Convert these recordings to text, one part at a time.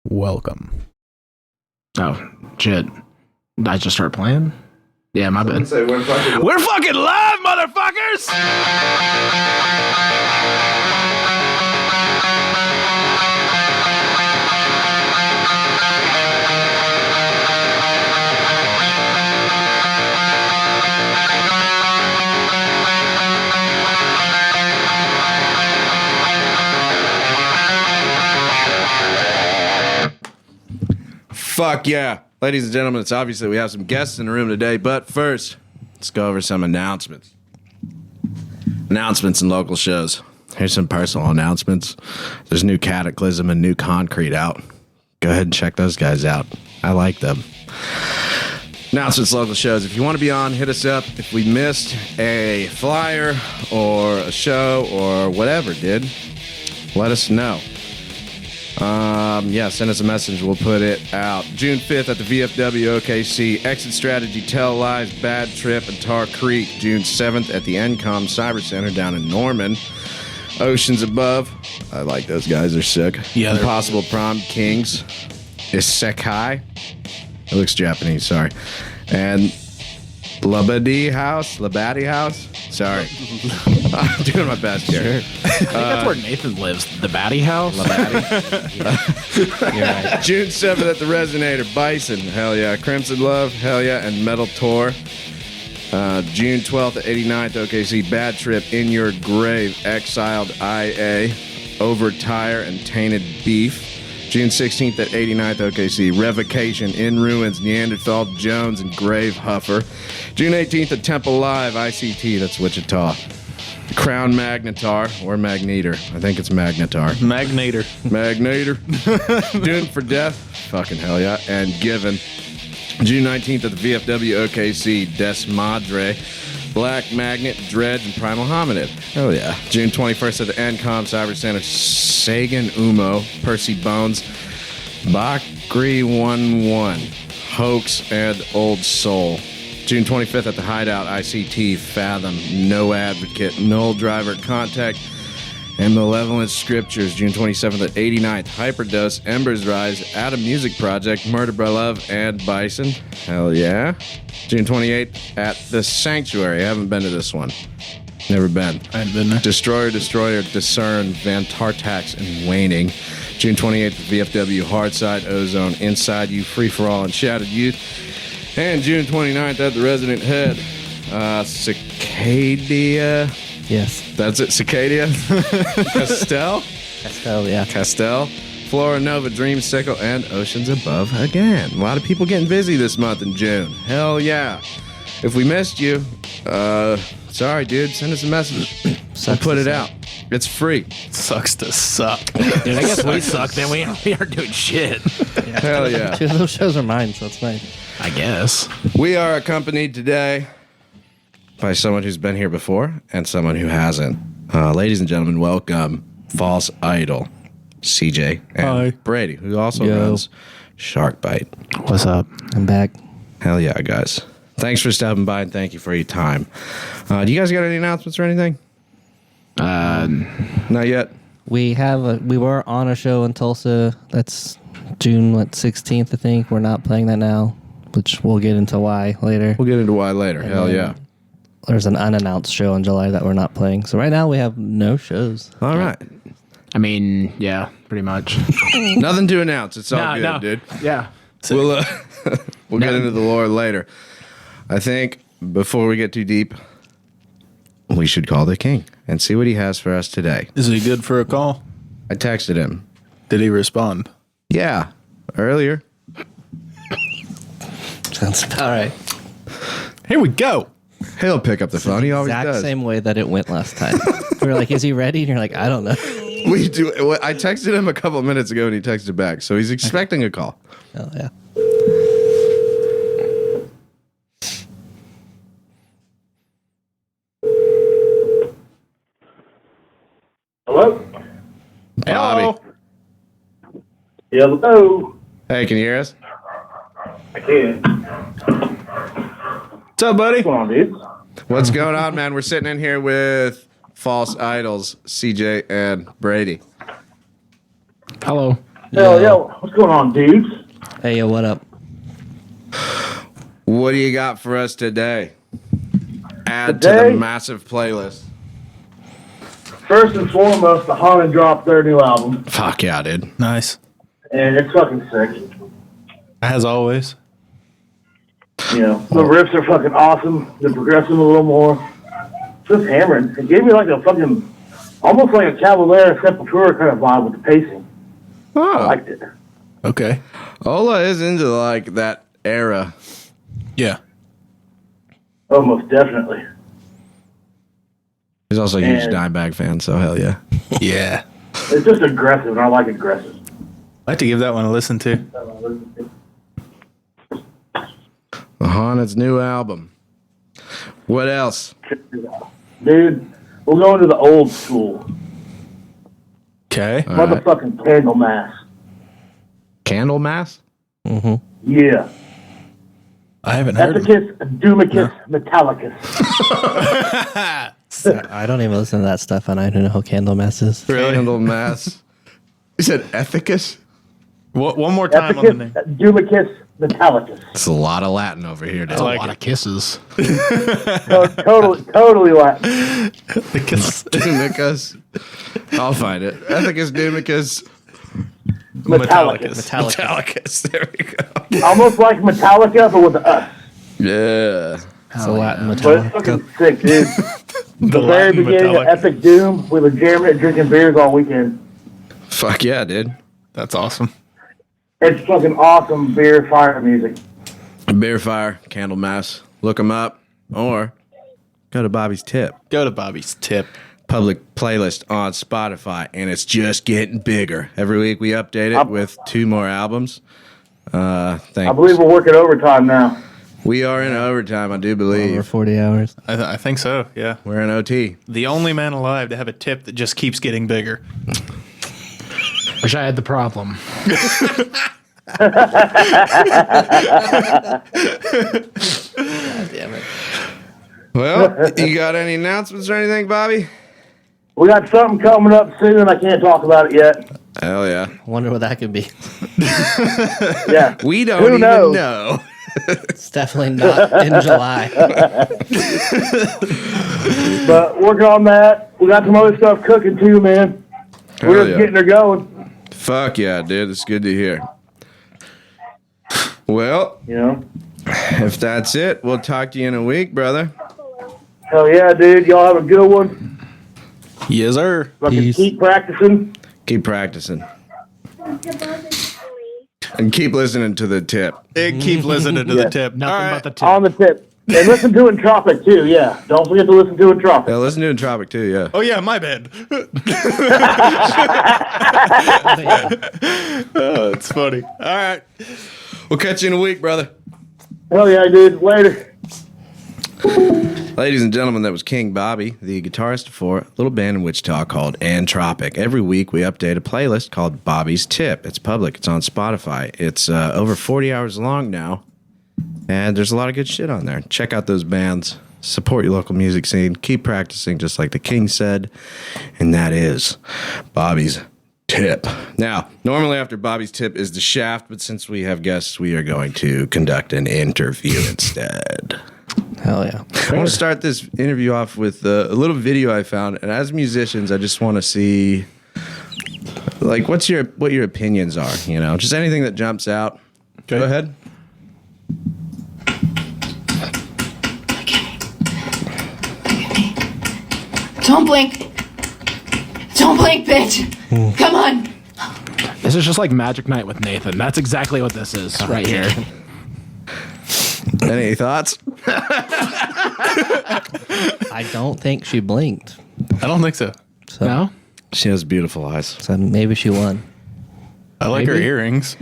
Welcome. Oh, shit. Did I just start playing? Yeah, my bad. Say we're fucking live, motherfuckers! Fuck yeah. Ladies and gentlemen, it's obvious that we have some guests in the room today, but first, let's go over some announcements. Announcements and local shows. Here's some personal announcements. There's new Cataclysm and new Concrete out. Go ahead and check those guys out. I like them. Announcements, local shows. If you want to be on, hit us up. If we missed a flyer or a show or whatever, let us know. Send us a message. We'll put it out. June 5th at the VFW OKC. Exit Strategy, Tell Lies, Bad Trip, and Tar Creek. June 7th at the NCOM Cyber Center down in Norman. Oceans Above. I like those guys. They're sick. Yeah, they're Impossible Prom Kings. ISEKAI. It looks Japanese, sorry. And LABADIE House. Sorry. I'm doing my best here. I think that's where Nathan lives. The Batty House? You're right. June 7th at the Resonator. Bison. Hell yeah. Crimson Love. Hell yeah. And METALTOR. June 12th at 89th OKC. Bad Trip. In Your Grave. Exiled IA. Overtire and Tainted Beef. June 16th at 89th OKC. Revocation, In Ruins, Neanderthal, Jones, and GRAVEHUFFer. June 18th at Temple Live, ICT, that's Wichita. Crown MAGNETAR, or MAGNETAR. I think it's MAGNETAR. Magnator. Doomed for Death, fucking hell yeah. And Given. June 19th at the VFW OKC, DESMADRE. BLACKMAGNET, DREDGE, and PRIMAL HOMINID. Oh yeah. June 21st at the NCOM Cyber Center, SAGAN, UMMO, PERCYBONES, Bakri 11, HOAX, and Old Soul. June 25th at the Hideout, ICT, FATHOM, No Advocate, NULL Driver, Contact, and Malevolent Scriptures. June 27th at 89th, HYPERDOSE, EMBERS Rise, Adam Music Project, Murder by Love, and Bison. Hell yeah. June 28th at the Sanctuary. I haven't been to this one. Never been. I haven't been there. Destroyer, DISCERN, VANTARTAX, and Waning. June 28th at VFW, Hardside, Ozone, Inside You, Free For All, and Shattered Youth. And June 29th at the Resident Head, Cicadia. Yes. That's it, Cicadia. Castell, yeah. Castell, Flora Nova, Dreamsicle, and Oceans Above again. A lot of people getting busy this month in June. Hell yeah. If we missed you, sorry, dude. Send us a message. We'll put it out. It's free. Sucks to suck. Dude, I guess we suck, then we aren't doing shit. Hell yeah. Two of those shows are mine, so it's nice. I guess. We are accompanied today by someone who's been here before and someone who hasn't. Ladies and gentlemen, welcome False Idol, CJ, and Hi. Brady, who also Yo. runs Shark Bite. What's up? I'm back. Hell yeah, guys. Thanks for stopping by and thank you for your time. Do you guys got any announcements or anything? Not yet. We were on a show in Tulsa. That's June 16th, I think. We're not playing that now, which we'll get into why later. We'll get into why later. And Hell then yeah. There's an unannounced show in July that we're not playing. So right now we have no shows. All right. I mean, yeah, pretty much. Nothing to announce. It's all good, dude. Yeah. We'll get into the lore later. I think before we get too deep, we should call the king and see what he has for us today. Is he good for a call? I texted him. Did he respond? Yeah, earlier. Sounds all right. Here we go. He'll pick up the phone. He always Exact does. same way that it went last time. We were like, is he ready? And you're like, I don't know. We do. I texted him a couple of minutes ago and he texted back, so he's expecting a call. Oh, yeah. Hello? Bobby. Hello? Hey, can you hear us? I can. What's up, buddy? What's going on, dude? What's going on, man? We're sitting in here with False Idols, CJ and Brady. Hello. Hell yeah, what's going on, dudes? Hey, yo, what up? What do you got for us today? Add to Today? the massive playlist. First and foremost, the HOMINID dropped their new album, Fuck yeah, dude. Nice. and it's fucking sick. As always. You know, the riffs are fucking awesome. They're progressing a little more. Just hammering. It gave me like a fucking, almost like a Cavalier Sepultura kind of vibe with the pacing. I Oh, liked it. Okay. Ola is into like that era. Yeah. Oh, most definitely. He's also a huge And- Dimebag fan, so hell yeah. Yeah. It's just aggressive, and I like aggressive. I'd like to give that one a listen to. HOMINID's new album. What else? Dude, we'll go into the old school. Okay. All right. Motherfucking Candle Mass. Candlemass? Yeah. I haven't heard of it. Epicus, Doomicus, Metallicus. I don't even listen to that stuff, and I don't know who Candlemass is. Really? Candlemass. You said Ethicus? One more time on the name. Epicus, Doomicus, Metallicus. It's a lot of Latin over here, dude. A like lot it. of kisses. Totally Latin. Because Doomicus. I'll find it. Ethicus, Doomicus, Metallicus. Metallicus. There we go. Almost like Metallica, but with the us. Yeah. It's a Latin But it's Metallica. fucking sick, dude. the The very Latin beginning of Metallica. Epic Doom, we were jamming it, drinking beers all weekend. Fuck yeah, dude. That's awesome. It's fucking awesome beer fire music. Beer Fire, Candlemass. Look them up. Or go to Bobby's Tip. Go to Bobby's Tip. Public playlist on Spotify, and it's just getting bigger. Every week we update it with 2 more albums. I Thanks. believe we're working overtime now. We are in overtime, I do Over believe. 40 hours. I think so, yeah. We're in OT. The only man alive to have a tip that just keeps getting bigger. Wish I had the problem. Damn it. Well, you got any announcements or anything, Bobby? We got something coming up soon. I can't talk about it yet. Hell yeah. I wonder what that could be. Yeah. We don't Who even knows? know. It's definitely not in July. But working on that. We got some other stuff cooking too, man. Hell We're just yeah. getting her going. Fuck yeah, dude. It's good to hear. Well, You know? if that's it, we'll talk to you in a week, brother. Hell yeah, dude. Y'all have a good one. Yes, sir. Fucking Peace. keep practicing. Keep practicing. And keep listening to the tip. And keep listening to the Yeah. tip. Nothing All right. but the tip. On the tip. And listen to Entropic too, yeah. Don't forget to listen to Entropic. Yeah, listen to Entropic too, yeah. Oh, yeah, my bad. Oh, it's funny. All right. We'll catch you in a week, brother. Hell yeah, dude. Later. Ladies and gentlemen, that was King Bobby, the guitarist for a little band in Wichita called Entropic. Every week we update a playlist called Bobby's Tip. It's public. It's on Spotify. It's over 40 hours long now, and there's a lot of good shit on there. Check out those bands. Support your local music scene. Keep practicing, just like the King said, and that is Bobby's Tip. Now, normally after Bobby's Tip is the shaft, but since we have guests, we are going to conduct an interview instead. Hell yeah. I want to start this interview off with a little video I found, and as musicians, I just want to see, like, what your opinions are. You know, just anything that jumps out. Okay. Go ahead. Don't blink. Don't blink, bitch. Come on. This is just like Magic Night with Nathan. That's exactly what this is right here. Any thoughts? I don't think she blinked. I don't think so. So, No? She has beautiful eyes. so maybe she won. I like her Maybe. earrings.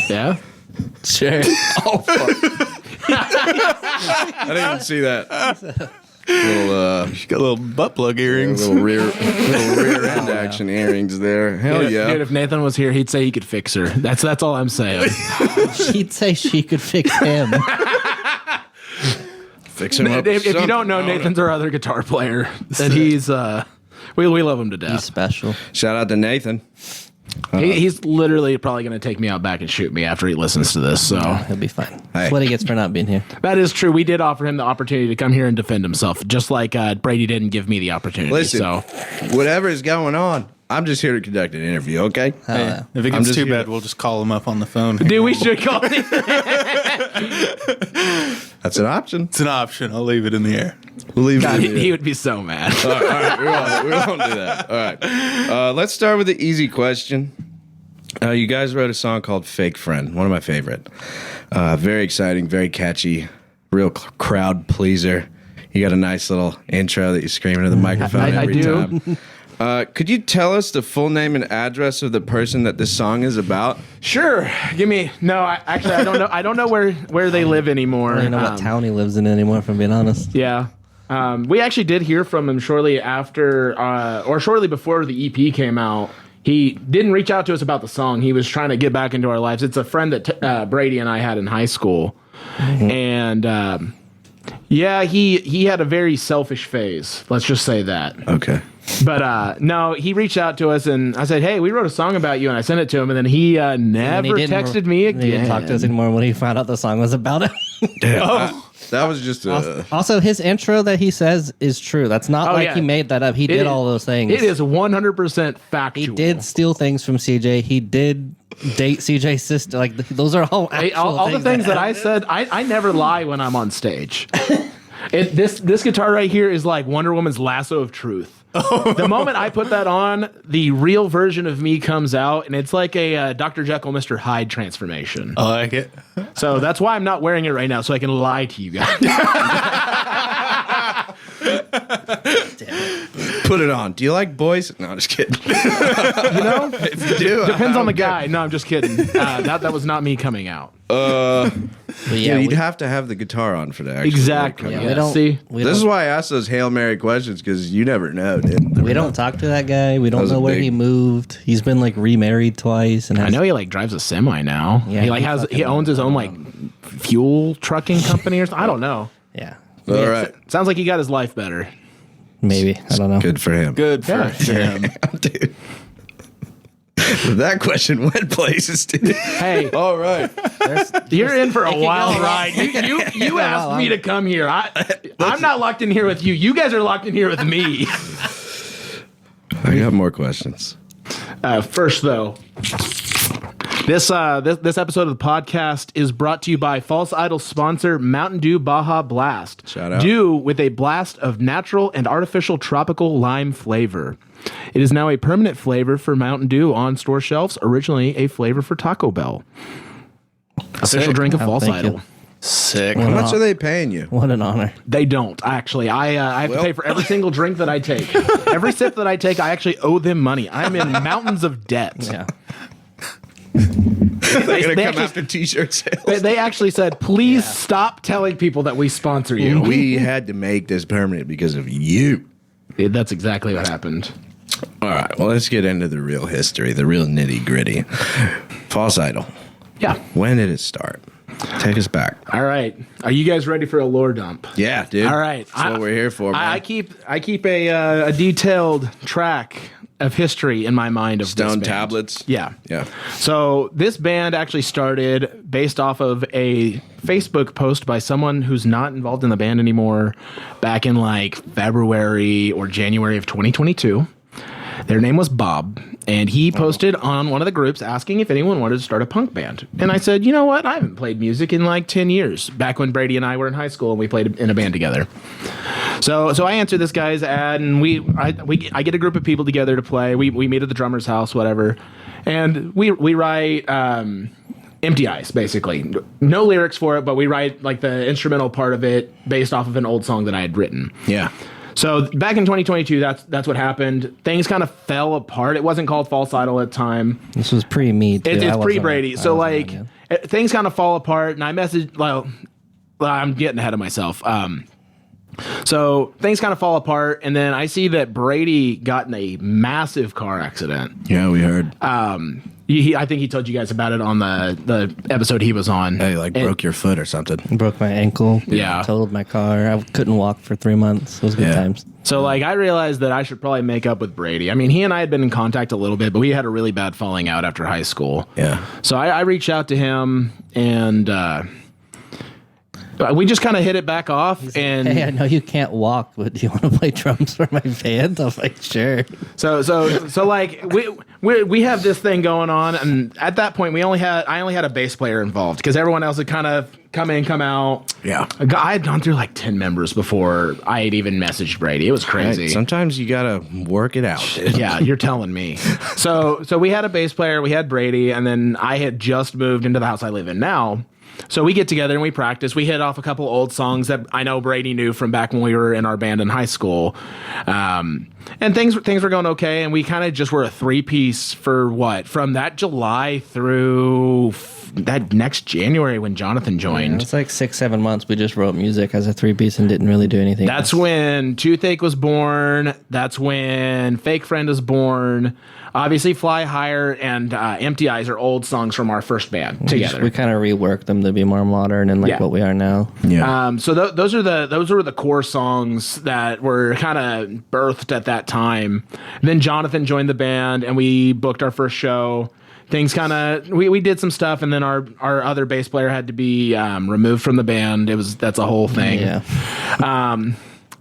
Yeah? Sure. I didn't even see that. Little, She got little butt plug earrings. little rear end action earrings there. Hell Dude, yeah. if Nathan was here, he'd say he could fix her. That's all I'm saying. She'd say she could fix him. Fix him up. If you don't know, Nathan's our other guitar player. And he's we love him to He's death. special. Shout out to Nathan. He's literally probably going to take me out back and shoot me after he listens to this. So He'll be fine. That's what he gets for not being here. that is true. We did offer him the opportunity to come here and defend himself, just like Brady didn't give me the opportunity. Listen, So whatever is going on, I'm just here to conduct an interview, okay? Hey, if it I'm gets just too here bad, to- we'll just call him up on the phone. dude, we should call That's an option. It's an option. I'll leave it in the air. We'll leave God, it in he would be so mad. All right, we won't do that. All right. Let's start with the easy question. You guys wrote a song called Fake Friend, one of my favorite. Very exciting, very catchy, real crowd pleaser. You got a nice little intro that you scream into the microphone I every do. time. Could you tell us the full name and address of the person that this song is about? Sure. Give me. No, I don't know. I don't know where they live anymore. I don't know what town he lives in anymore, if I'm being honest. Yeah. We actually did hear from him shortly after, or shortly before the EP came out. He didn't reach out to us about the song. He was trying to get back into our lives. It's a friend that Brady and I had in high school. And yeah, he had a very selfish phase. Let's just say that. Okay. But no, he reached out to us and I said, hey, we wrote a song about you. And I sent it to him. And then he never texted me again. He didn't talk to us anymore when he found out the song was about it. That was just a... Also, his intro that he says is true. That's not like he made that up. He did all those things. It is 100% factual. He did steal things from CJ. He did date CJ's sister. Like, those are all actual all the things that I said, I never lie when I'm on stage. This guitar right here is like Wonder Woman's lasso of truth. The moment I put that on, the real version of me comes out, and it's like a Dr. Jekyll, Mr. Hyde transformation. I like it. So that's why I'm not wearing it right now, so I can lie to you guys. Put it on. Do you like boys? No, I'm just kidding. You know? If you do, Depends on the guy. No, I'm just kidding. That was not me coming out. But Yeah, yeah, you'd have to have the guitar on for that. actually. Exactly. Yeah, Yeah. we don't. See? We This is don't, why I asked those Hail Mary questions, because you never know, dude. we don't talk to that guy. We don't was know a where big- he moved. He's been like remarried twice, and I has, know he like drives a semi now. Yeah, he like he has fucking- he owns his own like fuel trucking company or something. I don't know. Yeah, All right. Sounds like he got his life better. maybe I don't know. Good for him. Good for Yeah. him. Dude. That question went places, dude. Hey, All right. you're in for a can wild go ride. You asked well, me to come here. I'm not locked in here with you. You guys are locked in here with me. I got more questions. First, though, this episode of the podcast is brought to you by False Idol sponsor Mountain Dew Baja Blast. Shout out. Dew with a blast of natural and artificial tropical lime flavor. It is now a permanent flavor for Mountain Dew on store shelves, originally a flavor for Taco Bell. Official drink of Oh, False thank you. Idol. Sick. How much are they paying you? What an honor. They don't, actually. I have to pay for every single drink that I take. Every sip that I take, I actually owe them money. I'm in mountains of debt. Yeah, They're going to come actually- after t-shirt sales. They actually said, please stop telling people that we sponsor you. We had to make this permanent because of you. That's exactly what happened. All right. Well, let's get into the real history, the real nitty gritty. False Idol. Yeah. When did it start? Take us back. All right. Are you guys ready for a lore dump? Yeah, dude. All right. That's what we're here for, man. I keep a detailed track of history in my mind of this Stone band. tablets. Yeah. Yeah. So this band actually started based off of a Facebook post by someone who's not involved in the band anymore back in like February or January of 2022. Their name was Bob, and he posted on one of the groups asking if anyone wanted to start a punk band. And I said, you know what? I haven't played music in like 10 years, back when Brady and I were in high school and we played in a band together. So I answered this guy's ad, and I get a group of people together to play. We meet at the drummer's house, whatever, and we write empty eyes, basically. No lyrics for it, but we write like the instrumental part of it based off of an old song that I had written. Yeah. So back in 2022, that's what happened. Things kind of fell apart. It wasn't called False Idol at the time. this was pre-me. too. I It's wasn't- pre-Brady. I So wasn't like on yet. things kind of fall apart, and I messaged. Well, I'm getting ahead of myself. So things kind of fall apart, and then I see that Brady got in a massive car accident. Yeah, we heard. I think he told you guys about it on the episode he was on. Hey, like broke your foot or something. Broke my ankle. Yeah. Totaled my car. I couldn't walk for 3 months. It was good times. So, like, I realized that I should probably make up with Brady. I mean, he and I had been in contact a little bit, but we had a really bad falling out after high school. Yeah. So I reached out to him, and we just kind of hit it back off. And Hey, I know you can't walk, but do you want to play drums for my band? I was like, sure. so like we have this thing going on, and at that point I only had a bass player involved because everyone else had kind of come in, come out. Yeah. I had gone through like 10 members before I had even messaged Brady. It was crazy. Right, sometimes you gotta work it out. Dude. Yeah, you're telling me. So we had a bass player, we had Brady, and then I had just moved into the house I live in now. So we get together and we practice. We hit off a couple old songs that I know Brady knew from back when we were in our band in high school. And things were going okay, and we kind of just were a three-piece from that July through that next January when Jonathan joined. It's like 6-7 months. We just wrote music as a 3-piece and didn't really do anything. That's when Toothache was born. That's when Fake Friend was born. Obviously, Fly Higher and Empty Eyes are old songs from our first band together. We kind of reworked them to be more modern and what we are now. Yeah. So those were the core songs that were kind of birthed at that time. Then Jonathan joined the band, and we booked our first show. Things kind of we did some stuff, and then our other bass player had to be removed from the band. That's a whole thing. Yeah.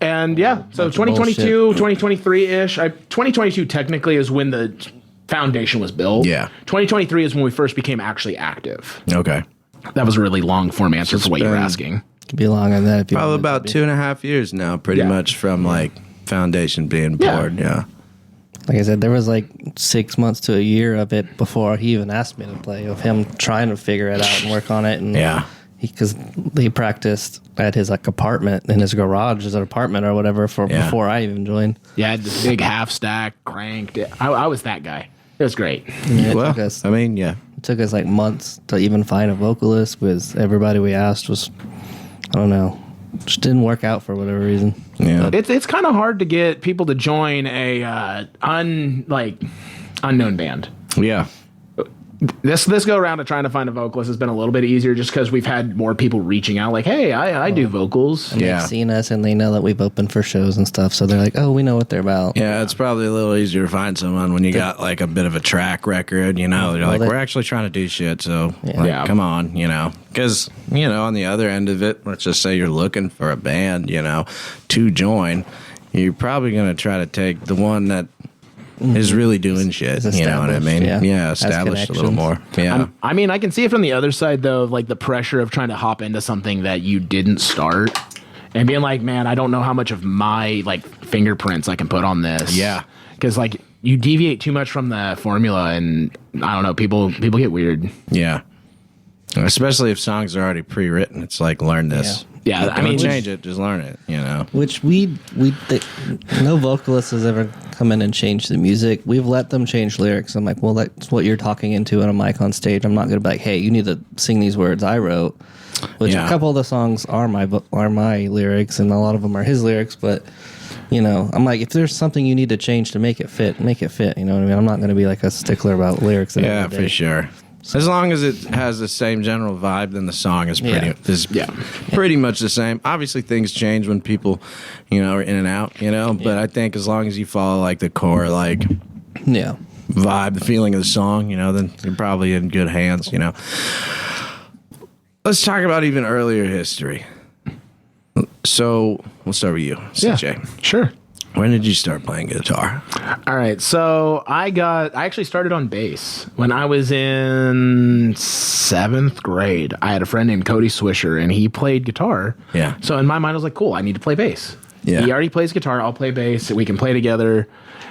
And so 2022, 2023-ish. 2022 technically is when the foundation was built. Yeah. 2023 is when we first became actually active. Okay. That was a really long form answer for what you were asking. Could be longer than that if you Probably wanted about to be. 2.5 years now, pretty much from like foundation being poured. Yeah. Like I said, there was like 6 months to a year of it before he even asked me to play, of him trying to figure it out and work on it. And because he practiced at his like apartment in his garage, his apartment or whatever, before I even joined. Yeah, I had this big half stack cranked. I was that guy. It was great. Yeah, it took us like months to even find a vocalist, because everybody we asked was, I don't know, just didn't work out for whatever reason. Yeah. It's kind of hard to get people to join a unknown band. Yeah. This go around of trying to find a vocalist has been a little bit easier just because we've had more people reaching out like, hey, I do vocals. And they've seen us and they know that we've opened for shows and stuff, so they're like, oh, we know what they're about. Yeah, it's probably a little easier to find someone when you got like a bit of a track record, you know. They're like, we're actually trying to do shit, so come on, you know. Because, you know, on the other end of it, let's just say you're looking for a band, you know, to join, you're probably going to try to take the one that is really doing shit, you know what I mean? Yeah, established a little more. Yeah. I mean, I can see it from the other side, though, like the pressure of trying to hop into something that you didn't start and being like, man, I don't know how much of my like fingerprints I can put on this. Yeah. Because like you deviate too much from the formula, and I don't know, people get weird. Yeah. Especially if songs are already pre-written. It's like, learn this. Yeah, I mean, change it, just learn it, you know. Which no vocalist has ever come in and changed the music. We've let them change lyrics. I'm like, well, that's what you're talking into on a mic on stage. I'm not going to be like, hey, you need to sing these words I wrote. Which a couple of the songs are my lyrics, and a lot of them are his lyrics. But you know, I'm like, if there's something you need to change to make it fit, make it fit. You know what I mean? I'm not going to be like a stickler about lyrics. Yeah, for sure. As long as it has the same general vibe, then the song is pretty much the same. Obviously, things change when people, you know, are in and out, you know. But I think as long as you follow like the core, like vibe, the feeling of the song, you know, then you're probably in good hands, you know. Let's talk about even earlier history. So we'll start with you, CJ. Yeah, sure. When did you start playing guitar? All right, so I actually started on bass when I was in 7th grade. I had a friend named Cody Swisher, and he played guitar. Yeah. So in my mind, I was like, cool, I need to play bass. Yeah. He already plays guitar, I'll play bass, we can play together.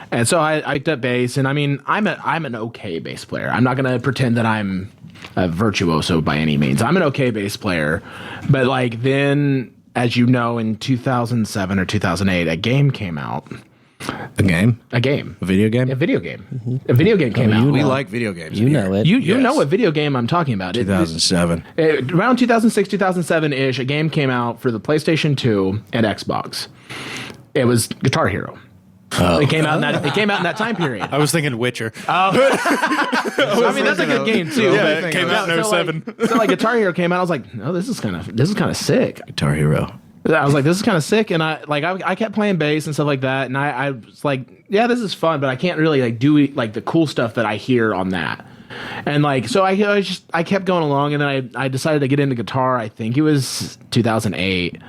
And so I picked up bass, and I mean, I'm an okay bass player. I'm not going to pretend that I'm a virtuoso by any means. I'm an okay bass player, but like then, as you know, in 2007 or 2008, a game came out. A game? A game. A video game? A video game. Mm-hmm. A video game came out. We like video games. You know it. You know what video game I'm talking about. 2007. Around 2006, 2007-ish, a game came out for the PlayStation 2 and Xbox. It was Guitar Hero. It came out in that time period. I was thinking Witcher. I mean, that's a good game too. Yeah, but- it came out in 07. So like Guitar Hero came out, I was like, no, this is kind of sick. Guitar Hero. I was like, this is kind of sick, and I kept playing bass and stuff like that, and I was like, yeah, this is fun, but I can't really like do like the cool stuff that I hear on that. And like, so I kept going along, and then I decided to get into guitar. I think it was 2008,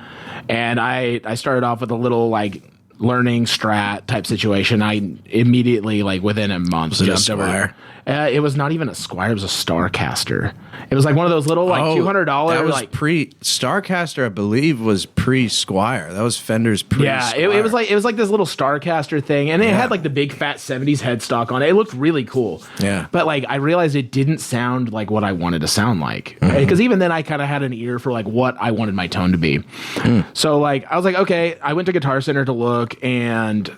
and I started off with a little like learning Strat type situation. I immediately, like within a month, jumped over. It was not even a Squire; it was a Starcaster. It was like one of those little like $200. That was like Starcaster, I believe, was pre-Squire. That was Fender's pre-Squire. Yeah, it was like this little Starcaster thing, and it had like the big fat 70s headstock on it. It looked really cool. Yeah. But like I realized it didn't sound like what I wanted to sound like. Because even then I kind of had an ear for like what I wanted my tone to be. So like I was like, okay, I went to Guitar Center to look, and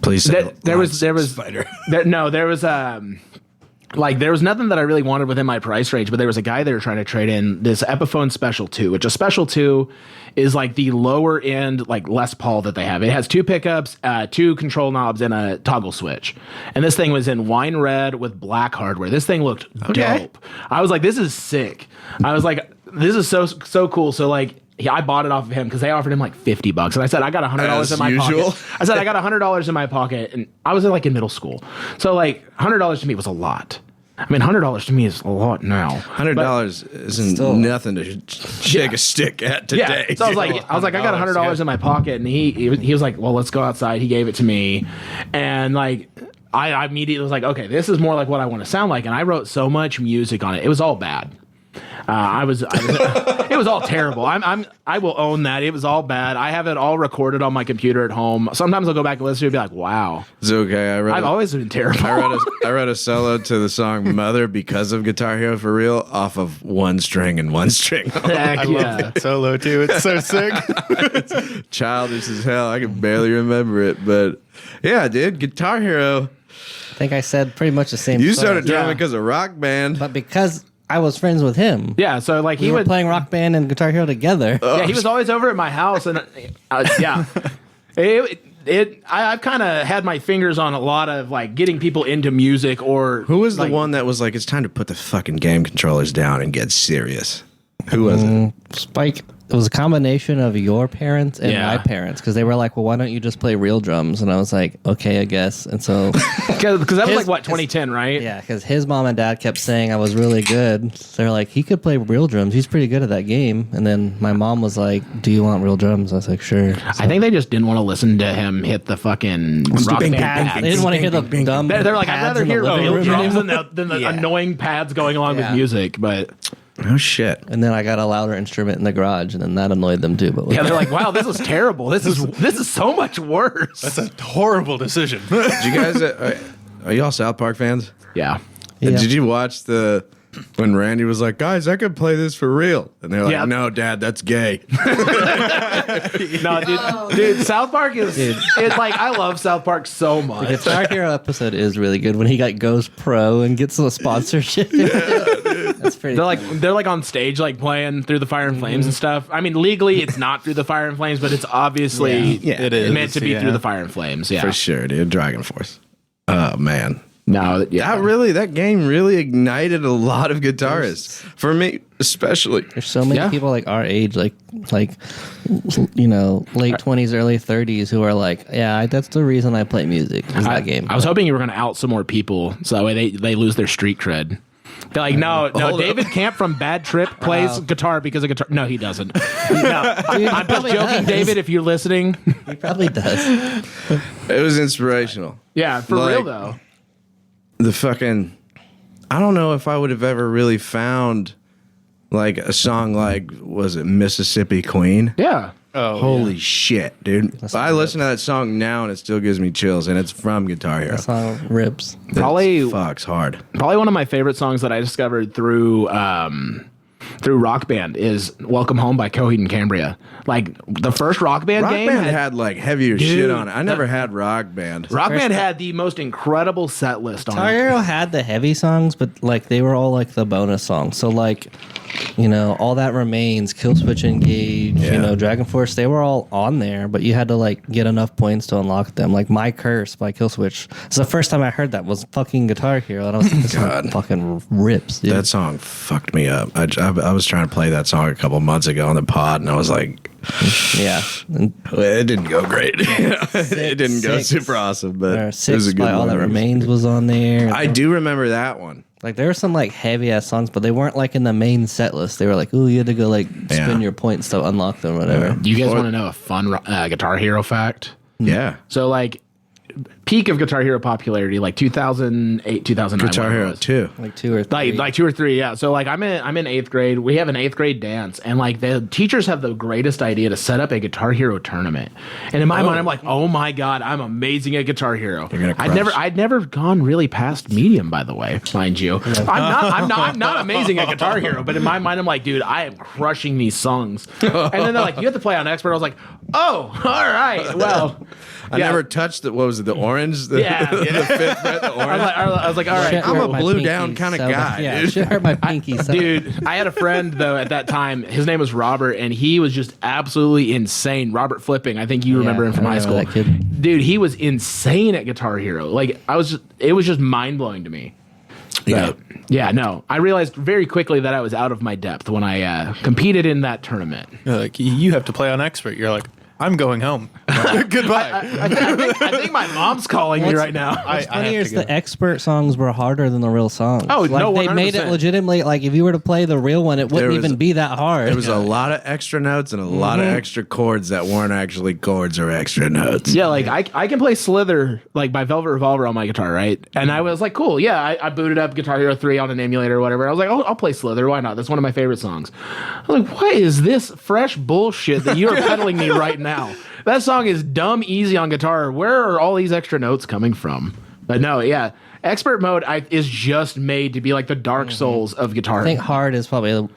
Please say there was Spider. there was there was nothing that I really wanted within my price range, but there was a guy there trying to trade in this Epiphone Special 2, which a Special 2 is like the lower end, like Les Paul that they have. It has 2 pickups, 2 control knobs, and a toggle switch. And this thing was in wine red with black hardware. This thing looked dope. I was like, this is sick. I was like, this is so cool. So like, I bought it off of him because they offered him like $50, and I said I got $100 in my pocket. I said I got $100 in my pocket, and I was like in middle school, so like $100 to me was a lot. I mean, $100 to me is a lot now. $100 isn't nothing to shake a stick at today. Yeah. So I was like, I got $100 in my pocket, and he was like, well, let's go outside. He gave it to me, and like I immediately was like, okay, this is more like what I want to sound like, and I wrote so much music on it. It was all bad. It was all terrible. I will own that. It was all bad. I have it all recorded on my computer at home. Sometimes I'll go back and listen to it and be like, wow. It's okay. I've always been terrible. I wrote a solo to the song Mother because of Guitar Hero for Real off of one string and one string. Heck I love that solo too. It's so sick. Childish as hell. I can barely remember it. But yeah, dude, Guitar Hero. I think I said pretty much the same. You stuff. started drumming because of Rock Band. But because I was friends with him. Yeah, so like We were playing Rock Band and Guitar Hero together. Yeah, he was always over at my house, and yeah, I've kind of had my fingers on a lot of like getting people into music. Or Who was like, the one that was like, it's time to put the fucking game controllers down and get serious? Who was it? Spike. It was a combination of your parents and Yeah. my parents, because they were like, well, why don't you just play real drums? And I was like, okay, I guess. And so because that was like what 2010, right? yeah, because his mom and dad kept saying I was really good. So they're like, he could play real drums. He's pretty good at that game. And then my mom was like, do you want real drums? I was like, sure. So I think they just didn't want to listen to him hit the fucking rock band pads. they didn't want to hear the dumb. They're like, I'd pads rather in the hear living real room. drums than the annoying pads going along with Yeah. music. But Oh, shit. And then I got a louder instrument in the garage, and then that annoyed them too. But yeah, they're like, wow, this is terrible. This is so much worse. That's a horrible decision. Did you guys, are y'all South Park fans? Yeah. Yeah. Did you watch when Randy was like, guys, I could play this for real? And they're like, Yeah. no, Dad, that's gay. No, dude, South Park is it's like I love South Park so much. The Guitar Hero episode is really good when he goes pro and gets a sponsorship. That's pretty. They're like on stage, like playing Through the Fire and Flames and stuff. I mean, legally it's not Through the Fire and Flames, but it's obviously It is meant to be yeah. Through the Fire and Flames. Yeah, For sure, dude. Dragon Force. Oh, man. no, yeah, That game really ignited a lot of guitarists. For me, especially. There's so many Yeah. people like our age, like you know, late 20s, early 30s, who are like, yeah, that's the reason I play music. Is that game? I was hoping you were going to out some more people, so that way they lose their street cred. They're like, no, David Camp from Bad Trip plays guitar because of guitar. No, he doesn't. No, I'm just probably joking, does. David, if you're listening. He probably does. It was inspirational. Yeah, for Like- real, though. The fucking, I don't know if I would have ever really found like a song like, was it Mississippi Queen? Yeah. Oh, Holy shit, dude. I listen to that song now and it still gives me chills, and it's from Guitar Hero. That song rips. Probably Fuck's hard. Probably one of my favorite songs that I discovered through Rock Band is "Welcome Home" by Coheed and Cambria. Like the first Rock Band Rock game Band had like heavier Dude, shit on it. I never had Rock Band. Rock Band had the most incredible set list on Guitar it. Hero had the heavy songs, but like they were all like the bonus songs. So like All That Remains, Killswitch Engage, Dragon Force, they were all on there, but you had to like get enough points to unlock them. Like My Curse by Killswitch. It's the first time I heard that was fucking Guitar Hero, and I was like, this song fucking rips, dude. That song fucked me up. I was trying to play that song a couple months ago on the pod, and I was like, yeah. And it didn't go great. It didn't go super awesome, but it was Six a good by All one. That Remains was on there. I do remember that one. Like there were some like heavy ass songs, but they weren't like in the main set list. They were like, "Ooh, you had to go like spend your points to unlock them, or whatever." Do you guys want to know a fun Guitar Hero fact? Yeah. So like peak of Guitar Hero popularity, like 2008, 2009. Guitar Hero 2. Like 2 or 3. Like 2 or 3, yeah. So like I'm in 8th grade. We have an 8th grade dance, and like the teachers have the greatest idea to set up a Guitar Hero tournament. And in my mind, I'm like, oh my god, I'm amazing at Guitar Hero. You're gonna crush. I'd never gone really past medium, by the way, mind you. I'm not amazing at Guitar Hero, but in my mind, I'm like, dude, I am crushing these songs. And then they're like, you have to play on expert. I was like, oh, all right, well. I never touched the, what was it, the orange? The, Yeah. the 5th fret, the orange. I was like, all right, Shit I'm cool. a hurt my blue pinky down kinda so guy, bad. Yeah, dude. shit hurt my pinky. So Dude, I had a friend though at that time. His name was Robert, and he was just absolutely insane. Robert Flipping, I think you remember him from I high school. remember that kid. Dude, he was insane at Guitar Hero. Like it was just mind blowing to me. Yeah. But, yeah, no. I realized very quickly that I was out of my depth when I competed in that tournament. You're like, you have to play on expert. You're like, I'm going home. Goodbye. I think my mom's calling me right now. I funny have is to go. the expert songs were harder than the real songs. Oh, like, no, they made it 100%. legitimately. Like if you were to play the real one, it wouldn't There was- even be that hard. There was a lot of extra notes and a lot of extra chords that weren't actually chords or extra notes. Yeah, like I can play Slither like by Velvet Revolver on my guitar, right? And I was like, cool, yeah. I booted up Guitar Hero 3 on an emulator or whatever. I was like, oh, I'll play Slither. Why not? That's one of my favorite songs. I was like, what is this fresh bullshit that you're peddling me right now? That song is dumb easy on guitar. Where are all these extra notes coming from? But no, yeah. Expert mode is just made to be like the Dark Souls of guitar. I think hard is probably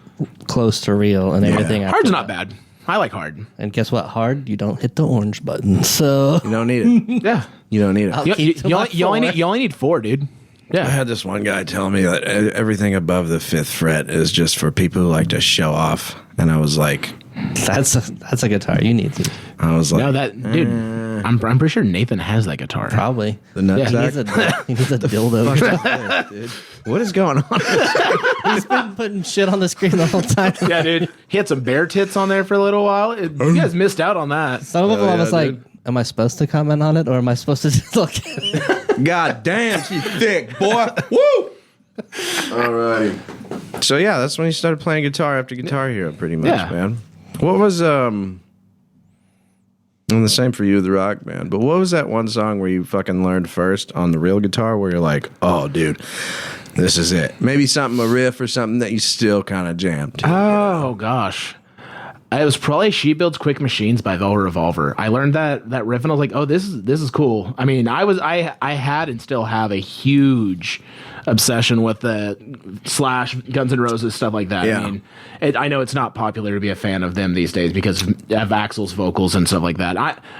close to real and everything. Hard's after not that. bad. I like hard. And guess what? Hard, you don't hit the orange button. So You don't need it. Yeah. You don't need it. You only need 4, dude. I Yeah. had this one guy tell me that everything above the 5th fret is just for people who like to show off. And I was like, that's a guitar you need to I was like, No, that dude. I'm pretty sure Nathan has that guitar. probably. the nut Yeah, He needs a dildo. dude. What is going on? He's been putting shit on the screen the whole time. Yeah, dude. He had some bear tits on there for a little while. You guys missed out on that. Some of them I yeah, was like, dude. am I supposed to comment on it or am I supposed to just look at it? God damn, she's thick, boy. Woo! Alrighty. So yeah, that's when he started playing guitar after Guitar Hero, pretty much, Yeah. man. What was and the same for you, the rock band. But what was that one song where you fucking learned first on the real guitar where you're like, oh, dude, this is it? Maybe something, a riff or something that you still kind of jammed to. Oh gosh. It was probably She Builds Quick Machines by Velvet Revolver. I learned that riff and I was like, oh, this is cool. I mean, I had and still have a huge obsession with the Slash, Guns N' Roses, stuff like that. Yeah. I mean, I know it's not popular to be a fan of them these days because of Axl's vocals and stuff like that.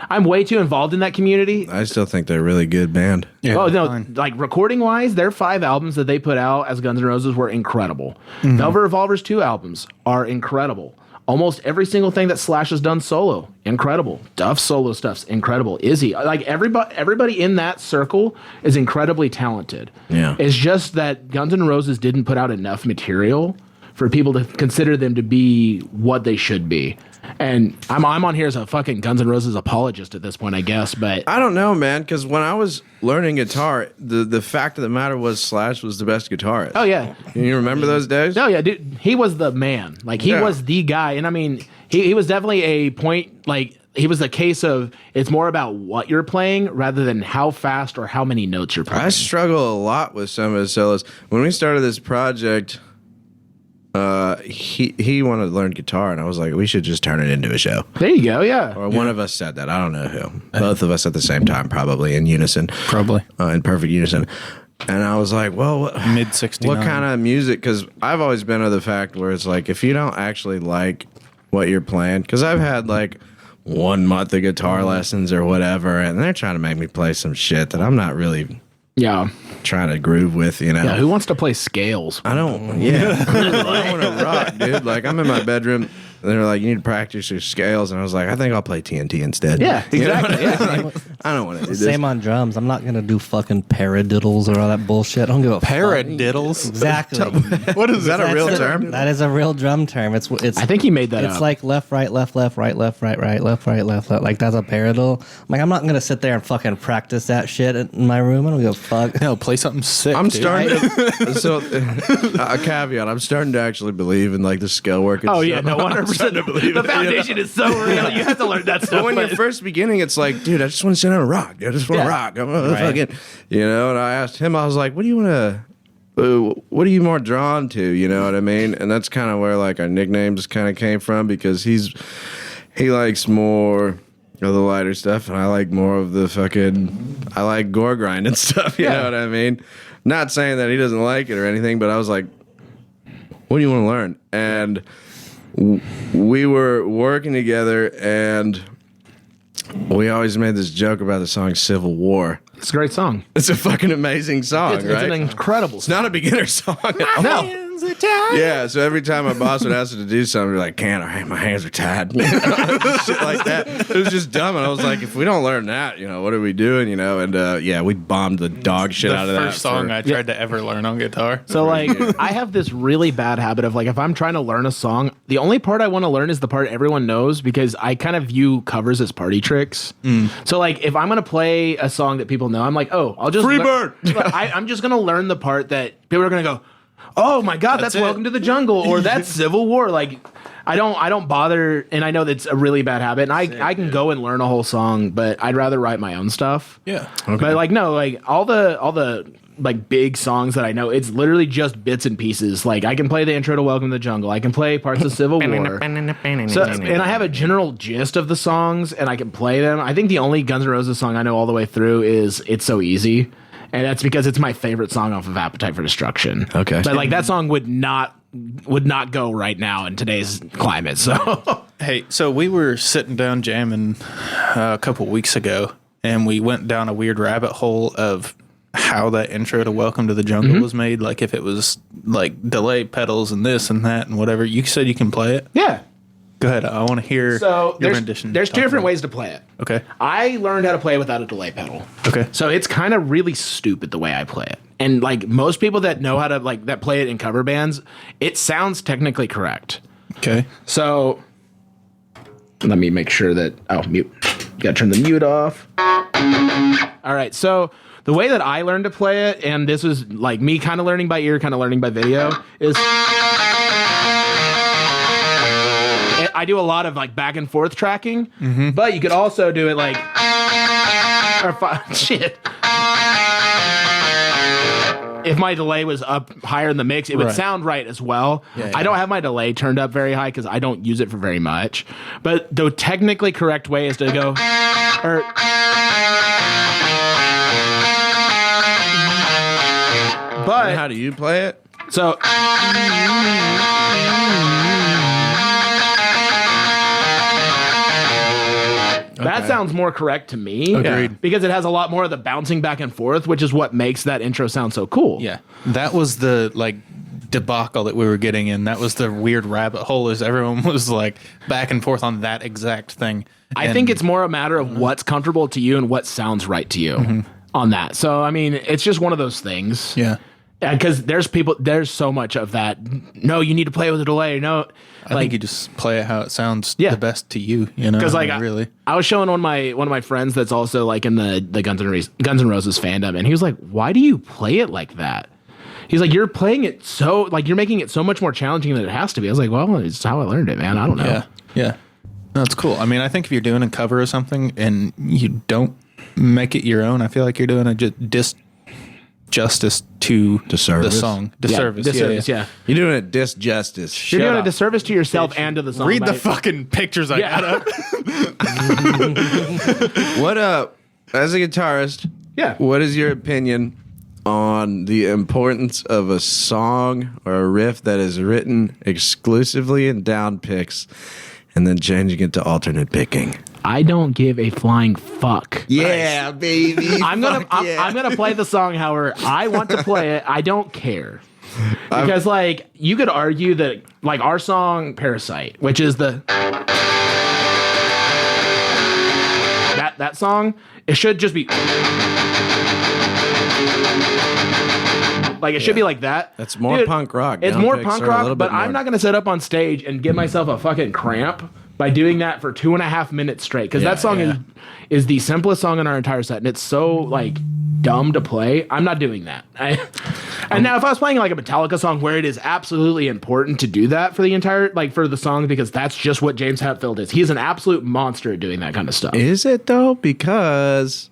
I'm way too involved in that community. I still think they're a really good band. Yeah, Oh no! fine. Like recording wise, their 5 albums that they put out as Guns N' Roses were incredible. Velvet Revolver's 2 albums are incredible. Almost every single thing that Slash has done solo, incredible. Duff's solo stuff's incredible. Izzy, like everybody in that circle is incredibly talented. Yeah. It's just that Guns N' Roses didn't put out enough material for people to consider them to be what they should be. And I'm on here as a fucking Guns N' Roses apologist at this point, I guess. But I don't know, man, because when I was learning guitar, the fact of the matter was Slash was the best guitarist. oh yeah, You remember those days? no, yeah, dude, he was the man. Like he Yeah. was the guy, and I mean, he was definitely a point. Like he was the case of it's more about what you're playing rather than how fast or how many notes you're playing. I struggle a lot with some of his solos. When we started this project, he wanted to learn guitar, and I was like, we should just turn it into a show. There you go. Yeah. Or one of us said that. I don't know who. Both of us at the same time, probably in unison, Probably. in perfect unison. And I was like, well, Mid 69. what kind of music? Because I've always been of the fact where it's like, if you don't actually like what you're playing, because I've had like 1 month of guitar lessons or whatever, and they're trying to make me play some shit that I'm not really Yeah. trying to groove with, you know. Yeah. Who wants to play scales? I don't. Yeah, I want to rock, dude. Like I'm in my bedroom. And they're like, you need to practice your scales, and I was like, I think I'll play TNT instead. Yeah, You know exactly. what I mean? Like, I don't want to do this. Same on drums. I'm not gonna do fucking paradiddles or all that bullshit. I don't give a fuck. Paradiddles. Exactly. What is that? A real term? That is a real drum term. It's. I think he made that It's up. like left, right, left, left, right, left, right, right, left, right, left, left. Like that's a paradiddle. I'm like, I'm not gonna sit there and fucking practice that shit in my room. I don't give a fuck. No, play something sick. I'm dude. starting to. So, a caveat. I'm starting to actually believe in like the scale work. And Oh stuff. yeah, no, 100%. The foundation is so real. You have to learn that stuff. But when you're first beginning, it's like, dude, I just want to sit down and rock. I just want to rock. I'm gonna fucking, you know. And I asked him, I was like, what do you want to? What are you more drawn to? You know what I mean? And that's kind of where like our nicknames kind of came from, because he likes more of the lighter stuff, and I like more of the fucking. I like gore grind and stuff. You know what I mean? Not saying that he doesn't like it or anything, but I was like, what do you want to learn? And we were working together, and we always made this joke about the song Civil War. It's a great song. It's a fucking amazing song, It's right? an incredible It's song. not a beginner song at all. No. Yeah, so every time my boss would ask her to do something, we're like, can't I? My hands are tied. You know? Shit like that. It was just dumb. And I was like, if we don't learn that, you know, what are we doing? You know, and yeah, we bombed the dog shit out of The that. first song I tried to ever learn on guitar. So like I have this really bad habit of like if I'm trying to learn a song, the only part I want to learn is the part everyone knows, because I kind of view covers as party tricks. So like if I'm gonna play a song that people know, I'm like, oh, I'll just Freebird! I'm just gonna learn the part that people are gonna go, oh my god, that's That's it. Welcome to the Jungle, or that's Civil War. Like I don't bother, and I know that's a really bad habit, and I can go and learn a whole song, but I'd rather write my own stuff. Yeah. But like no, like all the like big songs that I know, it's literally just bits and pieces. Like I can play the intro to Welcome to the Jungle, I can play parts of Civil War. So, and I have a general gist of the songs, and I can play them. I think the only Guns N' Roses song I know all the way through is "It's So Easy," and that's because it's my favorite song off of Appetite for Destruction. Okay. But like that song would not go right now in today's climate. So Hey, so we were sitting down jamming a couple weeks ago, and we went down a weird rabbit hole of how that intro to Welcome to the Jungle was made. Like if it was like delay pedals and this and that and whatever. You said you can play it. yeah. Go ahead. I want to hear So your rendition. there's two different ways to play it. Okay. I learned how to play without a delay pedal. Okay. So it's kind of really stupid the way I play it. And like most people that know how to like that play it in cover bands, it sounds technically correct. Okay. So let me make sure that mute. Gotta turn the mute off. All right, so the way that I learned to play it, and this was like me kind of learning by ear, kind of learning by video, is I do a lot of like back and forth tracking, but you could also do it like shit. If my delay was up higher in the mix, it would Right. sound right as well. I don't have my delay turned up very high because I don't use it for very much. But the technically correct way is to go, or but How do you play it? so that sounds more correct to me. Agreed. Because it has a lot more of the bouncing back and forth, which is what makes that intro sound so cool. Yeah. That was the like debacle that we were getting in. That was the weird rabbit hole, is everyone was like back and forth on that exact thing. I think it's more a matter of what's comfortable to you and what sounds right to you on that. So, I mean, it's just one of those things. Yeah. Because there's so much of that. No, you need to play with a delay. No, I think you just play it how it sounds Yeah. the best to you, you know? because like I mean, really. I was showing one of my friends that's also like in the Guns N' Roses fandom, and he was like, "Why do you play it like that?" He's like, "You're playing it so like you're making it so much more challenging than it has to be." I was like, "Well, it's how I learned it, man. I don't know." Yeah. Yeah. That's cool. I mean, I think if you're doing a cover of something and you don't make it your own, I feel like you're doing a disjustice to Disservice. the song. Disservice. Disservice, yeah. You're doing it disjustice. You're doing up. a disservice to yourself and to the song. Read the by- fucking pictures I Yeah. got up. What as a guitarist, Yeah. what is your opinion on the importance of a song or a riff that is written exclusively in down picks and then changing it to alternate picking? I don't give a flying fuck. Yeah, baby. I'm gonna play the song however I want to play it. I don't care. Because like you could argue that like our song Parasite, which is that song, it should just be like it should be like that. That's more punk rock. It's more punk rock, but I'm not gonna sit up on stage and give myself a fucking cramp by doing that for 2.5 minutes straight. Because that song is the simplest song in our entire set, and it's so like dumb to play. I'm not doing that. And now if I was playing like a Metallica song where it is absolutely important to do that for the entire, like for the song, because that's just what James Hetfield is. He's an absolute monster at doing that kind of stuff. Is it though? Because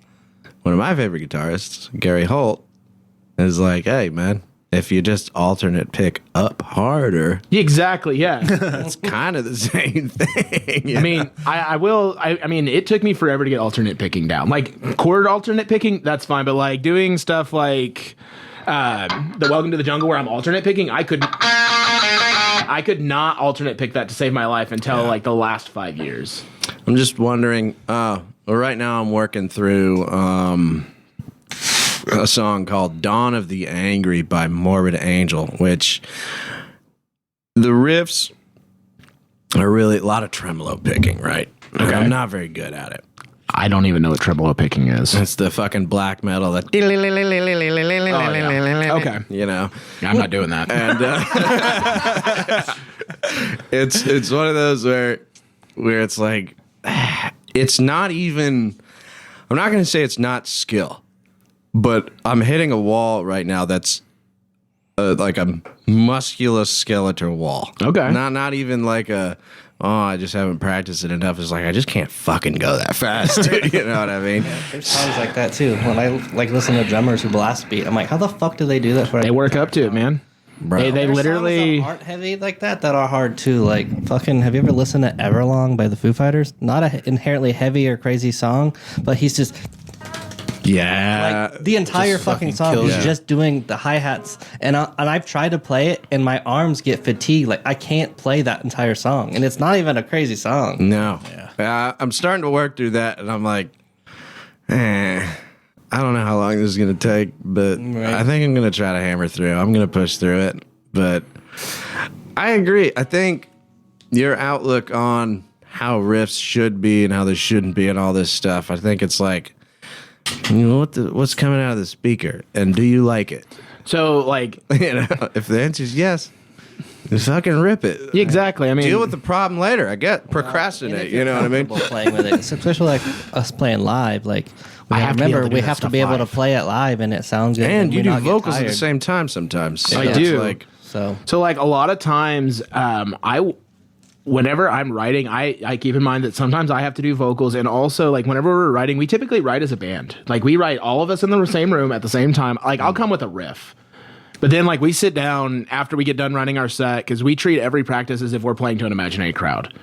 one of my favorite guitarists, Gary Holt, is like, hey man, if you just alternate pick up harder, Exactly, yeah. it's kind of the same thing. I mean, I mean, it took me forever to get alternate picking down. Like chord alternate picking, that's fine, but like doing stuff like the Welcome to the Jungle where I'm alternate picking, I could not alternate pick that to save my life until like the last 5 years. I'm just wondering. Well, right now I'm working through a song called "Dawn of the Angry" by Morbid Angel, which the riffs are really a lot of tremolo picking, right? Okay. I'm not very good at it. I don't even know what tremolo picking is. It's the fucking black metal that Okay. you know. Yeah, I'm not doing that. And it's one of those where it's like it's not even. I'm not going to say it's not skill, but I'm hitting a wall right now that's like a musculoskeletal wall. Okay. Not even like a. Oh, I just haven't practiced it enough. It's like I just can't fucking go that fast. Dude, you know what I mean? There's songs like that too. When I like listen to drummers who blast beat, I'm like, how the fuck do they do that? They work up to it, man. Bro. They There's literally songs that aren't heavy like that are hard too. Like fucking, have you ever listened to Everlong by the Foo Fighters? Not a inherently heavy or crazy song, but he's just Yeah. like the entire just fucking fucking song. kills He's you. just doing the hi hats, and I've tried to play it, and my arms get fatigued. Like I can't play that entire song, and it's not even a crazy song. No. I'm starting to work through that, and I'm like, I don't know how long this is going to take, but I think I'm going to try to hammer through. I'm going to push through it. But I agree. I think your outlook on how riffs should be and how they shouldn't be and all this stuff, I think it's like, you know, what's coming out of the speaker, and do you like it? so like You know, if the answer is yes, just fucking rip it. exactly. I mean, Deal with the problem later. I get procrastinate. You know what I mean? Playing with it, especially like us playing live. Like I have to be able to do we that have to stuff be able to live. play it live, and it sounds good. And you we do not get vocals at the tired. same time sometimes. So I it's do. Like, So like a lot of times, whenever I'm writing, I keep in mind that sometimes I have to do vocals, and also like whenever we're writing, we typically write as a band. Like we write all of us in the same room at the same time. Like I'll come with a riff, but then like we sit down after we get done running our set because we treat every practice as if we're playing to an imaginary crowd.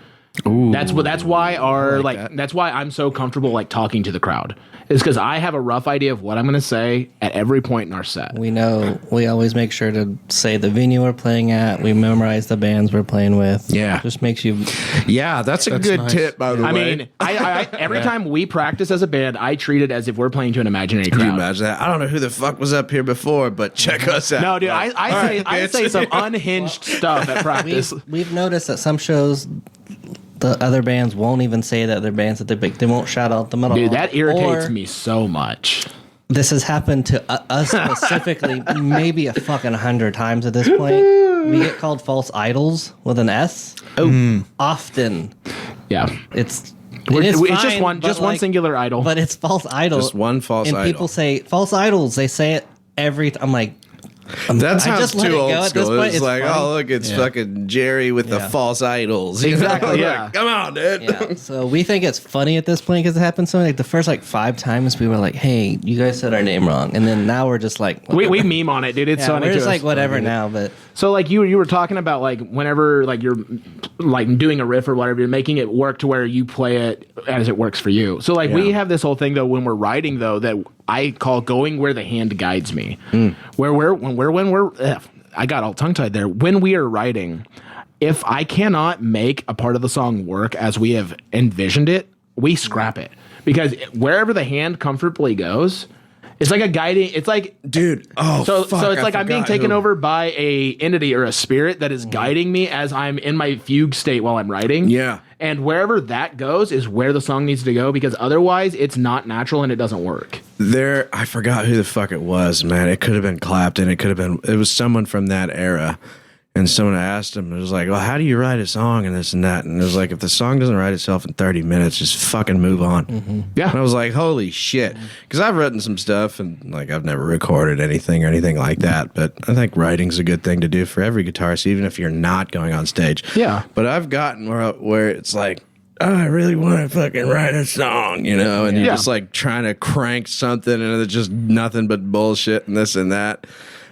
Ooh, that's why that's why I'm so comfortable like talking to the crowd, is because I have a rough idea of what I'm going to say at every point in our set. we know we always make sure to say the venue we're playing at. We memorize the bands we're playing with. Yeah. Just makes you. yeah, that's a good nice. tip, by the way. I mean, I every time we practice as a band, I treat it as if we're playing to an imaginary can you crowd. imagine that? I don't know who the fuck was up here before, but check us out. No, dude, I say some unhinged stuff at practice. We've noticed that some shows, the other bands won't even say that they're bands that they pick. They won't shout out the metal. Dude, that irritates Or me so much. This has happened to us specifically maybe a fucking 100 times at this point. We get called false idols with an S. Often. Yeah. It's It's fine, just one but one singular idol. But it's false idol. Just one false and idol. people say false idols. They say it every time. I'm like, That I sounds just let too it go old at this school. point. It's It's like, funny. oh, look, it's fucking Jerry with the Yeah. false idols. You know? Exactly, Like, yeah. come on, dude. yeah. So we think it's funny at this point because it happened so like the first like 5 times we were like, hey, you guys said our name wrong, and then now we're just like, we meme on it, dude. It's yeah, funny we're to just us. like whatever now. But So like you were talking about like whenever like you're like doing a riff or whatever, you're making it work to where you play it as it works for you. So like we have this whole thing though when we're writing though that I call going where the hand guides me. I got all tongue tied there. When we are writing, if I cannot make a part of the song work as we have envisioned it, we scrap it because wherever the hand comfortably goes, it's like a guiding. It's like, dude. Oh, so fuck, so it's like I'm being taken who. over by a entity or a spirit that is guiding me as I'm in my fugue state while I'm writing. Yeah. And wherever that goes is where the song needs to go because otherwise it's not natural and it doesn't work. I forgot who the fuck it was, man. It could have been Clapton. It was someone from that era. And someone asked him, it was like, well, how do you write a song and this and that? And it was like, if the song doesn't write itself in 30 minutes, just fucking move on. Yeah. And I was like, holy shit. Because I've written some stuff and like I've never recorded anything or anything like that. But I think writing's a good thing to do for every guitarist, even if you're not going on stage. Yeah. But I've gotten where it's like, oh, I really want to fucking write a song, you know? And you're just like trying to crank something and it's just nothing but bullshit and this and that.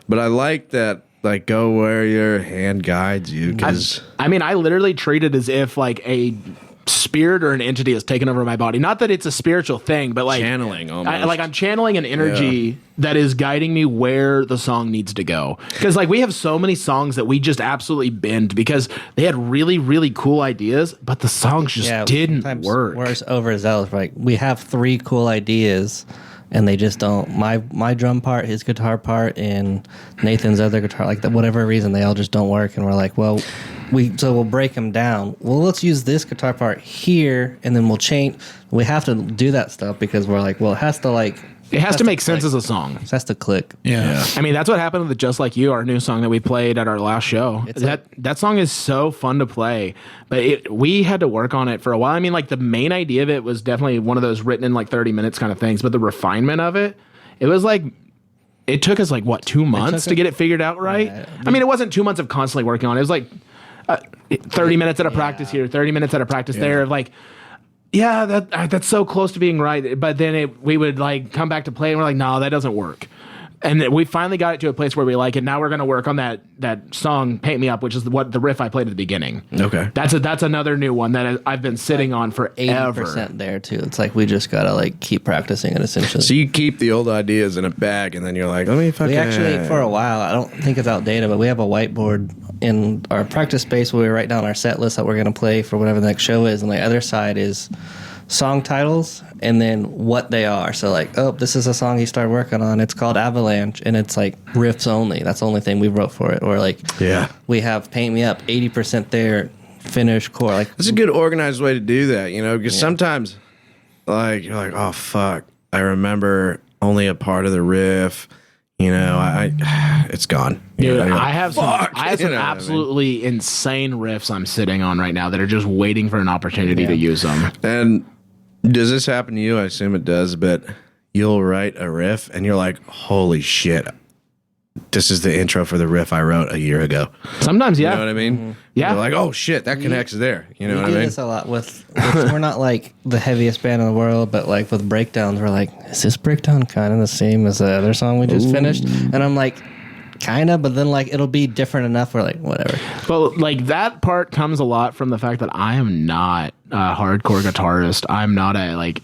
But I like that. Like, go where your hand guides you. Cause I mean, I literally treat it as if like a spirit or an entity has taken over my body. Not that it's a spiritual thing, but like channeling almost. I'm channeling an energy that is guiding me where the song needs to go. Because like we have so many songs that we just absolutely bend because they had really, really cool ideas, but the songs just didn't work. We're overzealous. Like we have 3 cool ideas. And they just don't. My drum part, his guitar part, and Nathan's other guitar, like whatever reason, they all just don't work. And we're like, well, we'll break them down. Well, let's use this guitar part here, and then we'll change. We have to do that stuff because we're like, well, it has to make sense as a song. It has to click. Yeah. I mean, that's what happened with Just Like You, our new song that we played at our last show. That song is so fun to play, but we had to work on it for a while. I mean, like the main idea of it was definitely one of those written in like 30 minutes kind of things, but the refinement of it was like, it took us like, 2 months to get it figured out right? I mean, it wasn't 2 months of constantly working on it. It was like 30 minutes at a practice here, 30 minutes at a practice there, like, yeah, that's so close to being right. But then we would like come back to play and we're like, no, that doesn't work. And then we finally got it to a place where we like it. Now we're going to work on that song, Paint Me Up, which is the riff I played at the beginning. Okay. That's another new one that I've been sitting on forever. 80% there too. It's like we just got to like keep practicing it essentially. So you keep the old ideas in a bag and then you're like, let me fucking... We actually, for a while, I don't think it's outdated, but we have a whiteboard in our practice space where we write down our set list that we're going to play for whatever the next show is. And the other side is song titles and then what they are. So like, oh, this is a song he started working on. It's called Avalanche and it's like riffs only. That's the only thing we wrote for it. Or like, we have Paint Me Up, 80% there, finish core. Like, it's a good organized way to do that, you know, because sometimes like you're like, oh fuck, I remember only a part of the riff. You know, it's gone. Dude, you know, I have some absolutely insane riffs I'm sitting on right now that are just waiting for an opportunity to use them. And does this happen to you? I assume it does, but you'll write a riff and you're like, holy shit, this is the intro for the riff I wrote a year ago. Sometimes, yeah. You know what I mean? Mm-hmm. Yeah. You're like, oh shit, that connects there. You know what I mean? We do this a lot with we're not like the heaviest band in the world, but like with breakdowns, we're like, is this breakdown kind of the same as the other song we just finished? And I'm like, kind of, but then like it'll be different enough. We're like, whatever. But like that part comes a lot from the fact that I am not a hardcore guitarist. I'm not a like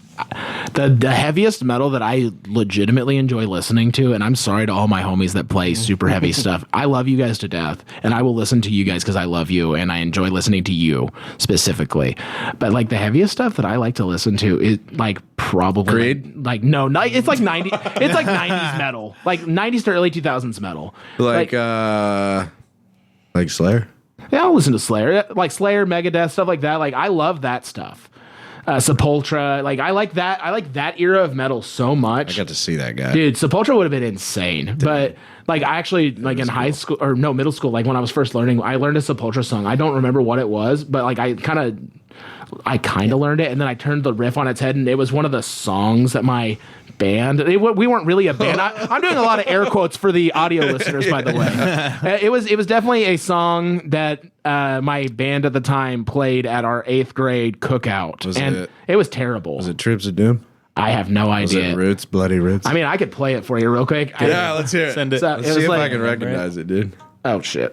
the heaviest metal that I legitimately enjoy listening to. And I'm sorry to all my homies that play super heavy stuff. I love you guys to death, and I will listen to you guys because I love you and I enjoy listening to you specifically. But like the heaviest stuff that I like to listen to is like probably Creed? like no, it's like 90. It's like 90s metal, like 90s to early 2000s metal, like Slayer. Yeah, I'll listen to Slayer, like Slayer, Megadeth, stuff like that. Like I love that stuff. Sepultura, like I like that era of metal so much. I got to see that guy. Dude, Sepultura would have been insane. But like I actually like in high school or no, middle school, like when I was first learning, I learned a Sepultura song. I don't remember what it was, but like I kind of learned it, and then I turned the riff on its head, and it was one of the songs that my band. We weren't really a band. I'm doing a lot of air quotes for the audio listeners, by the way. It was definitely a song that my band at the time played at our 8th grade cookout, it was terrible. Was it Troops of Doom? I have no idea. Was it Roots, Bloody Roots? I mean, I could play it for you real quick. Yeah, let's hear it. Send it. So Let's see if I can recognize it, dude. Oh shit.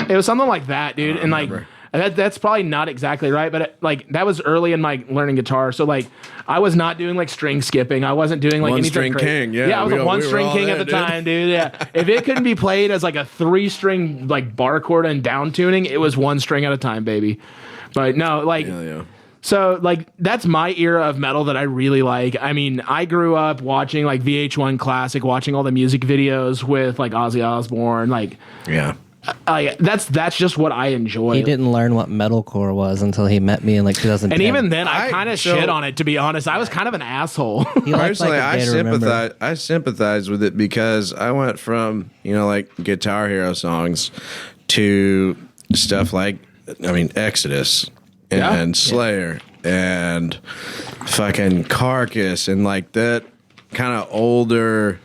It was something like that, dude. And like That's probably not exactly right, but like that was early in my learning guitar. So like I was not doing like string skipping. I wasn't doing like One anything string king, yeah. I was We a were one string all king there, at the dude. time, dude. Yeah. If it couldn't be played as like a 3-string like bar chord and down tuning, it was one string at a time, baby. But no, like Yeah. so like that's my era of metal that I really like. I mean, I grew up watching like VH1 Classic, watching all the music videos with like Ozzy Osbourne, like Yeah. that's just what I enjoy. He didn't learn what metalcore was until he met me in like 2010. And even then, I kind of so- shit on it, to be honest. I was kind of an asshole. He liked, Personally, like, A Day to Remember. I sympathize with it because I went from, like Guitar Hero songs to stuff like, Exodus and Slayer and fucking Carcass and like that kind of older,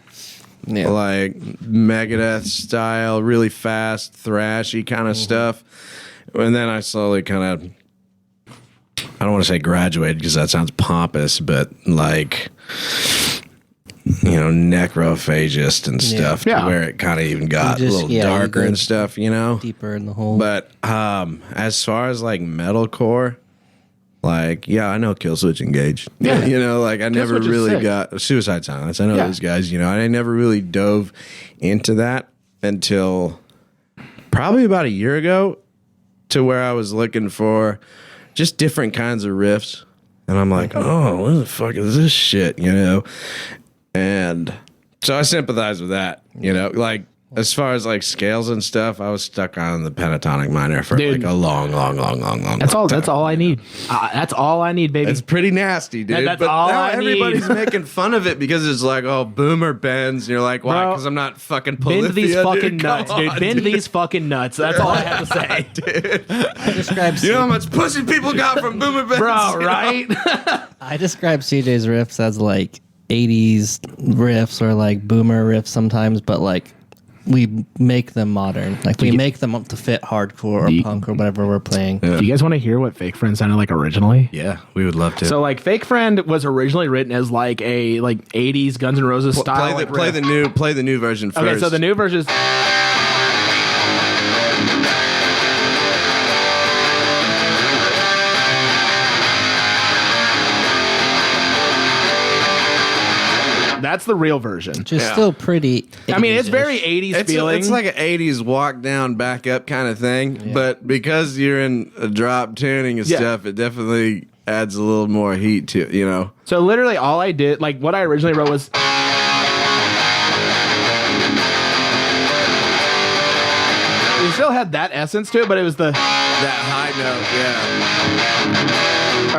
Yeah. like Megadeth style, really fast, thrashy kind of stuff. And then I slowly kind of, I don't want to say graduated because that sounds pompous, but like, necrophagist and stuff, Yeah. to where it kind of even got You just- a little yeah, you darker go and stuff, deeper in the hole. But as far as like metalcore, like, yeah, I know Killswitch Engage. Yeah. I never is really sick. got Suicide Silence. I know Yeah. those guys, I never really dove into that until probably about a year ago, to where I was looking for just different kinds of riffs. And I'm like, oh, what the fuck is this shit, And so I sympathize with that, like, as far as like scales and stuff, I was stuck on the pentatonic minor for Dude. like a long That's all. time. That's all I need. That's all I need, baby. It's pretty nasty, dude. That's but all now I everybody's need. making fun of it because it's like, oh, boomer bends. And you're like, why? Bro, Because I'm not fucking Bend Polyphia, these fucking dude. nuts, Come dude. on, Bend dude. these fucking nuts. That's all I have to say, I describe You know how much pussy people got from boomer bends? bro. you know? Right? I describe CJ's riffs as like 80s riffs or like boomer riffs sometimes, but like we make them modern. Like we make them up to fit hardcore or punk or whatever we're playing. Do you guys want to hear what Fake Friend sounded like originally? Yeah, we would love to. So like Fake Friend was originally written as like a 80s Guns N' Roses style. play the new version first. Okay, so the new version is that's the real version. Just Yeah. still pretty. I mean, it's 80s-ish. very 80s feeling. It's like an 80s walk down, back up kind of thing. But because you're in a drop tuning and Yeah. stuff, it definitely adds a little more heat to it, So literally all I did, like what I originally wrote was it still had that essence to it, but it was the That high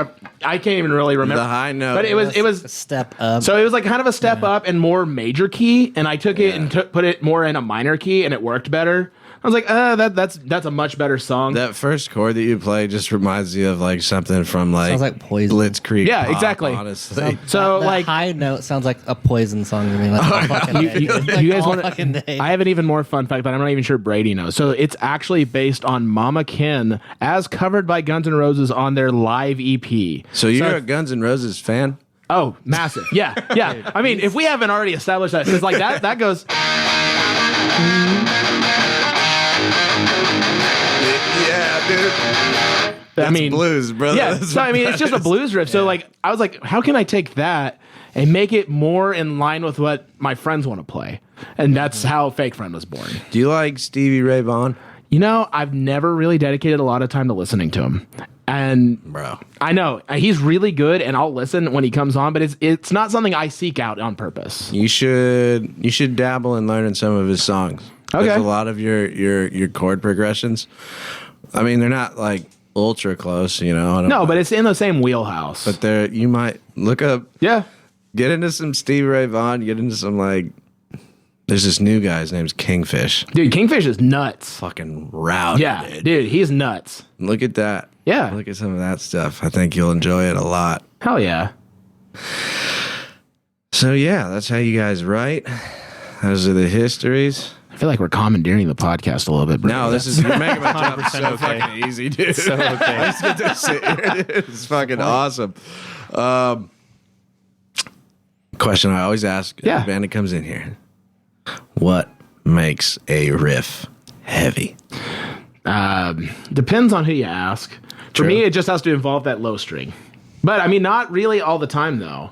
note, I can't even really remember the high note. But it was A step up. so it was like kind of a step up and more major key, and I took it and put it more in a minor key, and it worked better. I was like, that's a much better song. That first chord that you play just reminds you of like something from like, Sounds like Poison. Blitzkrieg. Yeah, pop, exactly. Honestly, so that like high note sounds like a Poison song to me. Like all fucking day. you Like, guys all want fucking day. I have an even more fun fact, but I'm not even sure Brady knows. So it's actually based on Mama Ken as covered by Guns N' Roses on their live EP. so you're a Guns N' Roses fan? Oh, massive. Yeah. Yeah. I mean, if we haven't already established that, because like that goes. Yeah, dude. I mean, blues, brother. Yeah. That's So I mean, it's just a blues riff. So like, I was like, how can I take that and make it more in line with what my friends want to play? And that's how Fake Friend was born. Do you like Stevie Ray Vaughan? I've never really dedicated a lot of time to listening to him. And Bro. I know he's really good, and I'll listen when he comes on. But it's not something I seek out on purpose. You should dabble in learning some of his songs. Okay. There's a lot of your chord progressions. I mean, they're not like ultra close, I don't No, know. but it's in the same wheelhouse. But there, you might look up, yeah, get into some Stevie Ray Vaughan, get into some like. There's this new guy. His name's Kingfish. dude, Kingfish is nuts. Fucking rowdy. Yeah, dude, he's nuts. Look at that. Yeah. Look at some of that stuff. I think you'll enjoy it a lot. Hell yeah. So yeah, that's how you guys write. Those are the histories. I feel like we're commandeering the podcast a little bit. Bro. No, you're making my job so okay. fucking easy, dude. So okay. I just get to sit here, dude. It's fucking awesome. Question I always ask Yeah. a band that comes in here. What makes a riff heavy? Depends on who you ask. For me, it just has to involve that low string. But I mean, not really all the time though.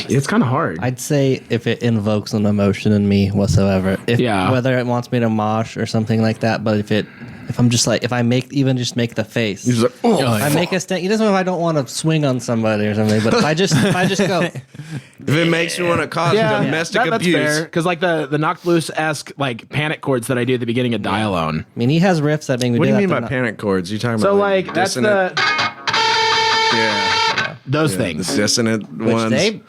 It's kind of hard. I'd say if it invokes an emotion in me whatsoever, whether it wants me to mosh or something like that. But if I'm just like, if I make the face, He's like, oh, I make a stand. He doesn't know if I don't want to swing on somebody or something. But if I just go, if it makes you want to cause domestic abuse, because like the knocked loose-esque like panic chords that I do at the beginning of Dialone. I mean, he has riffs that make me. What do you that mean by panic chords? You talking about? So like that's dissonant? those things. The dissonant which ones. they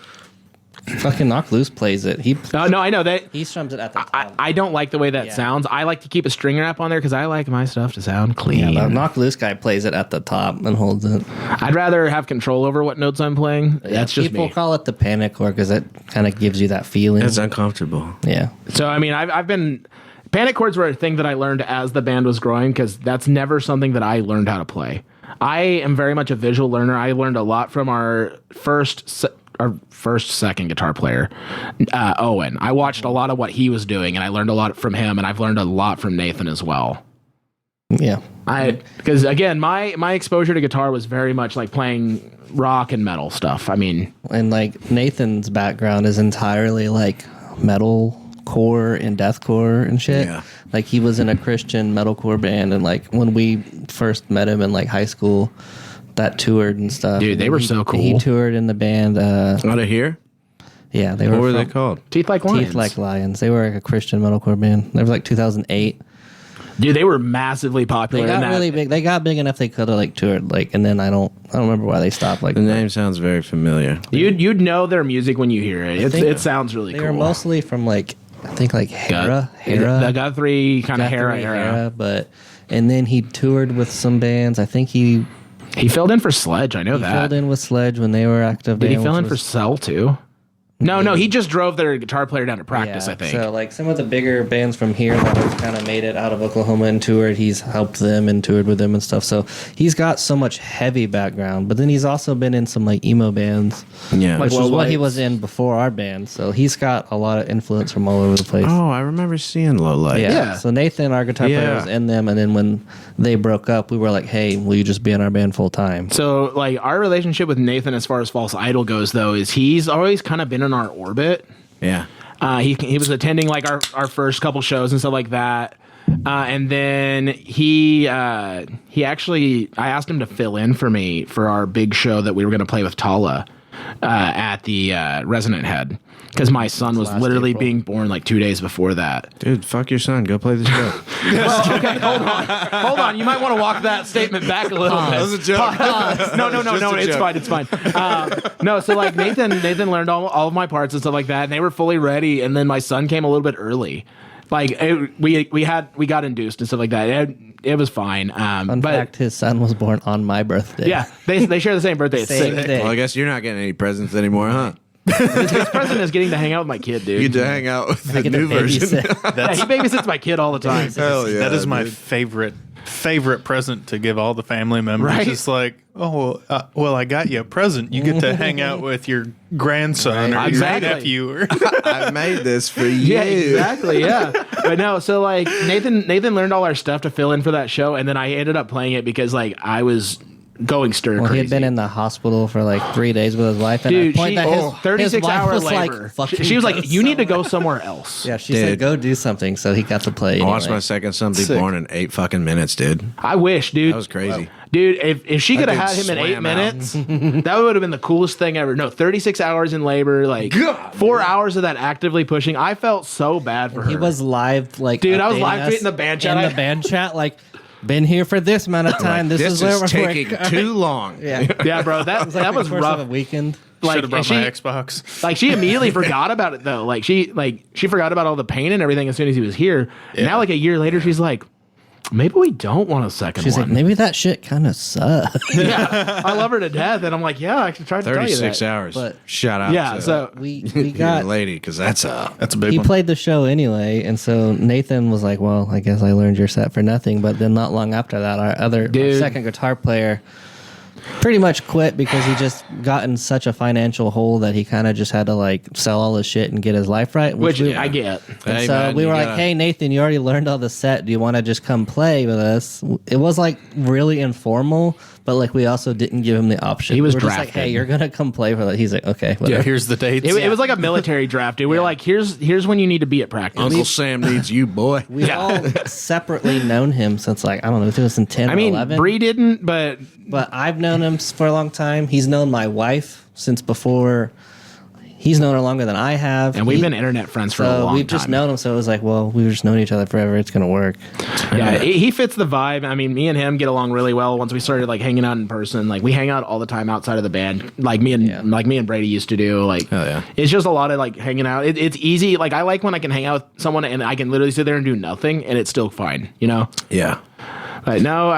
fucking Knock Loose plays it. No, I know that. He strums it at the top. I don't like the way that sounds. I like to keep a string wrap on there because I like my stuff to sound clean. Yeah, the Knock Loose guy plays it at the top and holds it. I'd rather have control over what notes I'm playing. That's just people me. call it the panic chord because it kind of gives you that feeling. It's uncomfortable. Yeah. So I mean, I've been panic chords were a thing that I learned as the band was growing because that's never something that I learned how to play. I am very much a visual learner. I learned a lot from our second guitar player, Owen. I watched a lot of what he was doing, and I learned a lot from him, and I've learned a lot from Nathan as well. Yeah. Because again, my exposure to guitar was very much like playing rock and metal stuff. I mean, and like Nathan's background is entirely like metal core and deathcore and shit. Yeah. Like he was in a Christian metalcore band, and like when we first met him in like high school, that toured and stuff. Dude, they were so cool. He toured in the band. Out of here? Yeah, they What were. were they called? Teeth Like Lions. Teeth Like Lions. They were like a Christian metalcore band. They was like 2008. Dude, they were massively popular. They got in that. really big. They got big enough they could have like toured like, and then I don't remember why they stopped. Like The name sounds very familiar. You'd know their music when you hear it. It sounds really they cool. were mostly from like I think like Hera, the Guthrie kind of Hera era. Hera, but and then he toured with some bands. I think he filled in for Sledge. I know that. filled in with Sledge when they were active. Did he band, fill which in for was- Cell too? No, he just drove their guitar player down to practice, Yeah, I think. so like some of the bigger bands from here that have kind of made it out of Oklahoma and toured, he's helped them and toured with them and stuff. So he's got so much heavy background, but then he's also been in some like emo bands, Yeah. which Like was what he Whites. was in before our band. So he's got a lot of influence from all over the place. Oh, I remember seeing Low Light. Yeah. So Nathan, our guitar player, was in them, and then when they broke up, we were like, "Hey, will you just be in our band full time?" So, like, our relationship with Nathan as far as False Idol goes, though, is he's always kind of been in our orbit. Yeah. He was attending, like, our first couple shows and stuff like that. And then he actually, I asked him to fill in for me for our big show that we were going to play with Tala at the Resonant Head. Because my son was literally being born like 2 days before that. Dude, fuck your son. Go play the show. Well, okay, hold on. You might want to walk that statement back a little bit. That was a joke. No, Just a it's joke. fine. No, so like Nathan learned all of my parts and stuff like that, and they were fully ready. And then my son came a little bit early. Like we got induced and stuff like that. It was fine. Fun But fact: his son was born on my birthday. yeah, they share the same birthday. It's Same sick. day. Well, I guess you're not getting any presents anymore, huh? His present is getting to hang out with my kid, dude. You get to hang out with the I get to new version. babysit. Yeah, he babysits my kid all the time. Hell yeah. That is my dude. favorite present to give all the family members. Right? It's like, well, I got you a present. You get to hang out with your grandson or Exactly. your nephew. Or I made this for you. Yeah, exactly. Yeah, but no. So like Nathan learned all our stuff to fill in for that show, and then I ended up playing it because like I was going stir Well, crazy. he had been in the hospital for like 3 days with his wife, and Dude, at a point she, that his 36-hour wife was labor. like, "Fucking she was like, go "You need to somewhere." go somewhere else." Yeah, she Dude. said, "Go do something." So he got to play. I watched anyway. my second son be Sick. born in 8 fucking minutes, dude. I wish, dude. That was crazy. Dude, if she could have That had dude him in 8 swam out. minutes, that would have been the coolest thing ever. No, 36 hours in labor, like 4 hours of that actively pushing. I felt so bad for her. He was live, like Dude, I was updating live us tweeting the band chat. In the band chat, like, been here for this amount of time. This is where we're taking too long. Yeah, yeah, bro, that was course rough. of a weekend. should Like, have brought and my Xbox. Like she immediately forgot about it though. Like she forgot about all the pain and everything as soon as he was here. And now like a year later, she's like, maybe we don't want a second She's like, one. maybe that shit kind of sucks. Yeah, I love her to death, and I'm like, yeah, I tried to tell you 36 that. hours. But- Shout out Yeah, to so we your got. lady, because that's a... That's a big He one. played the show anyway, and so Nathan was like, "Well, I guess I learned your set for nothing." But then, not long after that, our Dude. second guitar player pretty much quit because he just got in such a financial hole that he kind of just had to like sell all his shit and get his life right. Which I get. And Hey, so man, we you were gotta- like, hey, Nathan, you already learned all the set. Do you want to just come play with us? It was like really informal, but like we also didn't give him the option. He was we were just drafted. like, hey, you're going to come play with us. He's like, okay, Yeah, whatever. here's the dates. It was like a military draft, dude. We were like, here's when you need to be at practice. Uncle Sam needs you, boy. We've all separately known him since like, I don't know, 2010 I or mean, 11. Bree didn't, but But I've known him for a long time. He's known my wife since before. He's known her longer than I have. and we've been internet friends for a So long we've time. just known him. So it was like, well, we've just known each other forever. It's gonna work. Yeah, he fits the vibe. I mean, me and him get along really well. Once we started like hanging out in person, like we hang out all the time outside of the band, like me and Brady used to do. Like, Hell yeah. it's just a lot of like hanging out. It's easy. Like I like when I can hang out with someone and I can literally sit there and do nothing, and it's still fine. You know. Yeah. But no,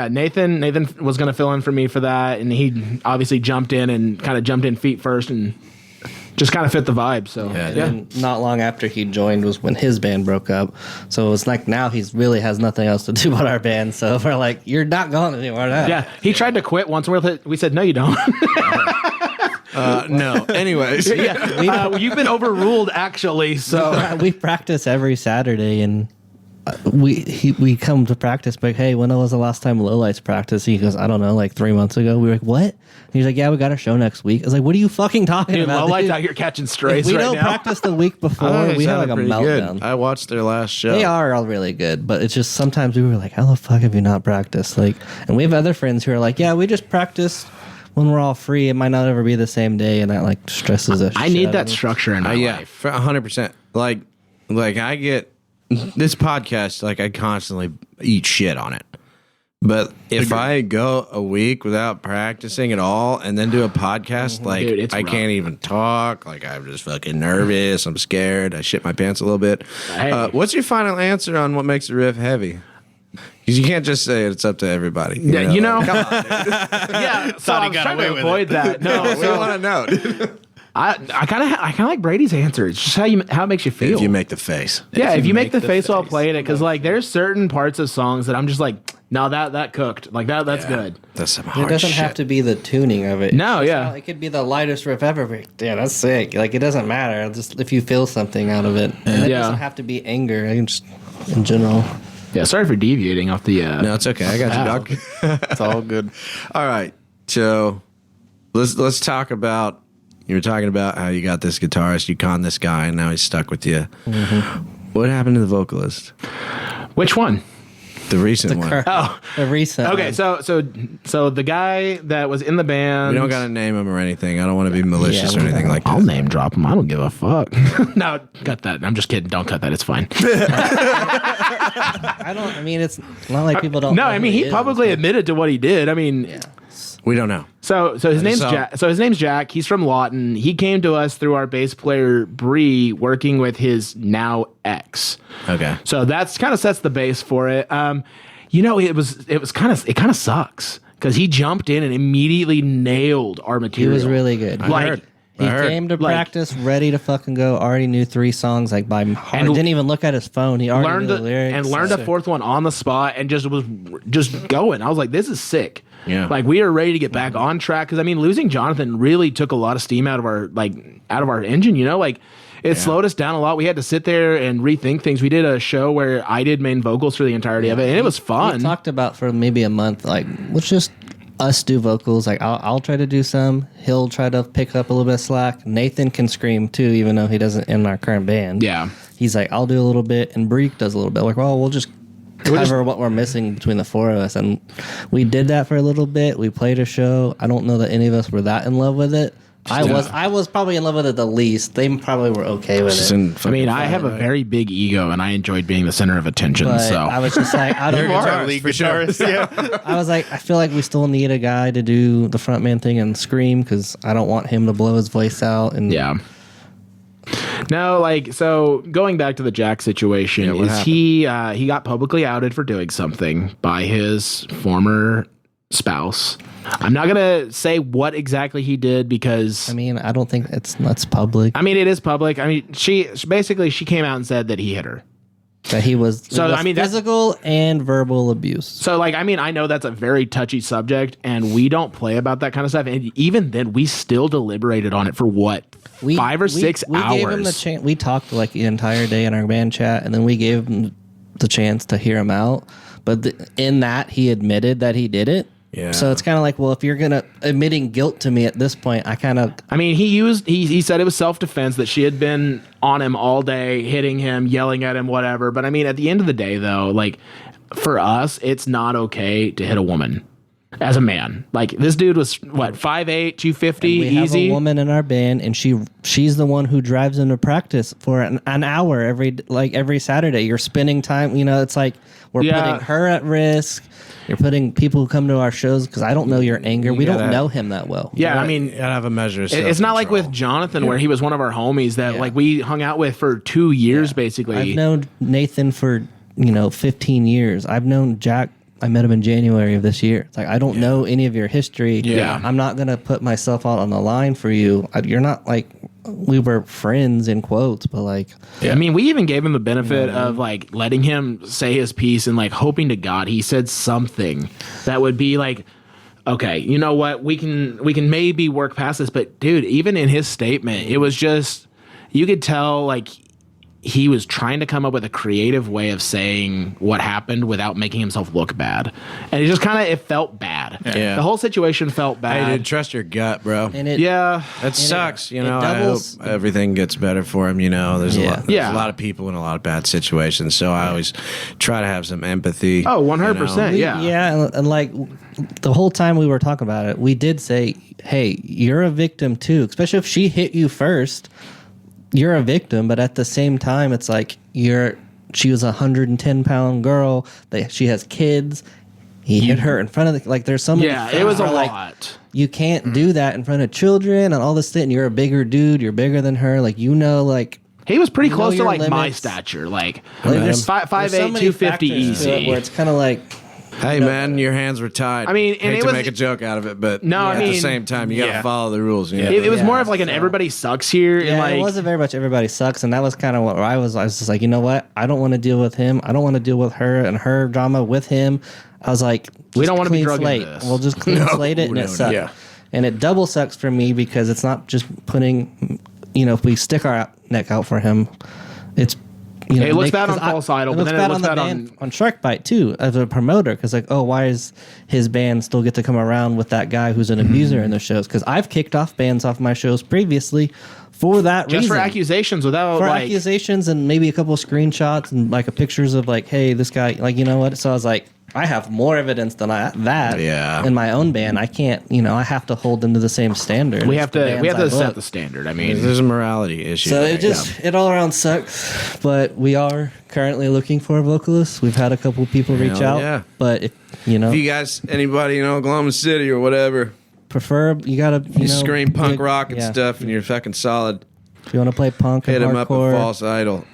Nathan was gonna fill in for me for that, and he obviously jumped in and kind of jumped in feet first and just kind of fit the vibe. So Yeah, yeah. And not long after he joined was when his band broke up. So it was like now he's really has nothing else to do but our band. So we're like, you're not going anywhere now. Yeah, he tried to quit once. We said, no, you don't. No. Anyways. You've been overruled, actually. So We practice every Saturday and we come to practice, but hey, when was the last time Lowlights practiced? He goes, I don't know, like 3 months ago. We were like, what? And he's like, yeah, we got our show next week. I was like, what are you fucking talking dude, about? low lights dude? out here catching If strays we right don't now. practice the week before, They we have like sounded a pretty meltdown. good. I watched their last show. They are all really good, but it's just sometimes we were like, how the fuck have you not practiced? Like, and we have other friends who are like, yeah, we just practice when we're all free. It might not ever be the same day, and that like stresses us. I need that structure in my Yeah, life. 100%. Like I get this podcast. Like I constantly eat shit on it. But if I go a week without practicing at all and then do a podcast, like Dude, it's I rough. can't even talk. Like I'm just fucking nervous. I'm scared. I shit my pants a little bit. Hey. What's your final answer on what makes the riff heavy? Because you can't just say it's up to everybody. Yeah, you know. Like, come on, Yeah, so I was trying to avoid that. No, we so want to know. Dude. I kind of like Brady's answer. It's just how it makes you feel. If you make the face. yeah, if you make the the face while face. playing it, because like there's certain parts of songs that I'm just like, no, that cooked. Like that's good. That's some It hard doesn't shit. have to be the tuning of it. No, It's yeah. not- it could be the lightest riff ever. But yeah, that's sick. Like it doesn't matter. Just if you feel something out of it, and it Yeah. doesn't have to be anger. I can just in general. Yeah, sorry for deviating off the. No, it's okay. I got you, Doc. It's all good. All right. So let's talk about, you were talking about how you got this guitarist, you conned this guy, and now he's stuck with you. What happened to the vocalist? Which one? The recent one. Oh, The recent. okay. one. So the guy that was in the band. We don't got to name him or anything. I don't want to be malicious Yeah, or anything like that. I'll name drop him. I don't give a fuck. No, cut that. I'm just kidding. Don't cut that. It's fine. I don't. I mean, it's not like people don't. No, know I who mean he is. publicly admitted to what he did. I mean, We don't know. so his name's saw- Jack. So his name's Jack. He's from Lawton. He came to us through our bass player Bree, working with his now ex. Okay. So that's kind of sets the base for it. You know, it kind of sucks because he jumped in and immediately nailed our He material. was really good. like. He I heard. came to Like- practice ready to fucking go. Already knew 3 songs like by heart. And Didn't even look at his phone. He already Learned knew the lyrics. and learned a 4th one on the spot and just was just going. I was like, this is sick. Yeah. Like we are ready to get back on track because I mean, losing Jonathan really took a lot of steam out of our engine. You know, like it slowed us down a lot. We had to sit there and rethink things. We did a show where I did main vocals for the entirety of it, and it was We fun. talked about for maybe a month. Like, let's just us do vocals. Like, I'll try to do some. He'll try to pick up a little bit of slack. Nathan can scream too, even though he doesn't in our current band. Yeah. He's like, I'll do a little bit, and Breek does a little bit. Like, well, we'll just cover what we're missing between the 4 of us, and we did that for a little bit. We played a show. I don't know that any of us were that in love with it. I was probably in love with it the least. They probably were okay with Just it. in I mean, fucking I have a very big ego, and I enjoyed being the center of attention. But So I was just like, I don't. Lead guitarist. Yeah. I was like, I feel like we still need a guy to do the frontman thing and scream because I don't want him to blow his voice out. And yeah. No, like so. Going back to the Jack situation, what is he got publicly outed for doing something by his former spouse. I'm not gonna say what exactly he did because I mean, I don't think that's public. I mean it is public. I mean she basically came out and said that he hit her. That he was, So, I mean, that's- physical and verbal abuse. So, like, I mean, I know that's a very touchy subject, and we don't play about that kind of stuff. And even then, we still deliberated on it for what, 5 or 6 hours. We gave him the chance. We talked like the entire day in our band chat, and then we gave him the chance to hear him out. But in that, he admitted that he did it. Yeah. So it's kind of like, well, if you're gonna admitting guilt to me at this point, I mean, he said it was self-defense, that she had been on him all day, hitting him, yelling at him, whatever. But I mean, at the end of the day, though, like, for us, it's not okay to hit a woman as a man. Like, this dude was what, 5'8", 250, we easy. have a woman in our band, and she's the one who drives him to practice for an hour every Saturday. You're spending time. You know, it's like we're putting her at risk. You're putting people who come to our shows, because I don't know your anger. We don't know him that well. Yeah, I mean, you gotta have a measure of it's not like with Jonathan, where he was one of our homies that like we hung out with for 2 years, basically. I've known Nathan for 15 years. I've known Jack. I met him in January of this year. It's like, I don't know any of your history. Yeah. I'm not gonna put myself out on the line for you. You're not like, we were friends in quotes, but like, I mean, we even gave him the benefit of like letting him say his piece and like hoping to God he said something that would be like, okay, you know what, we can maybe work past this. But dude, even in his statement, it was just, you could tell like he was trying to come up with a creative way of saying what happened without making himself look bad. And it just it felt bad. Yeah. The whole situation felt bad. Hey, dude, trust your gut, bro. and it, That sucks. it I hope doubles- everything gets better for him. There's Yeah. a lot of people in a lot of bad situations. So I always try to have some empathy. Oh, 100%. Yeah. Yeah, and like the whole time we were talking about it, we did say, hey, you're a victim too, especially if she hit you first. You're a victim, but at the same time, it's like she was a 110-pound girl. She has kids. He hit her in front of there's so many. Yeah, it was a like, lot. You can't do that in front of children and all this shit. And you're a bigger dude. You're bigger than her. Like, like. He was pretty You know close to your like my limits. stature, like There's 5'8", so many 250 factors to it easy. where it's kind of like, Hey, man, your hands were tied. I mean, and hate it to was- make a joke out of it, but No, I at mean- the same time, you got to follow the rules. It was Yeah, more of like an everybody sucks here. and yeah, like, it wasn't very much everybody sucks, and that was kind of what I was just like, you know what? I don't want to deal with him. I don't want to deal with her and her drama with him. I was like, We don't want wanna be to drug into slate. this. We'll just clean slate it, and it sucks. yeah. And it double sucks for me because it's not just putting, if we stick our neck out for him, it's. It looks bad on False Idol, It but looks then it bad looks on the bad band on Sharkbite too as a promoter, because like, oh, why is his band still get to come around with that guy who's an abuser in their shows? Because I've kicked off bands off my shows previously for that just reason. for accusations without For like. accusations and maybe a couple of screenshots and like a pictures of like, hey, this guy, like, you know what? So I was like, I have more evidence than that Yeah. in my own band. I can't, I have to hold them to the same standard. we as have the to bands I set book. the standard. I mean, There's a morality issue. So there. it all around sucks, but we are currently looking for a vocalist. We've had a couple people reach Hell out, yeah. but if If you guys, anybody in Oklahoma City or whatever, prefer, you gotta, you scream punk good- rock and yeah. stuff and you're fucking solid, If you want to play punk hit and him up at hardcore, False Idol.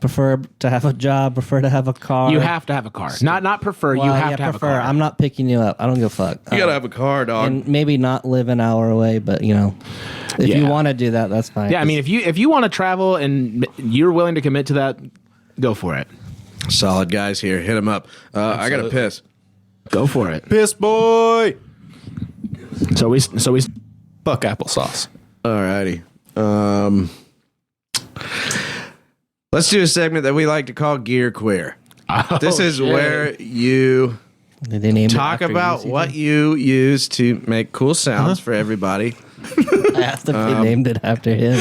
prefer to have a job, prefer to have a car. you have to have a car. Not prefer. Well, you have yeah, to have prefer. a car. I'm not picking you up. I don't give a fuck. You gotta have a car, dog. And maybe not live an hour away, but if you Yeah. want to do that, that's fine. Yeah, I mean, if you want to travel and you're willing to commit to that, go for it. Solid guys here. Hit him up. I gotta piss. Go for it. Piss boy. So we Fuck applesauce. Alrighty. Let's do a segment that we like to call Gear Queer. This is where you They named it talk after about you, what you use to make cool sounds for everybody. I asked if they named it after him.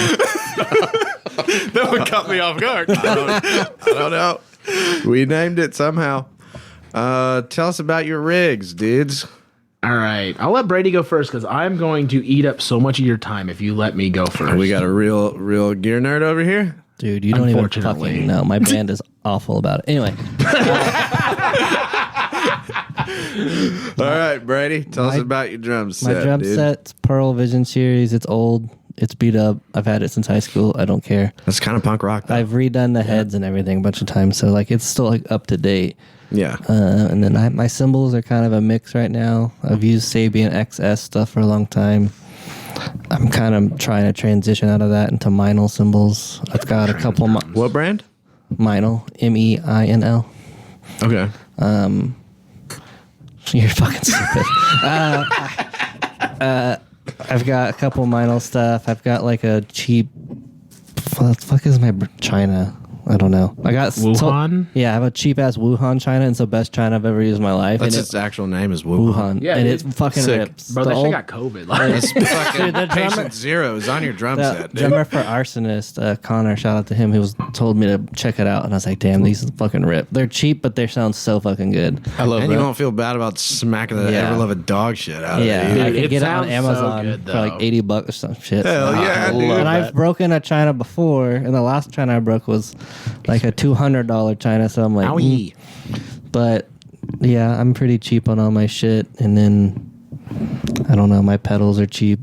That would cut me off guard. I don't know. We named it somehow. Tell us about your rigs, dudes. All right. I'll let Brady go first because I'm going to eat up so much of your time if you let me go first. We got a real gear nerd over here. Dude, you don't even Unfortunately. fucking know. My band is awful about it. Anyway, All right, Brady, tell us My- about your drum my set. drum dude. set's Pearl Vision series. It's old. It's beat up. I've had it since high school. I don't care. That's kind of punk rock, though. I've redone the heads and everything a bunch of times, so like it's still like up to date. Yeah. And then my cymbals are kind of a mix right now. I've used Sabian XS stuff for a long time. I'm kind of trying to transition out of that into Meinl cymbals. I've got a couple. What brand? Meinl, MEINL. Okay. You're fucking stupid. I've got a couple Meinl stuff. I've got like a cheap. What the fuck is my China? I don't know. I got Wuhan? I have a cheap ass Wuhan China, and it's the best China I've ever used in my life. That's and its actual name is Wuhan. Wuhan. Yeah, and dude. it fucking Sick. rips. Bro, The that shit old- got COVID. Like, It's fucking Dude, the drummer- patient zero is on your drum set, dude. drummer for Arsonist, Connor, shout out to him. He told me to check it out, and I was like, "Damn, these fucking rip. They're cheap, but they sound so fucking good." I love And that. you won't feel bad about smacking the Yeah. ever-loving dog shit out of Yeah, it. I Dude, could it get it on sounds so Amazon good, for like though. $80 or some shit. Hell yeah, dude. And I've broken a China before, and the last China I broke was like a $200 China. So I'm like, owie. But yeah, I'm pretty cheap on all my shit, and then I don't know, my pedals are cheap.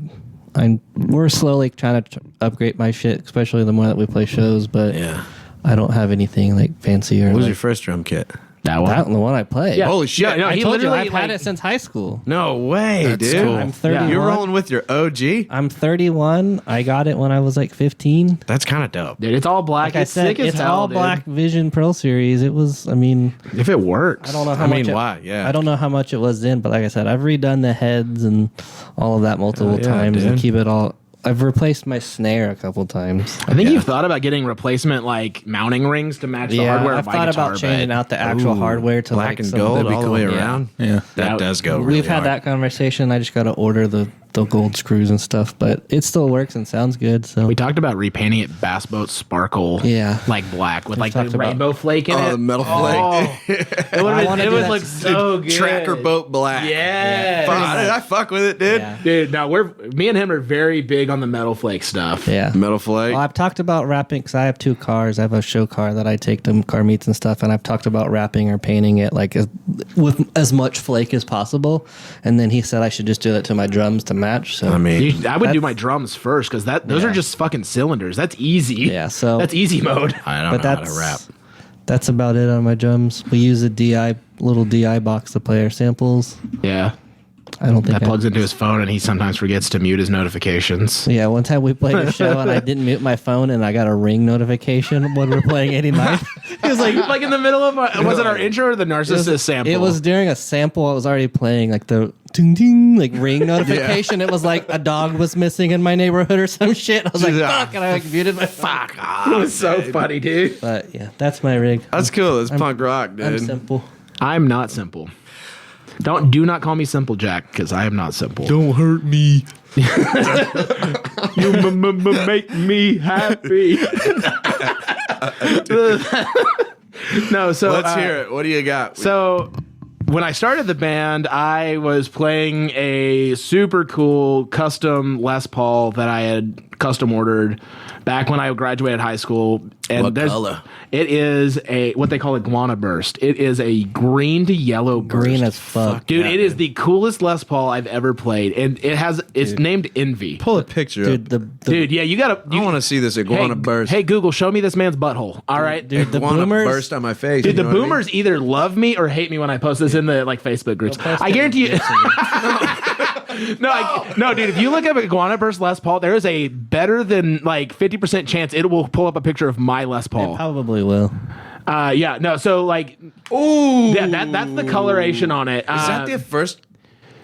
We're slowly trying to upgrade my shit, especially the more that we play shows. But Yeah. I don't have anything like fancy or What was like your first drum kit? that one. that, the one I play. Yeah. Holy shit. Yeah, no, I he told you literally I've had like, it since high school. No way, That's dude. cool. I'm 31. You're rolling with your OG? I'm 31. I got it when I was like 15. That's kind of dope. dude, it's all black. Like I it's said, sick as it's hell, all dude. black Vision Pro Series. It was, I mean, If it works. I don't know how I much. mean, it- why? Yeah. I don't know how much it was then, but like I said, I've redone the heads and all of that multiple yeah, times and dude. keep it all. I've replaced my snare a couple times. I think you've thought about getting replacement like mounting rings to match the hardware. I've of my thought guitar, about changing but- out the actual hardware to Black like and some- gold that'd be all the cool. way Yeah. around. Yeah. That does go really We've had hard. that conversation. I just got to order the gold screws and stuff, but it still works and sounds good. So We talked about repainting it bass boat sparkle, Yeah. like black with like the talked about- rainbow flake in it. Oh, the metal Oh, flake. it would, wanna it do would that look too. so good. Tracker boat black. Yeah. Fuck, I fuck with it, dude. Yeah. Dude, now me and him are very big on the metal flake stuff. yeah. Metal flake. Well, I've talked about wrapping because I have 2 cars. I have a show car that I take to car meets and stuff, and I've talked about wrapping or painting it like with as much flake as possible. And then he said I should just do that to my drums to match. So I mean, I would do my drums first because those Yeah. are just fucking cylinders. That's easy. Yeah, so- that's easy mode. I don't but know how to rap. that's about it on my drums. We use a little DI box to play our samples. Yeah, I don't think that plugs into his phone, and he sometimes forgets to mute his notifications. Yeah, one time we played a show and I didn't mute my phone and I got a Ring notification when we were playing 89. He was like in the middle of was it our intro or the narcissist sample? It was during a sample I was already playing, like the ding ding, like Ring notification. It was like a dog was missing in my neighborhood or some shit. I was like, fuck, and I like muted my phone. It was so funny, dude. But yeah, that's my rig. That's cool. It's punk rock, I'm dude. simple. I'm not simple. Do not call me Simple Jack because I am not simple. Don't hurt me. You make me happy. No, so Let's hear it. What do you got? So when I started the band, I was playing a super cool custom Les Paul that I had custom ordered back when I graduated high school. And What color? It is what they call a guana burst. It is a green to yellow burst. Green as fuck. Dude, it is the coolest Les Paul I've ever played, and it's named Envy. Pull a picture Dude, up. Dude, yeah, you gotta. I want to see this iguana burst. Hey, Google, show me this man's butthole. All right, dude, the iguana boomers. burst on my face. Dude, you the know what I mean? boomers either love me or hate me when I post this in the like Facebook groups. I guarantee you. No, dude. If you look up Iguana Burst Les Paul, there is a better than like 50% chance it will pull up a picture of my Les Paul. Probably will. Yeah, no. So like, ooh, that's the coloration on it. Is that the first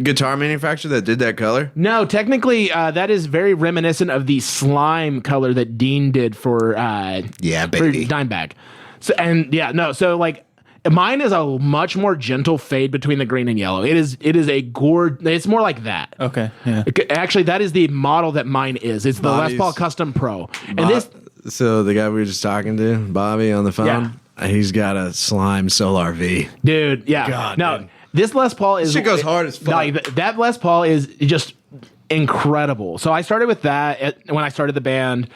guitar manufacturer that did that color? No, technically, that is very reminiscent of the slime color that Dean did for Yeah, for baby. Dimebag. So so like mine is a much more gentle fade between the green and yellow. It is a gourd. It's more like that. Okay. Yeah. Actually, that is the model that mine is. It's the Bobby's- Les Paul Custom Pro, and this. So the guy we were just talking to, Bobby, on the phone, he's got a slime Solar V. Dude, yeah. God, no, dude. this Les Paul is Shit goes hard as fuck. No, that Les Paul is just incredible. So I started with that when I started the band.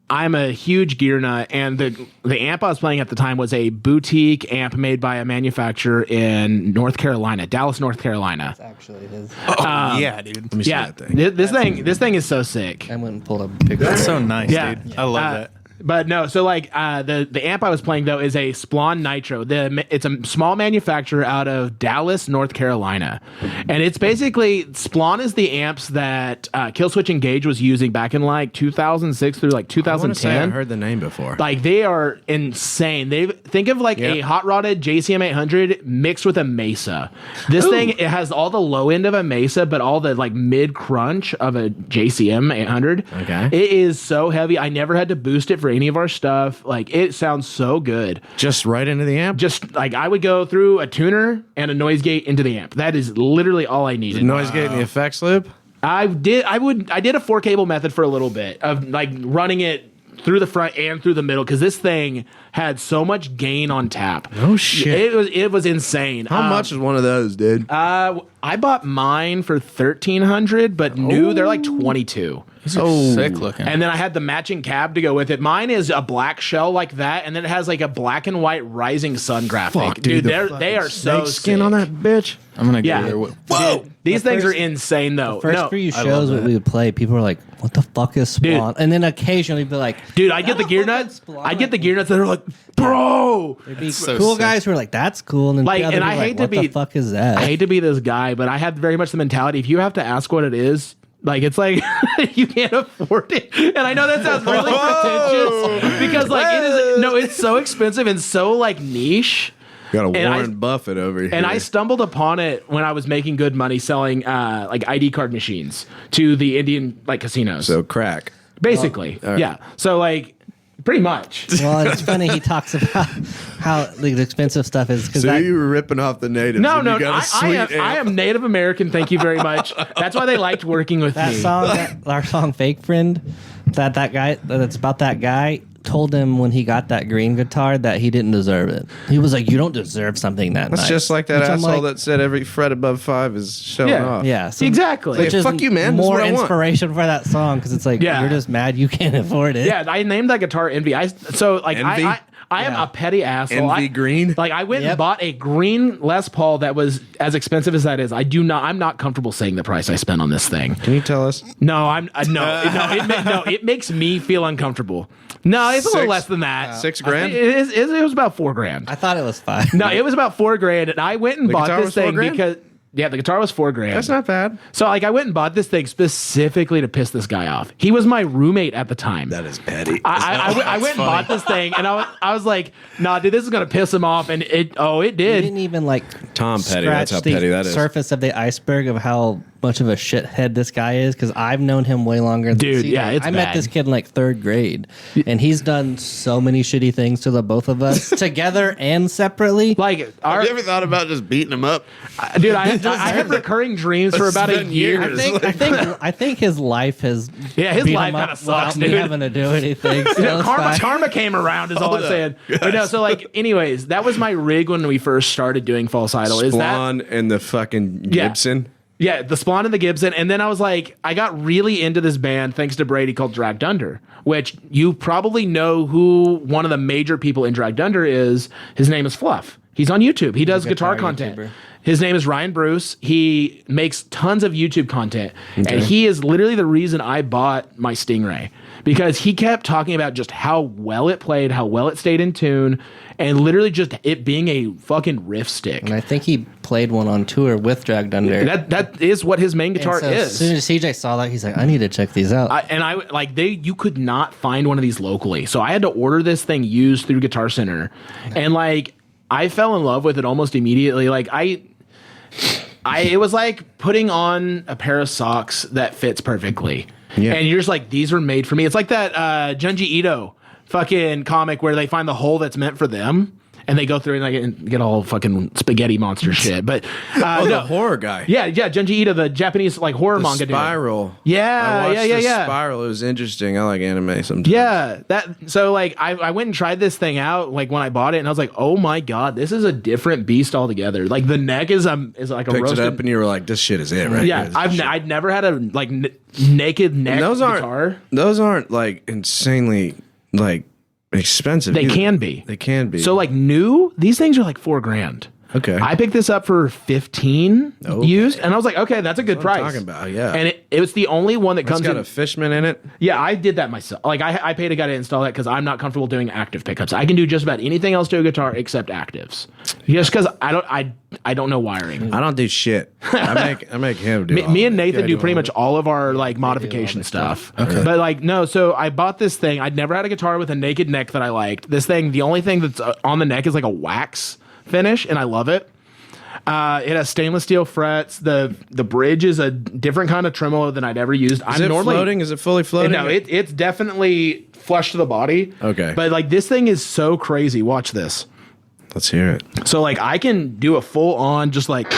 I'm a huge gear nut, and the amp I was playing at the time was a boutique amp made by a manufacturer in North Carolina, Dallas, North Carolina. Actually, it is. Yeah, dude. Let me see Yeah, that thing. this thing is so sick. I went and pulled up a picture. That's so nice, Yeah. dude. I love that. But no, so like the amp I was playing though is a Splon Nitro. It's a small manufacturer out of Dallas, North Carolina, and it's basically Splon is the amps that Killswitch Engage was using back in like 2006 through like 2010. I heard the name before. Like they are insane. They think of like a hot rodded JCM 800 mixed with a Mesa. This thing, it has all the low end of a Mesa, but all the like mid crunch of a JCM 800. Okay. It is so heavy. I never had to boost it for any of our stuff. Like it sounds so good. Just right into the amp? Just like I would go through a tuner and a noise gate into the amp. That is literally all I needed. Noise gate in the effects loop? I did a 4-cable method for a little bit of like running it through the front and through the middle because this thing had so much gain on tap. Oh shit! It was insane. How much is one of those, dude? I bought mine for $1,300, but new they're like $22. These are sick looking. And then I had the matching cab to go with it. Mine is a black shell like that, and then it has like a black and white rising sun graphic. Fuck, dude, they are so skin sick. on that bitch. I'm gonna Yeah. get here. Whoa! These things are insane though. First few shows that we would play, people were like, "What the fuck is Spawn?" And then occasionally be like, dude, I get the gear nuts. I get the gear nuts that are like, bro. There'd be so cool sick. guys who are like, "That's cool," and then Like, the other and people I are hate to what be- the fuck is that? I hate to be this guy, but I have very much the mentality. If you have to ask what it is, like it's like you can't afford it. And I know that sounds really pretentious because like it's so expensive and so like niche. Got a And Warren Buffett over here. And I stumbled upon it when I was making good money selling like ID card machines to the Indian like casinos. So crack. Basically, right. yeah. So like pretty much. Well, it's funny he talks about how the expensive stuff is because So you were ripping off the natives. No, and no, you got a I sweet am amp. Native American. Thank you very much. That's why they liked working with that me. song, our song "Fake Friend," that guy that's about that guy told him when he got that green guitar that he didn't deserve it. He was like, "You don't deserve something that That's nice." just like that Which I'm asshole like, that said every fret above 5 is showing Yeah. off. Yeah, so, Exactly. Which is fuck you, man. This is More what I want. inspiration for that song because it's like Yeah. you're just mad you can't afford it. Yeah, I named that guitar Envy. I Envy? am a petty asshole. Envy green? Like I went Yep. and bought a green Les Paul that was as expensive as that is. I'm not comfortable saying the price I spent on this thing. Can you tell us? No, it makes me feel uncomfortable. No, it's a little Six- less than that. $6 I grand? think it was about $4,000. I thought it was fine. No, it was about $4,000, and I went and The bought guitar this was thing $4,000? because the guitar was $4,000. That's not bad. So like I went and bought this thing specifically to piss this guy off. He was my roommate at the time. That is petty. I went and bought this thing, and I was like, nah, dude, this is gonna piss him off, and it You did. didn't even like Tom Petty. That's how scratch petty the that is. surface of the iceberg of how much of a shithead this guy is because I've known him way longer than Dude, CJ. yeah, it's I met bad. this kid in like 3rd grade and he's done so many shitty things to the both of us together and separately. Like, Have you ever thought about just beating him up? dude, I had recurring dreams for about a been year. years. I think his life has Yeah, his beat life him up kinda sucks, without me dude. having to do anything. So it's fine. Karma came around is all I'm saying. But no, so like, anyways, that was my rig when we first started doing False Idol. Is that Splon and the fucking Yeah. Gibson. Yeah, the Splon and the Gibson. And then I was like, I got really into this band thanks to Brady called Dragged Under, which you probably know who one of the major people in Dragged Under is. His name is Fluff. He's on YouTube. He does guitar content. YouTuber. His name is Ryan Bruce. He makes tons of YouTube content. And he is literally the reason I bought my Stingray. Because he kept talking about just how well it played, how well it stayed in tune, and literally just it being a fucking riff stick. And I think he played one on tour with Dragged Under. That is what his main And guitar so is. As soon as CJ saw that, he's like, I need to check these out. You could not find one of these locally, so I had to order this thing used through Guitar Center, and like I fell in love with it almost immediately. Like it was like putting on a pair of socks that fits perfectly, and you're just like, these were made for me. It's like that Junji Ito fucking comic where they find the hole that's meant for them. And they go through and get all fucking spaghetti monster shit. But The horror guy. yeah, Junji Ito, the Japanese like horror The manga dude. Spiral. Yeah, I watched yeah. the Spiral. It was interesting. I like anime sometimes. Yeah, so like I went and tried this thing out like when I bought it, and I was like, oh my god, this is a different beast altogether. Like the neck is like a Picked roasted. it up and you were like, this shit is it, right? Yeah, I'd never had a like naked neck And those guitar. aren't like insanely like expensive. They either. can be. They can be. So like new, these things are like $4,000. Okay. I picked this up for 15 used, and I was like, okay, that's a good price. talking about, yeah. And it was the only one that It's comes got in. a Fishman in it. Yeah, I did that myself. Like I paid a guy to install that because I'm not comfortable doing active pickups. I can do just about anything else to a guitar except actives, just because I don't know wiring. I don't do shit. I make him do. Me and Nathan do pretty much all of our like modification stuff. Okay. But like no, so I bought this thing. I'd never had a guitar with a naked neck that I liked. This thing, the only thing that's on the neck is like a wax finish, and I love it. It has stainless steel frets. The bridge is a different kind of tremolo than I'd ever used. Is it floating? Is it fully floating? No, it's definitely flush to the body. Okay. But like this thing is so crazy. Watch this. Let's hear it. So like I can do a full on just like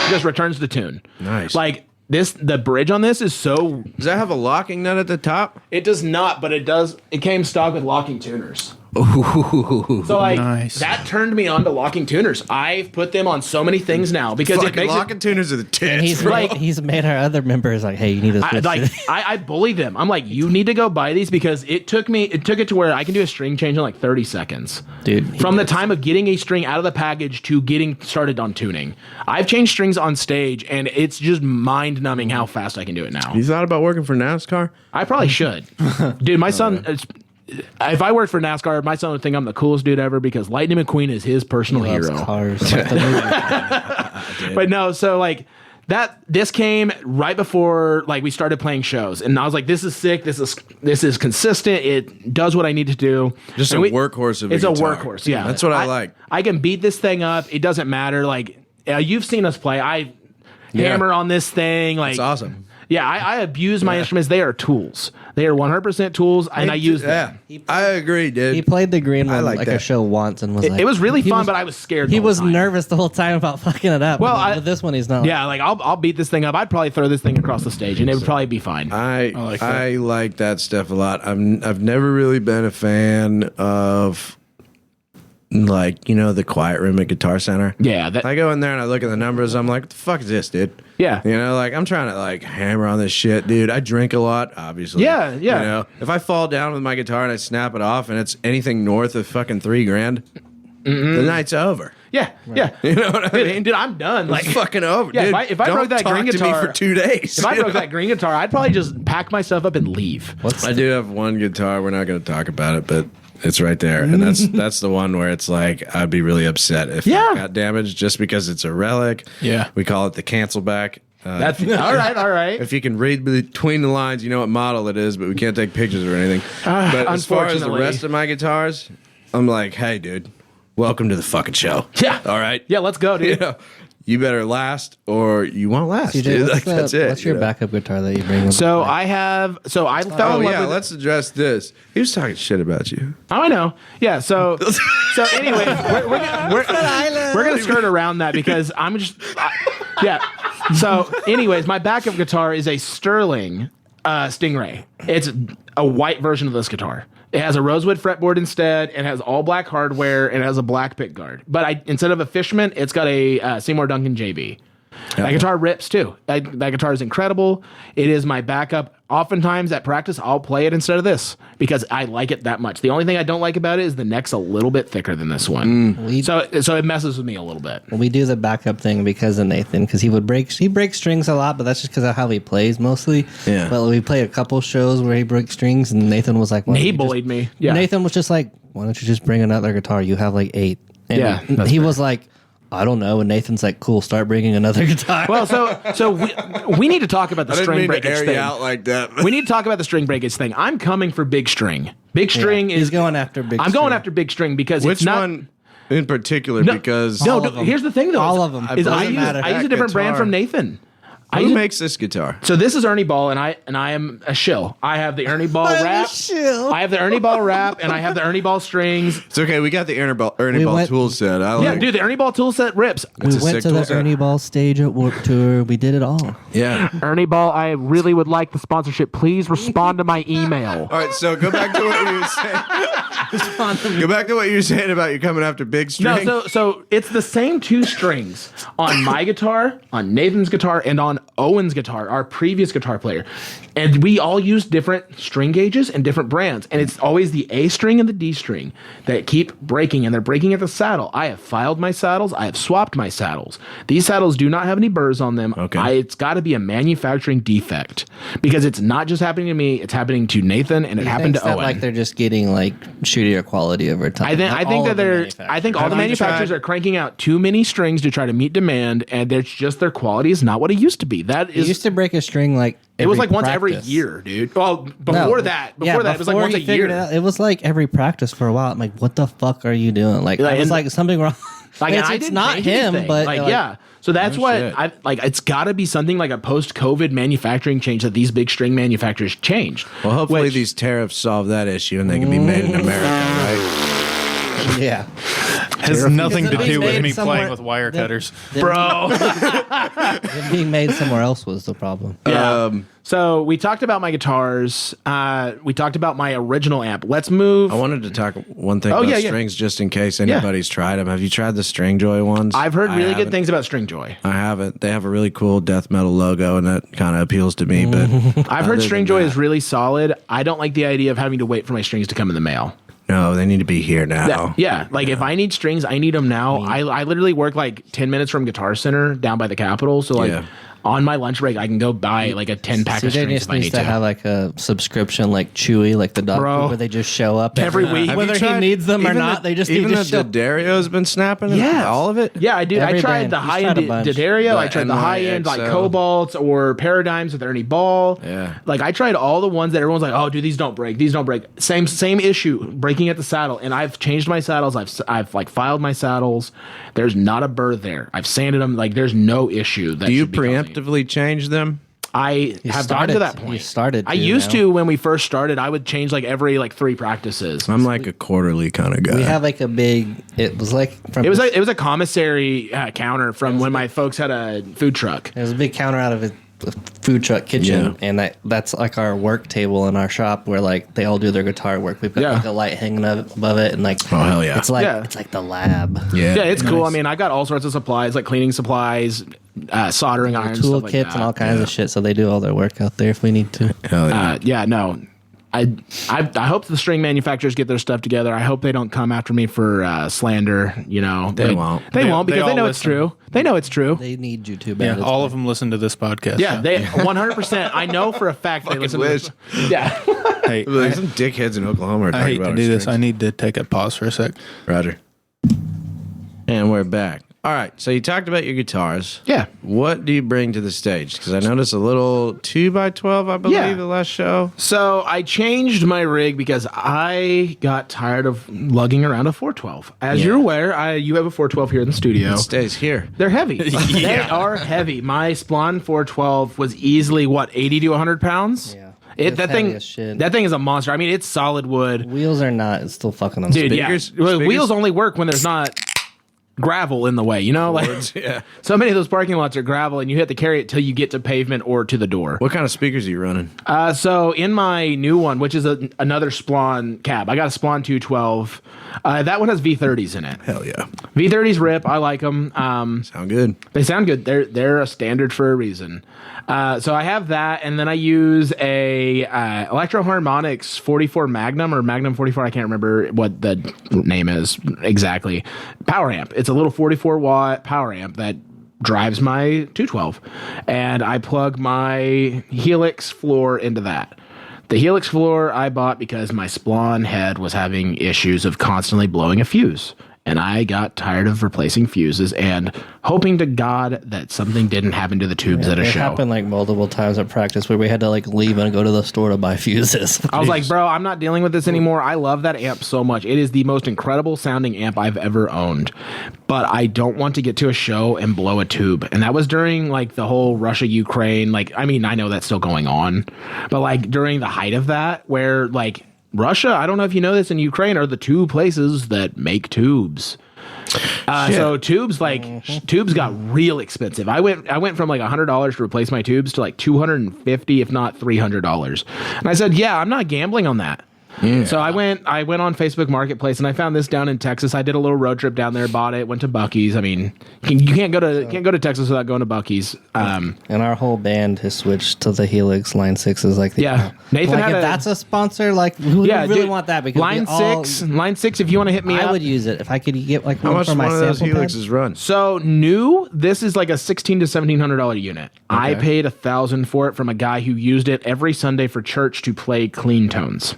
just returns the tune. Nice. Like the bridge on this is so. Does that have a locking nut at the top? It does not, but it does. It came stock with locking tuners. Ooh, so like nice. That turned me on to locking tuners. I've put them on so many things now because it makes locking tuners are the tits. And he's Right. he's made our other members like, hey, you need to switch. I bullied them. I'm like, you need to go buy these because it took it to where I can do a string change in like 30 seconds. Dude, From the time of getting a string out of the package to getting started on tuning. I've changed strings on stage and it's just mind numbing how fast I can do it now. You thought about working for NASCAR? I probably should. Dude, my son if I worked for NASCAR, my son would think I'm the coolest dude ever because Lightning McQueen is his personal loves hero. cars. Like the movie. But no, so like this came right before like we started playing shows, and I was like, "This is sick. This is consistent. It does what I need to do." Just and a workhorse of a It's a guitar. workhorse. Yeah, That's what I like. I can beat this thing up. It doesn't matter. Like you've seen us play. I hammer on this thing. Like It's awesome. Yeah, I abuse my instruments. They are tools. They are 100% tools, and I use them. Yeah, I agree, dude. He played the green one like like that. a show once and was like, It was really he fun, but I was scared. He the whole was time. nervous the whole time about fucking it up. Well, But with this one, he's not. Yeah, like I'll beat this thing up. I'd probably throw this thing across the stage, and it would probably be fine. I like like that stuff a lot. I've never really been a fan of like, you know, the quiet room at Guitar Center. Yeah, I go in there and I look at the numbers. I'm like, what the fuck is this, dude? Yeah. You know, like I'm trying to like hammer on this shit, dude. I drink a lot, obviously. Yeah. You know, if I fall down with my guitar and I snap it off and it's anything north of fucking $3,000, the night's over. Yeah, yeah. You know what I mean? Dude, I'm done. Like It's fucking over, Yeah, dude. if I Don't broke that talk green to guitar me for 2 days. If I you broke know? that green guitar, I'd probably just pack myself up and leave. I do have one guitar. We're not going to talk about it, but it's right there, and that's the one where it's like I'd be really upset if it got damaged just because it's a relic. Yeah. We call it the cancel back. That's all right. If you can read between the lines, you know what model it is, but we can't take pictures or anything. But as far as the unfortunately. rest of my guitars, I'm like, hey, dude, welcome to the fucking show. Yeah. All right. Yeah, let's go, dude. You know, you better last or you won't last. CJ, dude. what's Like, that's it. What's your you know? backup guitar that you bring? So I fell Oh in love yeah, with let's address this. He was talking shit about you. Oh, I know. Yeah. So anyway, we're gonna skirt around that because I'm just yeah. So, anyways, my backup guitar is a Sterling Stingray. It's a white version of this guitar. It has a rosewood fretboard instead. It has all black hardware and it has a black pick guard. But instead of a Fishman, it's got a Seymour Duncan JB. That guitar rips too. That guitar is incredible. It is my backup. Oftentimes at practice, I'll play it instead of this because I like it that much. The only thing I don't like about it is the neck's a little bit thicker than this one. So it messes with me a little bit. We do the backup thing because of Nathan, because he breaks strings a lot, but that's just because of how he plays mostly. Yeah. But we played a couple shows where he broke strings, and Nathan was like, He bullied me. Yeah. Nathan was just like, why don't you just bring another guitar? You have like 8. And Yeah, that's he was like, I don't know. And Nathan's like, cool, start bringing another guitar. Well, so we need to talk about the I didn't string mean to breakage air thing. you out like that. We need to talk about the string breakage thing. I'm coming for big string. Big string he's is going after big I'm string. going after big string because Which it's not. one in particular? No, Because no, All of them. here's the thing though. All of them. Is It I doesn't use matter. a different brand Guitar. from Nathan. who makes this guitar? So this is Ernie Ball, and I am a shill. I have the Ernie Ball wrap. I have the Ernie Ball wrap, and I have the Ernie Ball strings. It's okay. We got the Ernie Ball went- tool set. I Yeah, like. dude, the Ernie Ball tool set rips. we It's a went sick to tool the set. Ernie Ball stage at Warped Tour. We did it all. Yeah. Ernie Ball, I really would like the sponsorship. Please respond to my email. All right. So go back to what you were saying. Go back to what you were saying about you coming after big string. No, so it's the same 2 strings on my guitar, on Nathan's guitar, and on Owen's guitar, our previous guitar player. And we all use different string gauges and different brands. And it's always the A string and the D string that keep breaking, and they're breaking at the saddle. I have filed my saddles. I have swapped my saddles. These saddles do not have any burrs on them. Okay. It's got to be a manufacturing defect, because it's not just happening to me. It's happening to Nathan, and it happened to Owen. Like they're just getting like shittier quality over time. I think all the manufacturers are cranking out too many strings to try to meet demand, and it's just their quality is not what it used to be. That It is, used to break a string like it was like once practice. every year, dude. Well, before that, it was like once a year. It was like every practice for a while. I'm like, what the fuck are you doing? Like, it was like something wrong. Like, it's not him, anything. but like, yeah. So that's what shit. I like. It's got to be something like a post-COVID manufacturing change that these big string manufacturers changed. Well, hopefully these tariffs solve that issue and they can be made in America, right? Yeah. Has nothing to Because do with being me made somewhere- playing with wire cutters. Bro. It being made somewhere else was the problem. Yeah. So we talked about my guitars. We talked about my original amp. Let's move. I wanted to talk one thing about strings just in case anybody's tried them. Have you tried the Stringjoy ones? I've heard really good haven't. things about Stringjoy. I haven't. They have a really cool death metal logo, and that kind of appeals to me. But I've heard other than Stringjoy that- is really solid. I don't like the idea of having to wait for my strings to come in the mail. No, they need to be here now. Yeah, like if I need strings, I need them now. I literally work like 10 minutes from Guitar Center down by the Capitol. So like on my lunch break, I can go buy like a 10-pack of CJ strings just if I needs need to to. have like a subscription like Chewy, like the dog Bro. food, where they just show up Every week. Have Whether you he tried- needs them or even not, they just even need the to show. D'Addario's been snapping. Yes. All of it. Yeah, I do. I Every tried brand. the He's high-end tried a bunch. D'Addario. I The tried the high-end like NYXL. Cobalts or Paradigms with Ernie Ball. Yeah. Like I tried all the ones that everyone's like, oh, dude, these don't break. These don't break. Same issue, breaking at the saddle. And I've changed my saddles. I've like filed my saddles. There's not a burr there. I've sanded them. Like there's no issue. That Do you should be causing- preemptively change them? I have gotten to that point. You started. I used to when we first started. I would change like every like 3 practices. I'm like a quarterly kind of guy. We have like a big. It was like from. It was a commissary counter from when my folks had a food truck. It was a big counter out of a food truck kitchen, Yeah. and that's like our work table in our shop where like they all do their guitar work. We've got like a light hanging above it, and like Oh, hell yeah. it's like Yeah. it's like the lab. yeah, Yeah, it's cool. I mean, I got all sorts of supplies like cleaning supplies, soldering irons, Tool stuff like kits that. and all kinds of shit. So they do all their work out there if we need to. Hell yeah. Yeah, no. I hope the string manufacturers get their stuff together. I hope they don't come after me for slander. You know, They won't. They won't because they they all know it's listen. true. They know it's true. They need you to. Yeah, Bad. all of them listen to this podcast. Yeah, they 100%. I know for a fact they listen. wish. To this. Yeah. Hey, Like some dickheads in Oklahoma are I talking hate about to our do this. strings. I need to take a pause for a sec. Roger. And we're back. All right, so you talked about your guitars. Yeah. What do you bring to the stage? Because I noticed a little 2x12, I believe, Yeah. the last show. So I changed my rig because I got tired of lugging around a 412. As you're aware, you have a 412 here in the studio. It stays here. They're heavy. They are heavy. My Splon 412 was easily 80 to 100 pounds. Yeah. That It's thing. heavy as shit. That thing is a monster. I mean, it's solid wood. Wheels are not. It's still fucking them. Dude, Speakers? yeah. Well, Speakers? wheels only work when there's not gravel in the way, you know? Like Yeah. so many of those parking lots are gravel and you have to carry it till you get to pavement or to the door. What kind of speakers are you running? So in my new one, which is another Splon cab, I got a Splon 212. That one has V30s in it. Hell yeah. V30s rip. I like them. Sound good. They sound good. They're a standard for a reason. So I have that, and then I use a Electro Harmonics 44 Magnum or Magnum 44. I can't remember what the name is exactly. Power amp. It's a little 44 watt power amp that drives my 212, and I plug my Helix floor into that. The Helix floor I bought because my Splon head was having issues of constantly blowing a fuse. And I got tired of replacing fuses and hoping to God that something didn't happen to the tubes at a It show. happened like multiple times at practice where we had to like leave and go to the store to buy fuses. I was like, bro, I'm not dealing with this anymore. I love that amp so much. It is the most incredible sounding amp I've ever owned. But I don't want to get to a show and blow a tube. And that was during like the whole Russia-Ukraine. Like, I mean, I know that's still going on. But like during the height of that, where like Russia, I don't know if you know this, and Ukraine are the two places that make tubes. So tubes tubes got real expensive. I went from like $100 to replace my tubes to like $250, if not $300. And I said, yeah, I'm not gambling on that. So I went on Facebook Marketplace and I found this down in Texas. I did a little road trip down there, bought it, went to Buc-ee's. I mean, you can't go to Texas without going to Buc-ee's. And our whole band has switched to the Helix Line 6 is like the Nathan like had if that's a sponsor, like we really want that because Line 6 if you want to hit me up. I would use it if I could get like How one much for my one of those sample Helixes pad. run? So new, this is like a $1,600 to $1,700 unit. I paid $1,000 for it from a guy who used it every Sunday for church to play clean tones.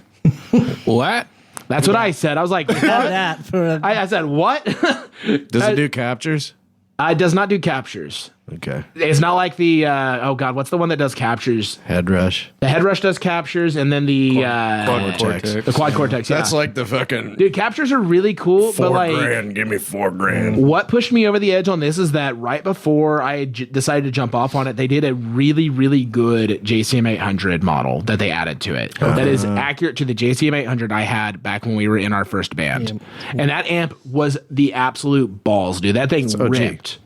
What? That's what I said. I was like, what? That for a, I said, what? Does it do captures? It does not do captures. Okay. It's not like the what's the one that does captures? Head rush. The Head Rush does captures, and then the Quad Cortex. the Quad Cortex. Yeah. That's like the fucking Dude, captures are really cool, but like $4,000. Give me $4,000. what pushed me over the edge on this is that right before I decided to jump off on it, they did a really, really good JCM 800 model that they added to it. That is accurate to the JCM 800 I had back when we were in our first band. And that amp was the absolute balls, dude. That thing ripped.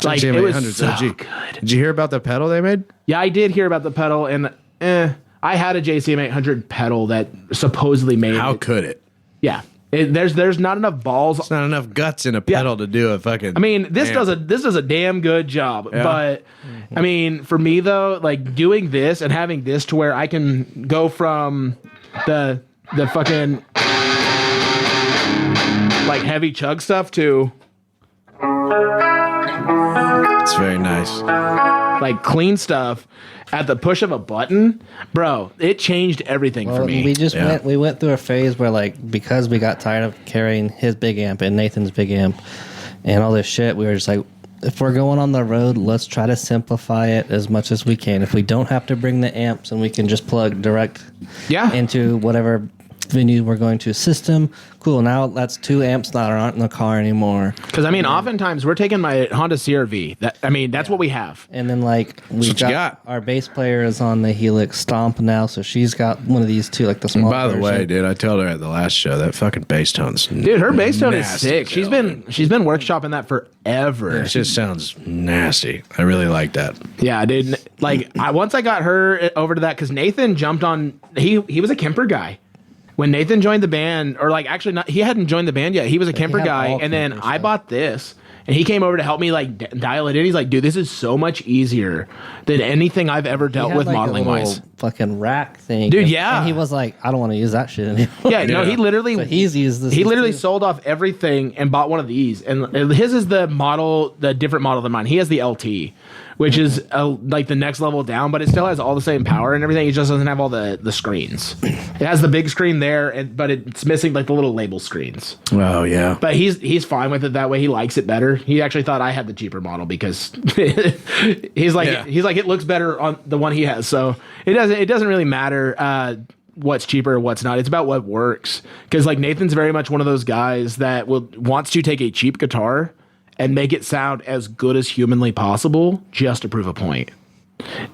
Like, it was so good. Did you hear about the pedal they made? Yeah, I did hear about the pedal, and I had a JCM 800 pedal that supposedly made How it. could it? Yeah. There's not enough balls. There's not enough guts in a pedal to do a fucking. I mean, this does a damn good job. But I mean, for me though, like doing this and having this to where I can go from the fucking like heavy chug stuff to It's very nice. like clean stuff at the push of a button, bro, it changed everything for me. We went through a phase where like because we got tired of carrying his big amp and Nathan's big amp and all this shit, we were just like, if we're going on the road, let's try to simplify it as much as we can. If we don't have to bring the amps and we can just plug direct into whatever venue we're going to system, cool. Now that's 2 amps that aren't in the car anymore. Because I mean, oftentimes we're taking my Honda CR-V. That's what we have. And then like we got our bass player is on the Helix Stomp now, so she's got one of these too, like the small. By the way, dude, I told her at the last show that fucking bass tone's dude, her bass tone is sick. She's been workshopping that forever. It just sounds nasty. I really like that. Yeah, dude. Like once I got her over to that, because Nathan jumped on. He was a Kemper guy. When Nathan joined the band, or like actually not, he hadn't joined the band yet. He was a Kemper guy, and then I bought this, and he came over to help me like dial it in. He's like, "Dude, this is so much easier than anything I've ever dealt with like modeling wise." Fucking rack thing, dude. And he was like, "I don't want to use that shit anymore." Yeah, no, he literally he's used this. He literally sold off everything and bought one of these, and his is the different model than mine. He has the LT, which is like the next level down, but it still has all the same power and everything. It just doesn't have all the screens. It has the big screen there, but it's missing like the little label screens. Oh yeah. But he's fine with it that way. He likes it better. He actually thought I had the cheaper model because he's like it looks better on the one he has. So it doesn't really matter what's cheaper or what's not. It's about what works. Because like Nathan's very much one of those guys that wants to take a cheap guitar and make it sound as good as humanly possible just to prove a point.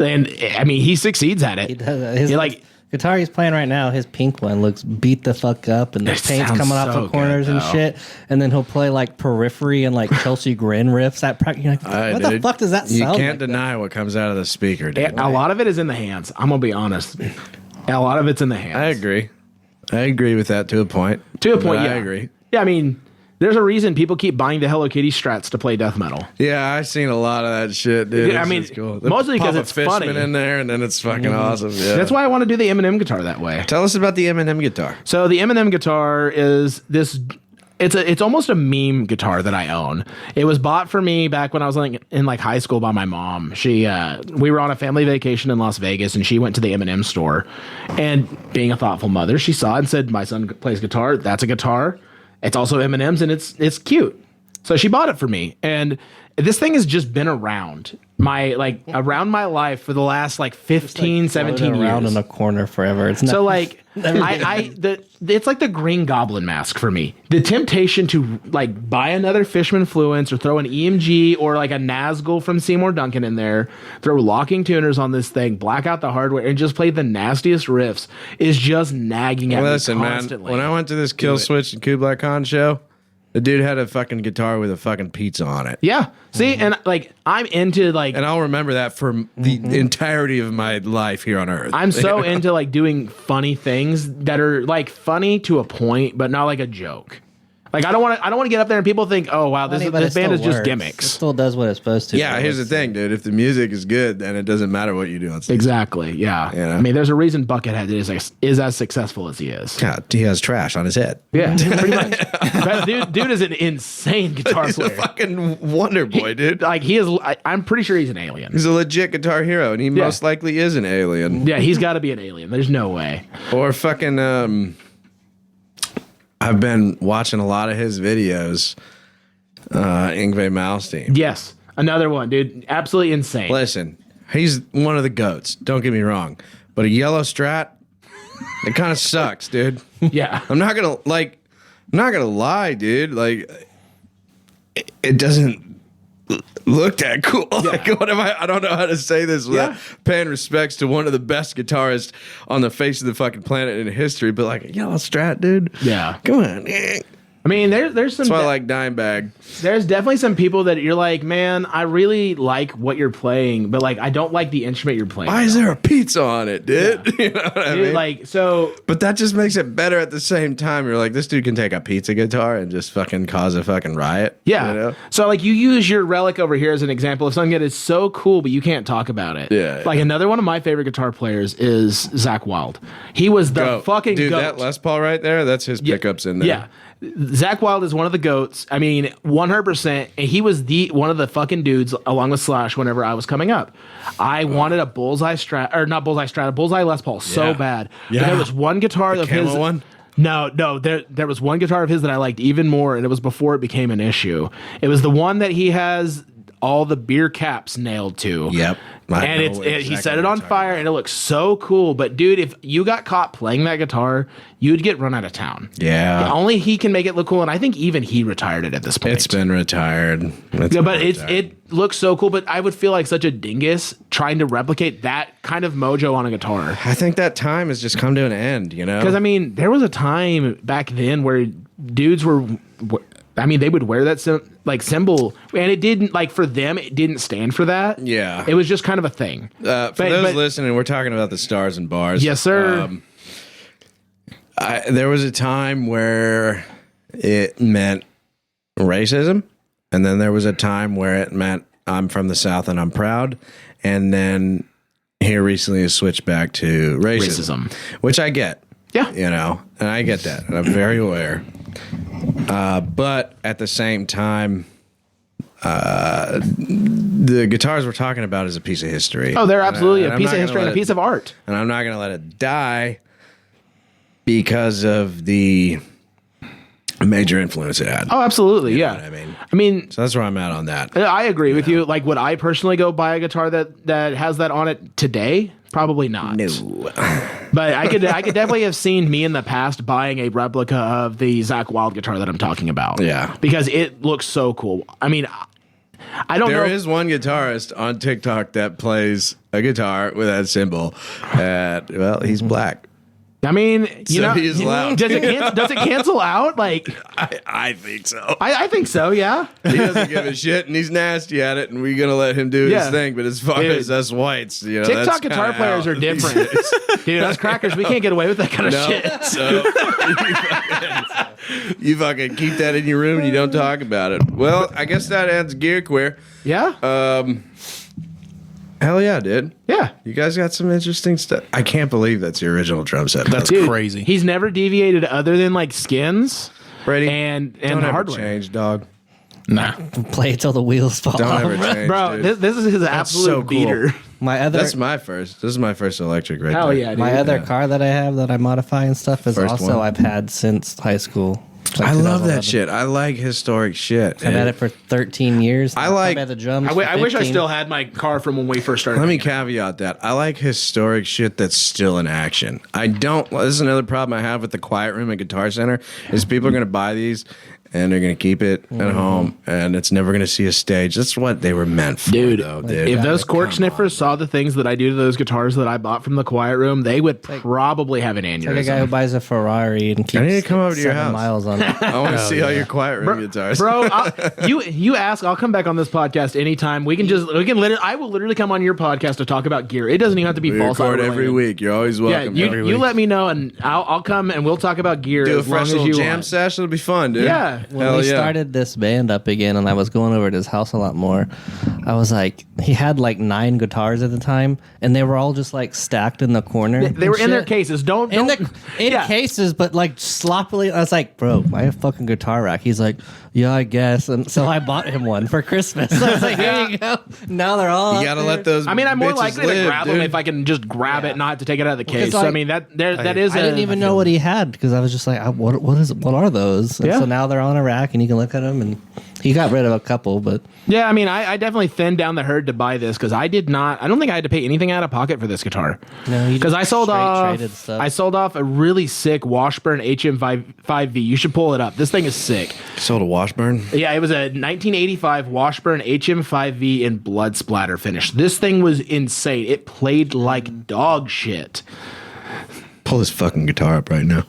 And I mean, he succeeds at it. He does. His guitar he's playing right now, his pink one looks beat the fuck up, and the paint's coming off the corners and shit. And then he'll play like Periphery and like Chelsea Grin riffs. You're like, what the fuck does that sound like? You can't deny what comes out of the speaker, dude. A lot of it is in the hands. I'm gonna be honest. A lot of it's in the hands. I agree with that to a point. To a point, yeah. I agree. Yeah, I mean, there's a reason people keep buying the Hello Kitty strats to play death metal. Yeah, I've seen a lot of that shit, dude. Yeah, I mean, cool. mostly because it's funny. In there, and then it's fucking awesome. Yeah. That's why I want to do the M&M guitar that way. Tell us about the M&M guitar. So the M&M guitar is this. It's almost a meme guitar that I own. It was bought for me back when I was in high school by my mom. We were on a family vacation in Las Vegas, and she went to the M&M store. And being a thoughtful mother, she saw it and said, "My son plays guitar. That's a guitar. It's also M&M's, and it's cute." So she bought it for me, and this thing has just been around my life for the last 15, 17 years. Around in a corner forever. It's so it's like the Green Goblin mask for me. The temptation to buy another Fishman Fluence or throw an EMG or a Nazgul from Seymour Duncan in there, throw locking tuners on this thing, black out the hardware, and just play the nastiest riffs is just nagging at me constantly. Man, when I went to this Kill Switch and Kublai Khan show, The dude had a fucking guitar with a fucking pizza on it. Yeah. See, and like I'm into like And I'll remember that for the entirety of my life here on Earth. I'm so into like doing funny things that are like funny to a point, but not like a joke. Like I don't want to get up there and people think, oh wow, this band is just It gimmicks. still does what it's supposed to. Yeah, here's the thing, dude. If the music is good, then it doesn't matter what you do on stage. Exactly. Yeah. Yeah. I mean, there's a reason Buckethead is as successful as he is. God, he has trash on his head. Yeah, pretty much. But dude is an insane guitar He's a player. fucking wonder boy, dude. Like he is. I'm pretty sure he's an alien. He's a legit guitar hero, and he most likely is an alien. Yeah, he's got to be an alien. There's no way. Or fucking, I've been watching a lot of his videos. Yngwie Malmsteen. Yes, another one, dude. Absolutely insane. Listen, he's one of the goats. Don't get me wrong, but a yellow Strat, it kind of sucks, dude. Yeah. I'm not gonna lie, dude. Like, it doesn't look that cool. Like, what am I don't know how to say this without paying respects to one of the best guitarists on the face of the fucking planet in history. But like a yellow Strat, dude. Yeah. Come on. I mean, there's some. That's why I like Dimebag. There's definitely some people that you're like, man, I really like what you're playing, but like, I don't like the instrument you're playing. Why is there a pizza on it, dude? You know what I Dude, mean? like, so But that just makes it better at the same time. You're like, this dude can take a pizza guitar and just fucking cause a fucking riot. yeah. You know? So like, you use your Relic over here as an example of something that is so cool, but you can't talk about it. Yeah. Like another one of my favorite guitar players is Zakk Wylde. He was the fucking dude, goat. that Les Paul right there, that's his pickups in there. Yeah. Zakk Wylde is one of the goats. I mean, 100%. And he was one of the fucking dudes along with Slash whenever I was coming up. I wanted a bullseye Strat, or not bullseye Strat, a bullseye Les Paul so bad. Yeah. But there was one guitar of his. Camel one? No, there was one guitar of his that I liked even more, and it was before it became an issue. It was the one that he has all the beer caps nailed to. Yep. And he set it on fire, and it looks so cool. But dude, if you got caught playing that guitar, you'd get run out of town. Yeah. Only he can make it look cool, and I think even he retired it at this point. It's been retired. It looks so cool. But I would feel like such a dingus trying to replicate that kind of mojo on a guitar. I think that time has just come to an end, you know? Because I mean, there was a time back then where dudes were. I mean, they would wear that symbol, and it didn't, like, for them, it didn't stand for that. Yeah. It was just kind of a thing. For those listening, we're talking about the Stars and Bars. Yes, sir. There was a time where it meant racism, and then there was a time where it meant I'm from the South and I'm proud, and then here recently it switched back to racism. Which I get. Yeah. You know, and I get that, and I'm very aware. But at the same time, the guitars we're talking about is a piece of history. Oh, they're absolutely And a piece of history and a piece of art. And I'm not going to let it die because of the major influence it had. Oh, absolutely. You know Yeah. what I mean? I mean, So that's where I'm at on that. I agree with you. Like, would I personally go buy a guitar that has that on it today? Probably not. No. But I could definitely have seen me in the past buying a replica of the Zakk Wylde guitar that I'm talking about. Yeah. Because it looks so cool. I mean, I don't know. There is one guitarist on TikTok that plays a guitar with that symbol. Well, he's black. I mean, you So know, he's loud. does it cancel out? Like, I think so. I think so. Yeah. He doesn't give a shit, and he's nasty at it, and we're gonna let him do Yeah. his thing. But as far Dude. as us whites, you know, TikTok that's guitar kinda players how are different. Dude, us crackers, we can't get away with that kind of No, shit. so you fucking keep that in your room and you don't talk about it. Well, I guess that ends Gear Queer. Yeah. Hell yeah, dude. Yeah. You guys got some interesting stuff. I can't believe that's your original drum set. That's Dude, crazy. He's never deviated other than like skins Brady. and Don't ever hardware. change, dog. Nah. Play till the wheels fall Don't off. ever change, Bro, dude. this is his absolute so cool. beater. My other That's my first. This is my first electric right Hell there. yeah, dude. my other car that I have that I modify and stuff is First also one. I've had since high school. Like I love that 2011. shit. I like historic shit. I've had it for 13 years. I like- I've had the drums. I for wish I 15. still had my car from when we first started. Let me caveat that. I like historic shit that's still in action. I don't. This is another problem I have with the Quiet Room at Guitar Center is people are going to buy these and they're going to keep it at home, and it's never going to see a stage. That's what they were meant for, Dude, though, dude. if those cork sniffers saw the things that I do to those guitars that I bought from the Quiet Room, they would probably have an Like a guy who aneurysm. buys a Ferrari and keeps I need to come over to your 7 house. miles on it. I want to see all your quiet room guitars. Bro, you ask, I'll come back on this podcast anytime. I will literally come on your podcast to talk about gear. It doesn't even have to be We false. record every week. You're always Yeah, welcome. you let me know, and I'll come and we'll talk about gear do a as long fresh as little you jam want. session. It'll be fun, dude. Yeah. When Hell we yeah. started this band up again and I was going over to his house a lot more, I was like, he had like 9 guitars at the time, and they were all just like stacked in the corner. They were and in their shit. cases. Don't In yeah. cases, but like sloppily. I was like, bro, I have a fucking guitar rack. He's like, yeah, I guess. And so I bought him one for Christmas. I was like, here you go. Now they're all. You up gotta there. let those. I mean, I'm more bitches likely to live, grab them dude. if I can just grab it, not have to take it out of the case. it's So, I like- mean, that is. I didn't even know what he had because I was just like, what are those? And Yeah. so now they're on a rack and you can look at them. And he got rid of a couple, but Yeah, I mean, I definitely thinned down the herd to buy this because I don't think I had to pay anything out of pocket for this guitar. no, he Because just I sold straight off, traded stuff. I sold off a really sick Washburn HM5V. You should pull it up. This thing is sick. Sold a Washburn. Yeah, it was a 1985 Washburn HM5V in blood splatter finish. This thing was insane. It played like dog shit. Pull this fucking guitar up right now.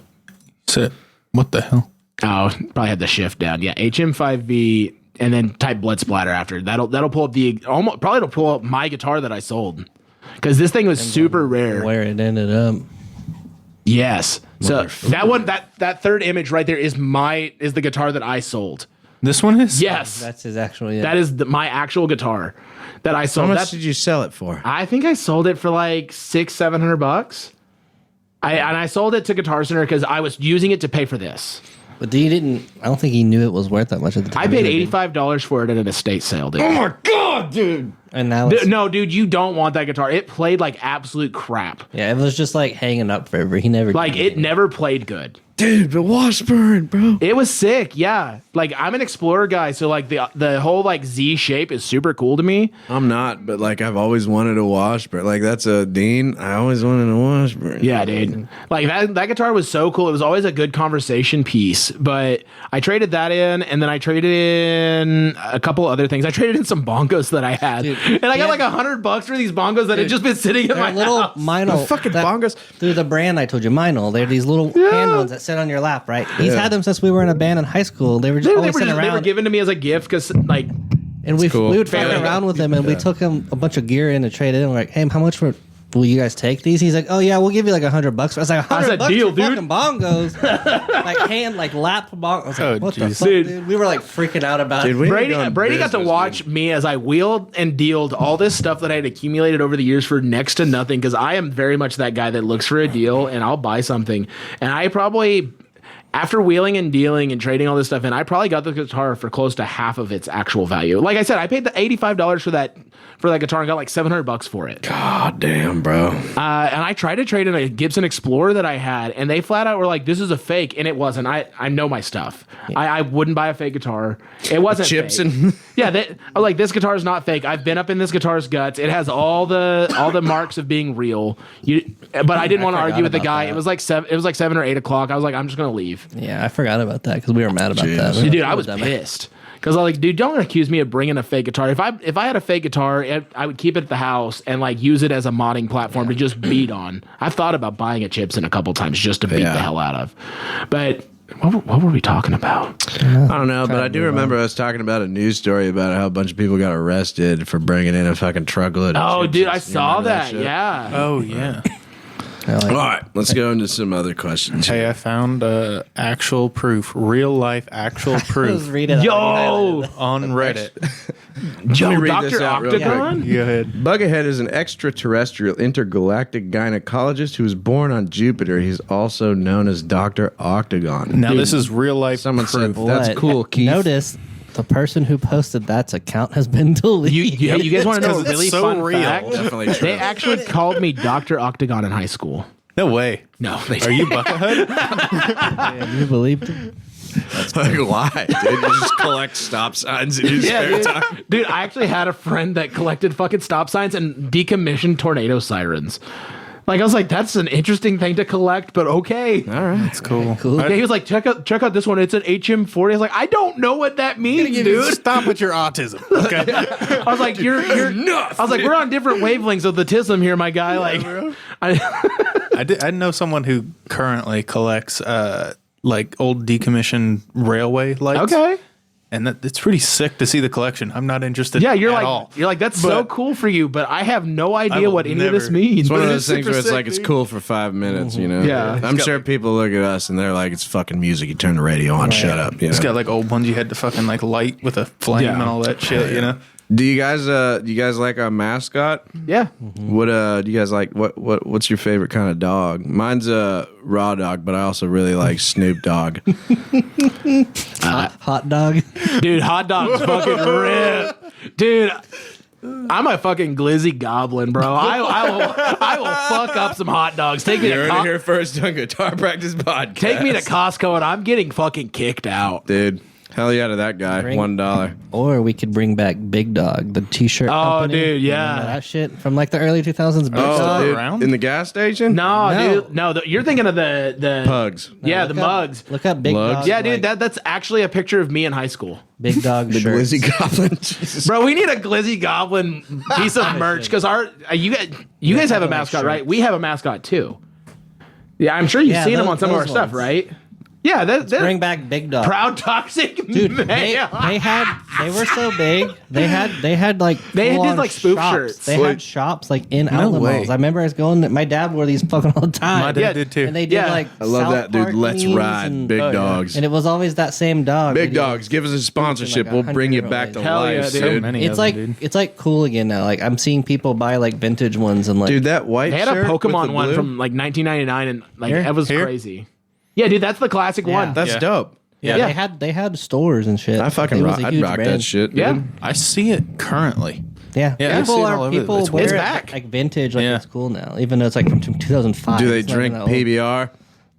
Sit. What the hell? Oh, probably had the shift down. Yeah, HM5V, and then type blood splatter after. That'll pull up probably it'll pull up my guitar that I sold because this thing was super rare. where it ended up. Yes. So that third image right there is the guitar that I sold. This one is? Yes. That's his actual. Yeah. That is my actual guitar that I How sold. much did you sell it for? I think I sold it for like $600-700. I sold it to Guitar Center because I was using it to pay for this. But he didn't. I don't think he knew it was worth that much at the time. I paid $85 for it at an estate sale, dude. Oh my god, dude! And now it's, No, dude, you don't want that guitar. It played like absolute crap. yeah, it was just like hanging up forever. He never Like it never played good. Dude, but Washburn, bro. It was sick, yeah. Like I'm an Explorer guy, so like the whole like Z shape is super cool to me. I'm not, but like I've always wanted a Washburn. Like that's a Dean. I always wanted a Washburn. Yeah, dude. Like that guitar was so cool. It was always a good conversation piece. But I traded that in, and then I traded in a couple other things. I traded in some bongos that I had, and I got like $100 for these bongos that had just been sitting in my They're little house. Minol. fucking bongos. Through the brand I told you, Minol. They're these little hand ones that sit on your lap, right? He's had them since we were in a band in high school. They were just always sitting They were around. given to me as a gift because like And we cool. would fuck Family. around with him, and we took him a bunch of gear in to trade it in. We're like, hey, how much will you guys take these? He's like, oh yeah, we'll give you like $100. I was like, That's a $100 deal, for dude. fucking bongos, like lap bongos. I was like, Oh, what the jeez. fuck, Dude. dude? We were like freaking out about Dude, it. we Brady got to watch me as I wheeled and dealed all this stuff that I had accumulated over the years for next to nothing because I am very much that guy that looks for a deal and I'll buy something. And I probably, after wheeling and dealing and trading all this stuff in, I probably got the guitar for close to half of its actual value. Like I said, I paid the $85 for that guitar and got like $700 for it. God damn, bro. And I tried to trade in a Gibson Explorer that I had, and they flat out were like, "This is a fake," and it wasn't. I know my stuff. I wouldn't buy a fake guitar. It wasn't Chips fake. and Yeah, I was like, this guitar is not fake. I've been up in this guitar's guts. It has all the marks of being real. But I didn't want to forgot argue with the about guy. that. It was like 7 or 8 o'clock. I was like, I'm just gonna leave. Yeah, I forgot about that because we were mad about Jeez. that. Dude, I was pissed. Because I was like, dude, don't accuse me of bringing a fake guitar. If I had a fake guitar, I would keep it at the house and like use it as a modding platform to just beat on. I've thought about buying a Chipson a couple times just to beat the hell out of. But what were we talking about? I don't know, but I do remember us talking about a news story about how a bunch of people got arrested for bringing in a fucking truckload of Oh, chips. dude, I You saw remember that. shit? Yeah. Oh, yeah. All right, let's go into some other questions. Hey, I found actual proof, real life actual Let's proof read it. Yo, on Reddit. Joe, read this Dr. out real quick. Octagon? Go ahead. Buggerhead is an extraterrestrial intergalactic gynecologist who was born on Jupiter. He's also known as Dr. Octagon. Now, this is real life Someone said, proof. that's cool, Keith. Notice the person who posted that's account has been deleted. You guys want to know a It's really so fun real. fact? Definitely true. They actually called me Dr. Octagon in high school. No way. No, they Are you Buckethead? Do you believe him? Like, why, dude? You just collect stop signs in your spare dude. time. Dude, I actually had a friend that collected fucking stop signs and decommissioned tornado sirens. Like I was like, that's an interesting thing to collect, but okay. All right. It's cool. Cool. Yeah, he was like, check out this one. It's an HM40. I was like, I don't know what that means, dude. Stop with your autism. Okay. I was like, you're nuts. I was like, we're on different wavelengths of the tism here, my guy. I know someone who currently collects like old decommissioned railway lights. Okay. And it's pretty sick to see the collection. I'm not interested. Yeah, you're at like, all. that's so But cool for you, but I have no idea will what any of this never- means. It's one of But those it's things where super it's like sick, it's dude. cool for 5 minutes, you know. Yeah. I'm It's sure got- people look at us and they're like, "It's fucking music. You turn the radio on. Shut up." You know? It's got like old ones you had to fucking like light with a flame Yeah. and all that shit, you know? Do you guys like our mascot? Yeah. What do you guys like? What's your favorite kind of dog? Mine's a raw dog, but I also really like Snoop Dogg. Hot dog. Dude, hot dogs fucking rip. Dude, I'm a fucking glizzy goblin, bro. I will fuck up some hot dogs. Take me You to heard it here first on Guitar Practice Podcast. Take me to Costco and I'm getting fucking kicked out. dude. Hell yeah to that guy. Bring- $1. Or we could bring back Big Dog, the T-shirt. Oh, company. dude, yeah. Remember that shit from like the early 2000s. Big Oh, Dog. dude, around? in the gas station? No, No. dude. No, you're thinking of the Pugs. Yeah, Look the up- mugs. Look up Big Lugs? Dog. Yeah, dude, like, that's actually a picture of me in high school. Big Dog The shirts. Glizzy Goblin. Jesus. Bro, we need a glizzy goblin piece of merch because you guys have a mascot, right? We have a mascot too. Yeah, I'm sure you've Yeah, seen him on some of our those stuff, ones. right? Yeah, Bring back Big Dog. proud toxic Dude, man. they were so big. They had like They did, full-on like, spoof shops. shirts. They Wait. had shops like in outlet way. malls. I remember I was going. My dad wore these fucking all the time. My dad Yeah, did too. And they did Yeah. like I love South that, dude. Park Let's memes ride. and, Big Oh, yeah. dogs. and it was always that same dog. Big videos. dogs. Give us a sponsorship. Like We'll 100 bring you different back to ways. Hell life, yeah, dude. So dude. many It's of like them, dude. it's like cool again now. Like I'm seeing people buy like vintage ones and like Dude, that white They had a shirt with Pokemon the one blue? from like 1999, and like Here? it was Here? crazy. Yeah, dude, that's the classic one. That's Yeah. dope. yeah, Yeah. they had stores and shit. I fucking It was rock. a I'd huge rock that brand. shit, dude. Yeah. I see it currently. Yeah, Yeah, I people see it are all over. people It's wear It's it back. like vintage, like Yeah. it's cool now, even though it's like from 2005. Do they It's not drink even that old. PBR?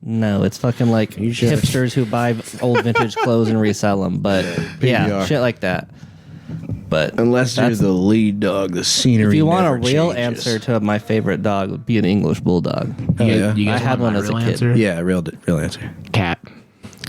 No, it's fucking like hipsters who buy old vintage clothes and resell them. But yeah, PBR. shit like that. But Unless you're that's- the lead dog, the scenery. if you want a never real changes. answer to my favorite dog, it would be an English bulldog. Oh, yeah. You guys I had want one my as a real kid. answer? Yeah, real answer. Cat.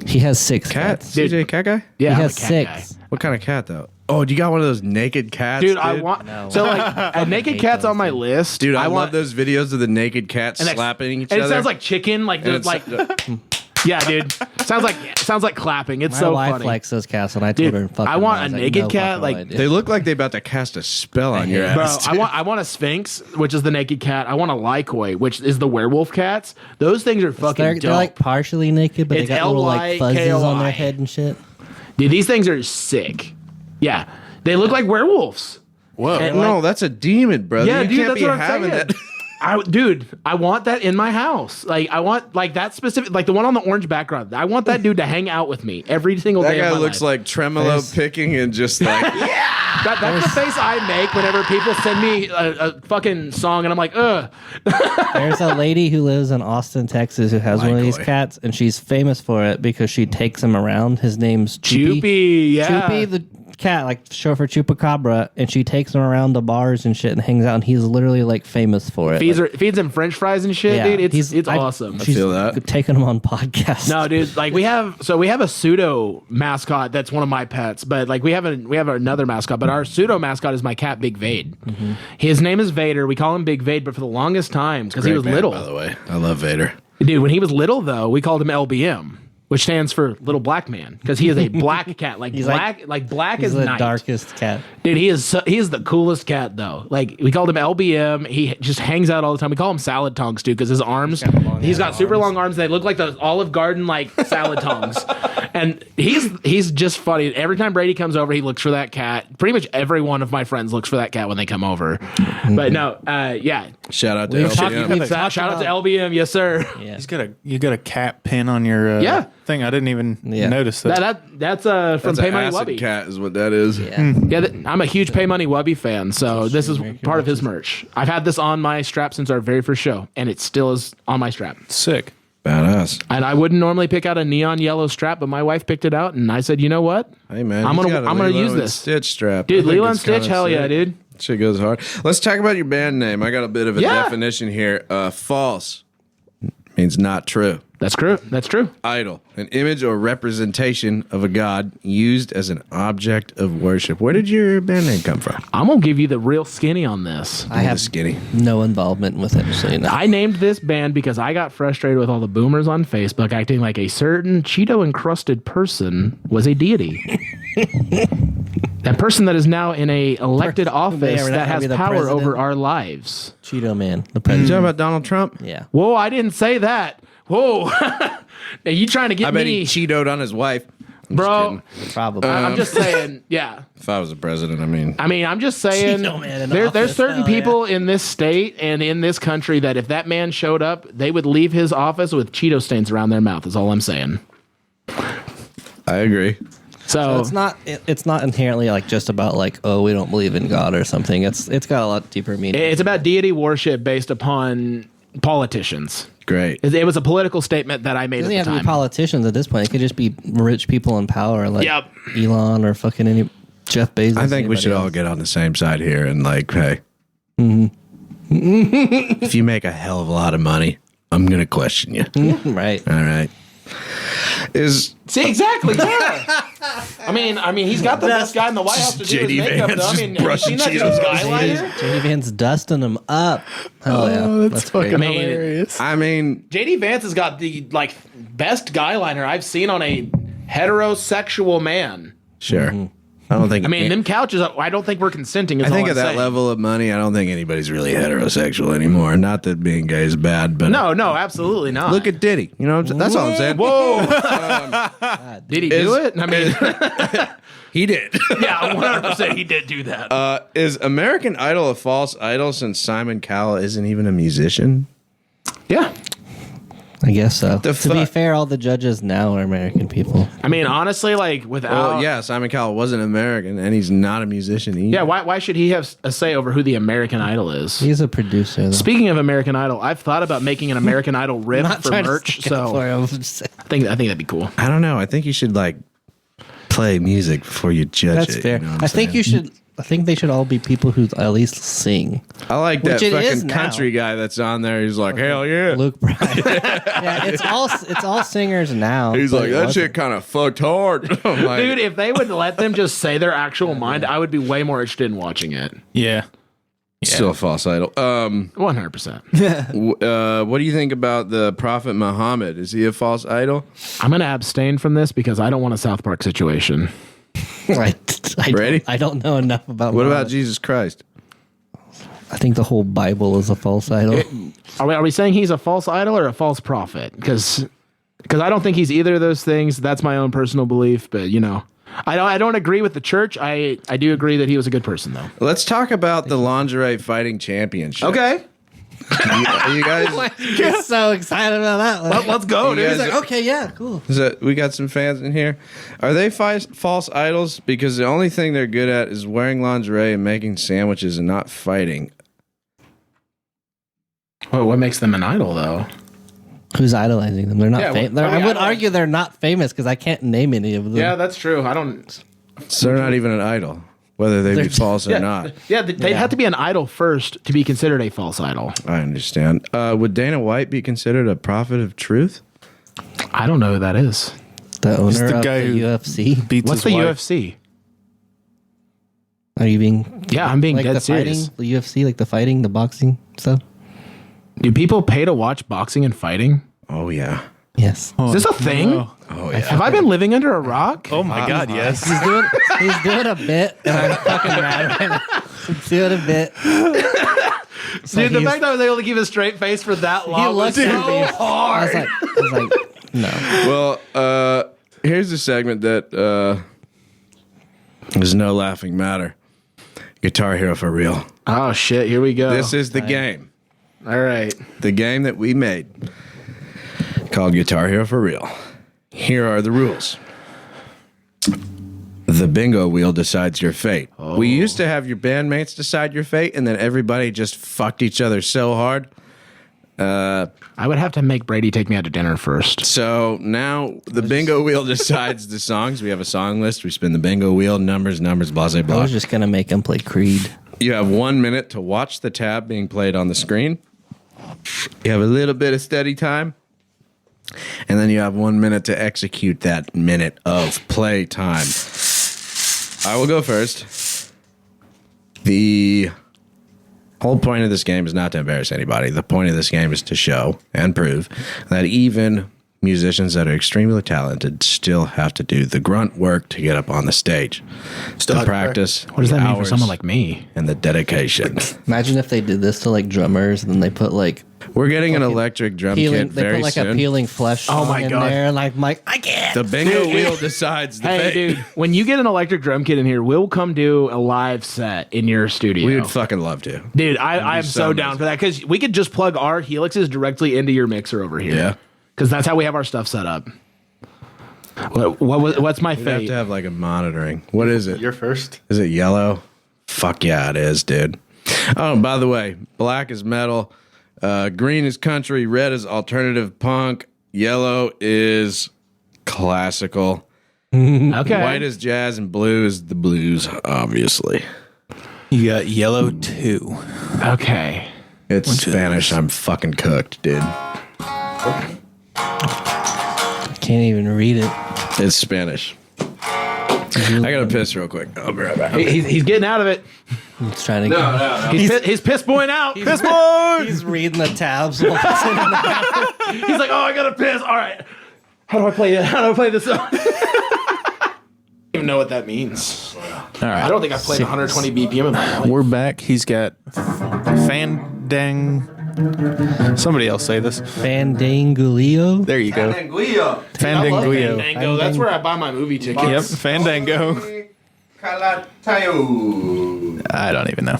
He has 6 Cat? cats. Dude. CJ, cat guy? Yeah, He I'm a has cat 6. guy. What kind of cat though? Oh, do you got one of those naked cats, Dude, I want No. so like a naked hate cat's those on my things. list. Dude, I want love those videos of the naked cats and slapping each and other. it sounds like chicken, like And there's it's- like yeah, dude. Sounds like clapping. It's My so wife funny. likes those cats, and I told Dude, her, fuck I them. want was a like, naked no cat, fucking like, way, dude. they look like they're about to cast a spell on your Bro, ass. I want a Sphinx, which is the naked cat. I want a Lycoy, which is the werewolf cats. Those things are fucking they're, dope. they're like partially naked, but It's they got little like fuzzies on their LYKOI. head and shit. Dude, these things are sick. Yeah, they look like werewolves. Whoa. And no, that's a demon, brother. Yeah, you dude, can't that's be what I'm having saying. that. Dude, I want that in my house. Like, I want like that specific, like the one on the orange background. I want that dude to hang out with me every single That day. guy of my looks life. like tremolo picking and just like That's the face I make whenever people send me a fucking song, and I'm like, ugh. There's a lady who lives in Austin, Texas, who has one of these Lycoy. cats, and she's famous for it because she takes him around. His name's Choopy. Choopy, yeah. Choopy, the cat, like short for Chupacabra, and she takes him around the bars and shit and hangs out, and he's literally like famous for it. Feeds him French fries and shit, dude. It's awesome. She's feel that. taking him on podcasts. No, dude. Like we have a pseudo mascot that's one of my pets, but like we have another mascot. But our pseudo mascot is my cat, Big Vade. Mm-hmm. His name is Vader. We call him Big Vade, but for the longest time because he was little. By the way, I love Vader. Dude, when he was little though, we called him LBM, which stands for Little Black Man, because he is a black cat, like He's black, like black he's as the night. darkest cat. Dude, he is the coolest cat though. Like we called him LBM. He just hangs out all the time. We call him Salad Tongues, dude, because his arms. He's got super long arms. They look like the Olive Garden like salad tongues. And he's just funny. Every time Brady comes over, he looks for that cat. Pretty much every one of my friends looks for that cat when they come over. But no, yeah. Shout out to We've talked- LPM. we've talked Shout out to about- LBM, yes sir. Yeah. You got a cat pin on your Yeah. thing. I didn't even notice that. That's from That's Pay an Money acid Wubby. cat is what that is. Yeah. Yeah, I'm a huge Pay Money Wubby fan, so this is part of his merch. I've had this on my strap since our very first show, and it still is on my strap. Sick. Badass. And I wouldn't normally pick out a neon yellow strap, but my wife picked it out, and I said, you know what? Hey man, I'm he's gonna- got a I'm gonna Lilo use and this. Stitch strap, Dude, I think Lilo and it's kinda Stitch, hell yeah, sick. dude. Shit goes hard. Let's talk about your band name. I got a bit of a Yeah. definition here. False means not true. That's true. That's true. Idol, an image or representation of a god used as an object of worship. Where did your band name come from? I'm gonna give you the real skinny on this. I have Skinny. no involvement with it, so you know. I named this band because I got frustrated with all the boomers on Facebook acting like a certain Cheeto encrusted person was a deity. That person that is now in a elected office or not that has be the power president. over our lives. Cheeto Man, the You president. talking about Donald Trump? Yeah. Whoa, I didn't say that. Whoa. Now you trying to get I bet me, he cheatoed on his wife. I'm just bro? kidding. Probably. I'm just saying, yeah. If I was the president, I mean. I'm just saying, Cheeto Man in there's office, certain hell yeah. people in this state and in this country that if that man showed up, they would leave his office with Cheeto stains around their mouth. Is all I'm saying. I agree. So it's not inherently like just about like, oh, we don't believe in God or something. It's got a lot deeper meaning. it's about deity worship based upon politicians. Great. It was a political statement that I made It at doesn't the have to be time. politicians at this point. It could just be rich people in power, like Yep. Elon or fucking any Jeff Bezos. I think we should all else. get on the same side here and like, hey, if you make a hell of a lot of money, I'm gonna question you. Right. All right. See, exactly. Yeah. I mean, he's got the best guy in the White House to do his JD makeup. Vance Though. I just mean, have you brushing seen that Cheetos dude's off his eyeliner? JD Vance dusting them up. Hell yeah. That's fucking great. mean, hilarious. I mean, JD Vance has got the best guy liner I've seen on a heterosexual man. sure. I don't think. I mean, them couches. I don't think we're consenting. Is I think all at I'm that saying. level of money, I don't think anybody's really heterosexual anymore. Not that being gay is bad, but No, absolutely not. look at Diddy. You know, that's all I'm saying. Whoa! Did he do it? I mean, He did. yeah, 100%. He did do that. Is American Idol a false idol since Simon Cowell isn't even a musician? Yeah. I guess so. The To be fuck? fair, all the judges now are American people. I mean, honestly, without. Well, yeah, Simon Cowell wasn't American, and he's not a musician either. Yeah, why should he have a say over who the American Idol is? He's a producer, though. Speaking of American Idol, I've thought about making an American Idol riff Not for trying to merch, stick up so for him. I'm just saying. I think that'd be cool. I don't know. I think you should like play music before you judge That's it. fair. You know what I'm I think saying? you should. I think they should all be people who at least sing. I like that Which it is fucking now. country guy that's on there. He's like, hell yeah. Luke Bryan. Yeah, it's all singers now. He's but like, it that wasn't. shit kind of fucked hard. I'm like, Dude, if they would let them just say their actual mind, I would be way more interested in watching it. Yeah. still a false idol. 100%. What do you think about the Prophet Muhammad? Is he a false idol? I'm going to abstain from this because I don't want a South Park situation. Ready? I don't know enough about. What about Muhammad. Jesus Christ? I think the whole Bible is a false idol. Are we saying he's a false idol or a false prophet? Because I don't think he's either of those things. That's my own personal belief, but I don't agree with the church. I do agree that he was a good person, though. Let's talk about the lingerie fighting championship. Okay. You guys, You're so excited about that one. Let's go, You dude. guys He's like, okay, yeah, cool. we got some fans in here. Are they false idols? Because the only thing they're good at is wearing lingerie and making sandwiches and not fighting. Well, what makes them an idol, though? Who's idolizing them? They're not Yeah, famous. what are we I would idolizing? argue they're not famous because I can't name any of them. Yeah, that's true. I don't. So they're not even an idol, whether they be They're- false or not. Yeah, they'd have to be an idol first to be considered a false idol. I understand. Would Dana White be considered a prophet of truth? I don't know who that is. The owner the of guy the who- UFC. Beats What's his the wife. UFC? Are you being? Yeah, I'm being like dead the serious. fighting, the UFC, like the fighting, the boxing stuff. Do people pay to watch boxing and fighting? Oh yeah. Yes. Is this a thing? no. Oh yeah. Have I been living under a rock? Oh my God, yes. He's doing a bit, and I'm fucking mad right now. He's doing a bit. Dude, the fact that I was able to keep a straight face for that long was looked so at me. hard. I was like, no. Well, here's a segment that is no laughing matter. Guitar Hero for real. Oh, shit. Here we go. This is the game. All right. The game that we made called Guitar Hero for real. Here are the rules. The bingo wheel decides your fate. We used to have your bandmates decide your fate, and then everybody just fucked each other so hard. I would have to make Brady take me out to dinner first. So now the bingo wheel decides the songs. We have a song list. We spin the bingo wheel, numbers, blah, blah, I blah. was just gonna make him play Creed. You have 1 minute to watch the tab being played on the screen. You have a little bit of steady time. And then you have 1 minute to execute that minute of play time. I will go first. The whole point of this game is not to embarrass anybody. The point of this game is to show and prove that even musicians that are extremely talented still have to do the grunt work to get up on the stage. Still the have to practice. What does that mean for hours, someone like me? and the dedication. Imagine if they did this to like drummers and then they put like We're getting an electric drum peeling, kit they very put like soon. a peeling flesh Oh my in God. there. Like Mike, I can't. The bingo wheel decides the Hey, fate. dude, when you get an electric drum kit in here, we'll come do a live set in your studio. We would fucking love to. Dude, I am so so down for that because we could just plug our helixes directly into your mixer over here. Yeah. Because that's how we have our stuff set up. What's my We have fate? to have like a monitoring. What is it? You're first. Is it yellow? Fuck yeah, it is, dude. Oh, by the way, black is metal, green is country, red is alternative punk, yellow is classical, Okay. white is jazz, and blue is the blues, obviously. You got yellow 2. Okay. It's Spanish. I'm fucking cooked, dude. Can't even read it. It's Spanish. I gotta piss real quick. I'll be right back. He's getting out of it. He's trying to. He's piss boying out. Piss boy. He's reading the tabs. While he's sitting in the He's like, oh, I gotta piss. All right. How do I play it? How do I play this song? I don't even know what that means. All right. I don't think I've played 120 BPM in my life. We're back. He's got Fandang. Somebody else say this. Fandangulio. There you go. I love Fandanguio. Fandango. That's where I buy my movie tickets. Yep, Fandango. I don't even know.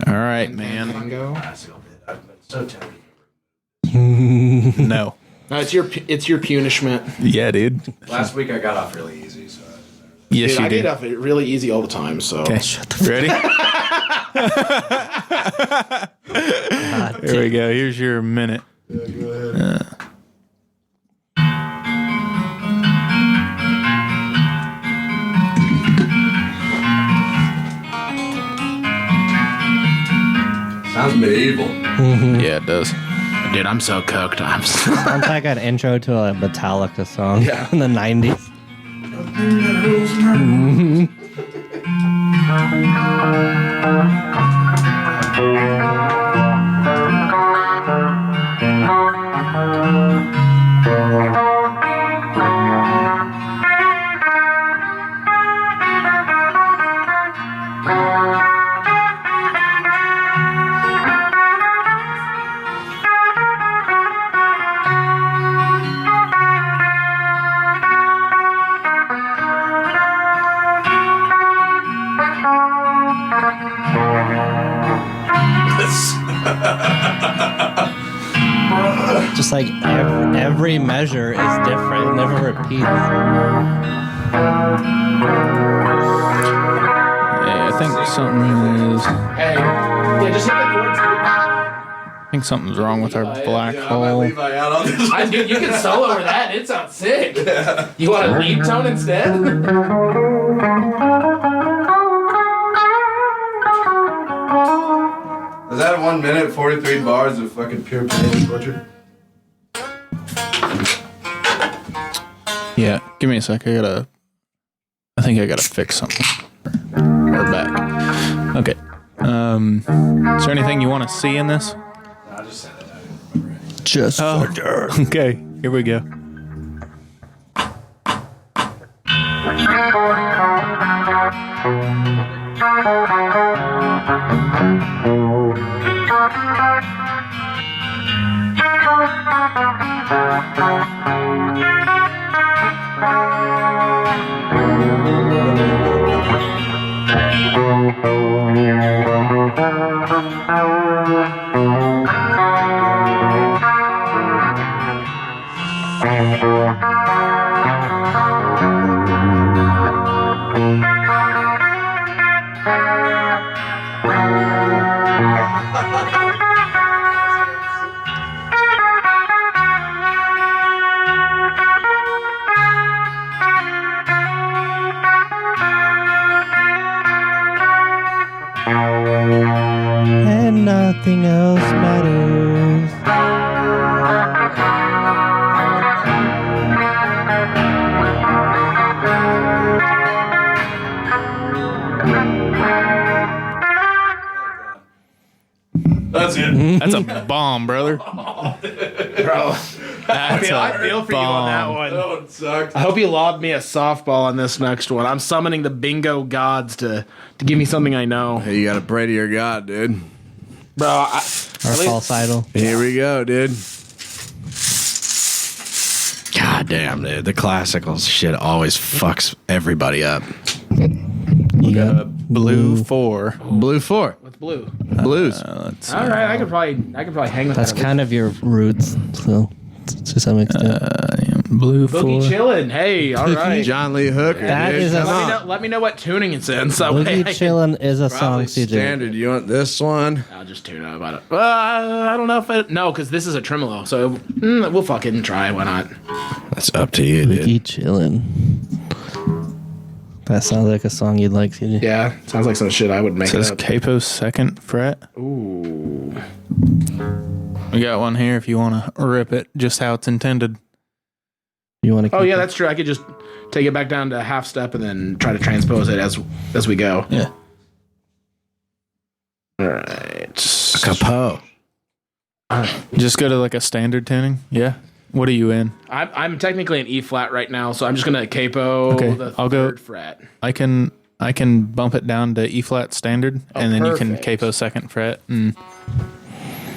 All right, man. Fandango. No. No, it's your punishment. Yeah, dude. Last week I got off really easy, so. Yes, Dude, you I did. get off it really easy all the time. So Okay. Ready? Here we go. Here's your minute. Sounds medieval. Yeah, it does. dude, I'm so cooked. Sounds like an intro to a Metallica song in the 90s. Just like every measure is different. It never repeats. Yeah, I think something is. Hey, yeah, just hit the chords. I think something's wrong with our black hole. Dude, you can solo over that. It sounds sick. You want a lead tone instead? Is that 1 minute, 43 bars of fucking pure pain torture? Yeah, give me a sec. I think I gotta fix something. We're back. Okay. Is there anything you want to see in this? I just said it. Just Oh, okay. Here we go. nothing else matters. That's it. That's a bomb, brother. Bro, That's I feel for you on that one. That one sucks. I hope you lob me a softball on this next one. I'm summoning the bingo gods to give me something I know. Hey, you got to pray to your God, dude. Bro, Our false idol. Here we go, dude. God damn, dude. The classical shit always fucks everybody up. You got Blue 4. Blue 4. what's blue? Blues. Let's All right, I could probably hang with That's that. kind of your roots, so to some extent. Blue Boogie 4. chillin'. Hey, all right. John Lee Hooker, That dude. is a- Come on. Let me know what tuning it's in. So I Boogie can- Chillin' is a Probably song, CJ. standard. You want this one? I'll just tune out about it. I don't know if it. No, because this is a tremolo. So we'll fucking try. Why not? That's up to you, dude. Boogie Chillin'. That sounds like a song you'd like, CJ. Yeah, sounds like some shit I would make Says up. capo 2nd fret. Ooh. We got one here if you want to rip it just how it's intended. You want to? Oh yeah, that's true. I could just take it back down to half step and then try to transpose it as we go. Yeah. All right. Capo. Just go to like a standard tuning. Yeah. What are you in? I'm technically in E flat right now, so I'm just gonna capo Okay, the I'll go- third fret. I can bump it down to E flat standard, and then you can perfect. capo 2nd fret, and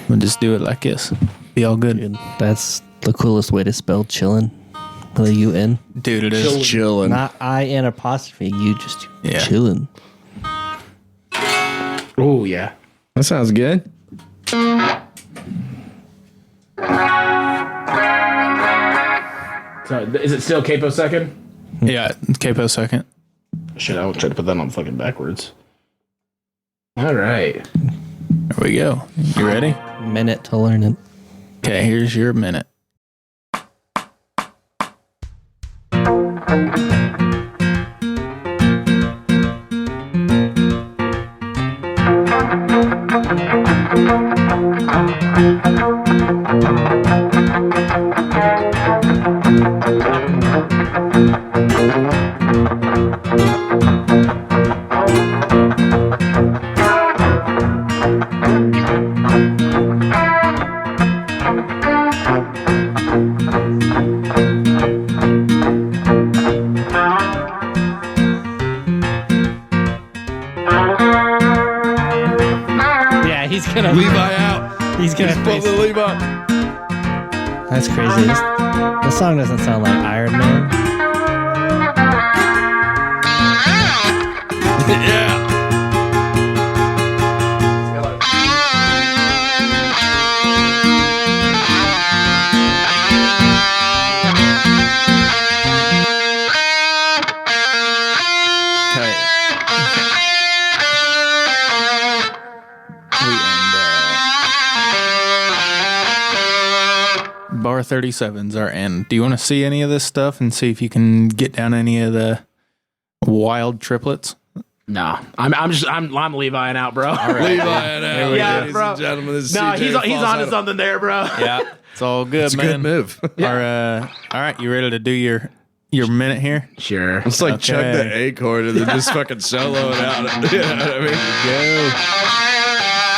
we'll just do it like this. Be all good. That's the coolest way to spell chillin'. With a U-N. Dude, it is. Chilling. Not I-N apostrophe. You just Yeah. chillin'. Oh yeah. That sounds good. So is it still capo second? Yeah, capo 2nd. Shit, I would try to put that on fucking backwards. All right. There we go. You ready? Minute to learn it. Okay, here's your minute. Yeah, he's gonna. Levi out. He's gonna. Pull the Levi. That's crazy. This song doesn't sound like Iron Man. Yeah. Okay. We end bar 37's our end. Do you want to see any of this stuff and see if you can get down any of the wild triplets? No, I'm Leviing out, bro. Levi out. Yeah, ladies bro. and gentlemen. This is No, CJ he's on Falsetto. to something there, bro. Yeah, it's all good, It's a man. good move. All right, you ready to do your minute here? Sure. It's like chug Okay. the A chord and then just fucking solo it out. You know what I mean? Go.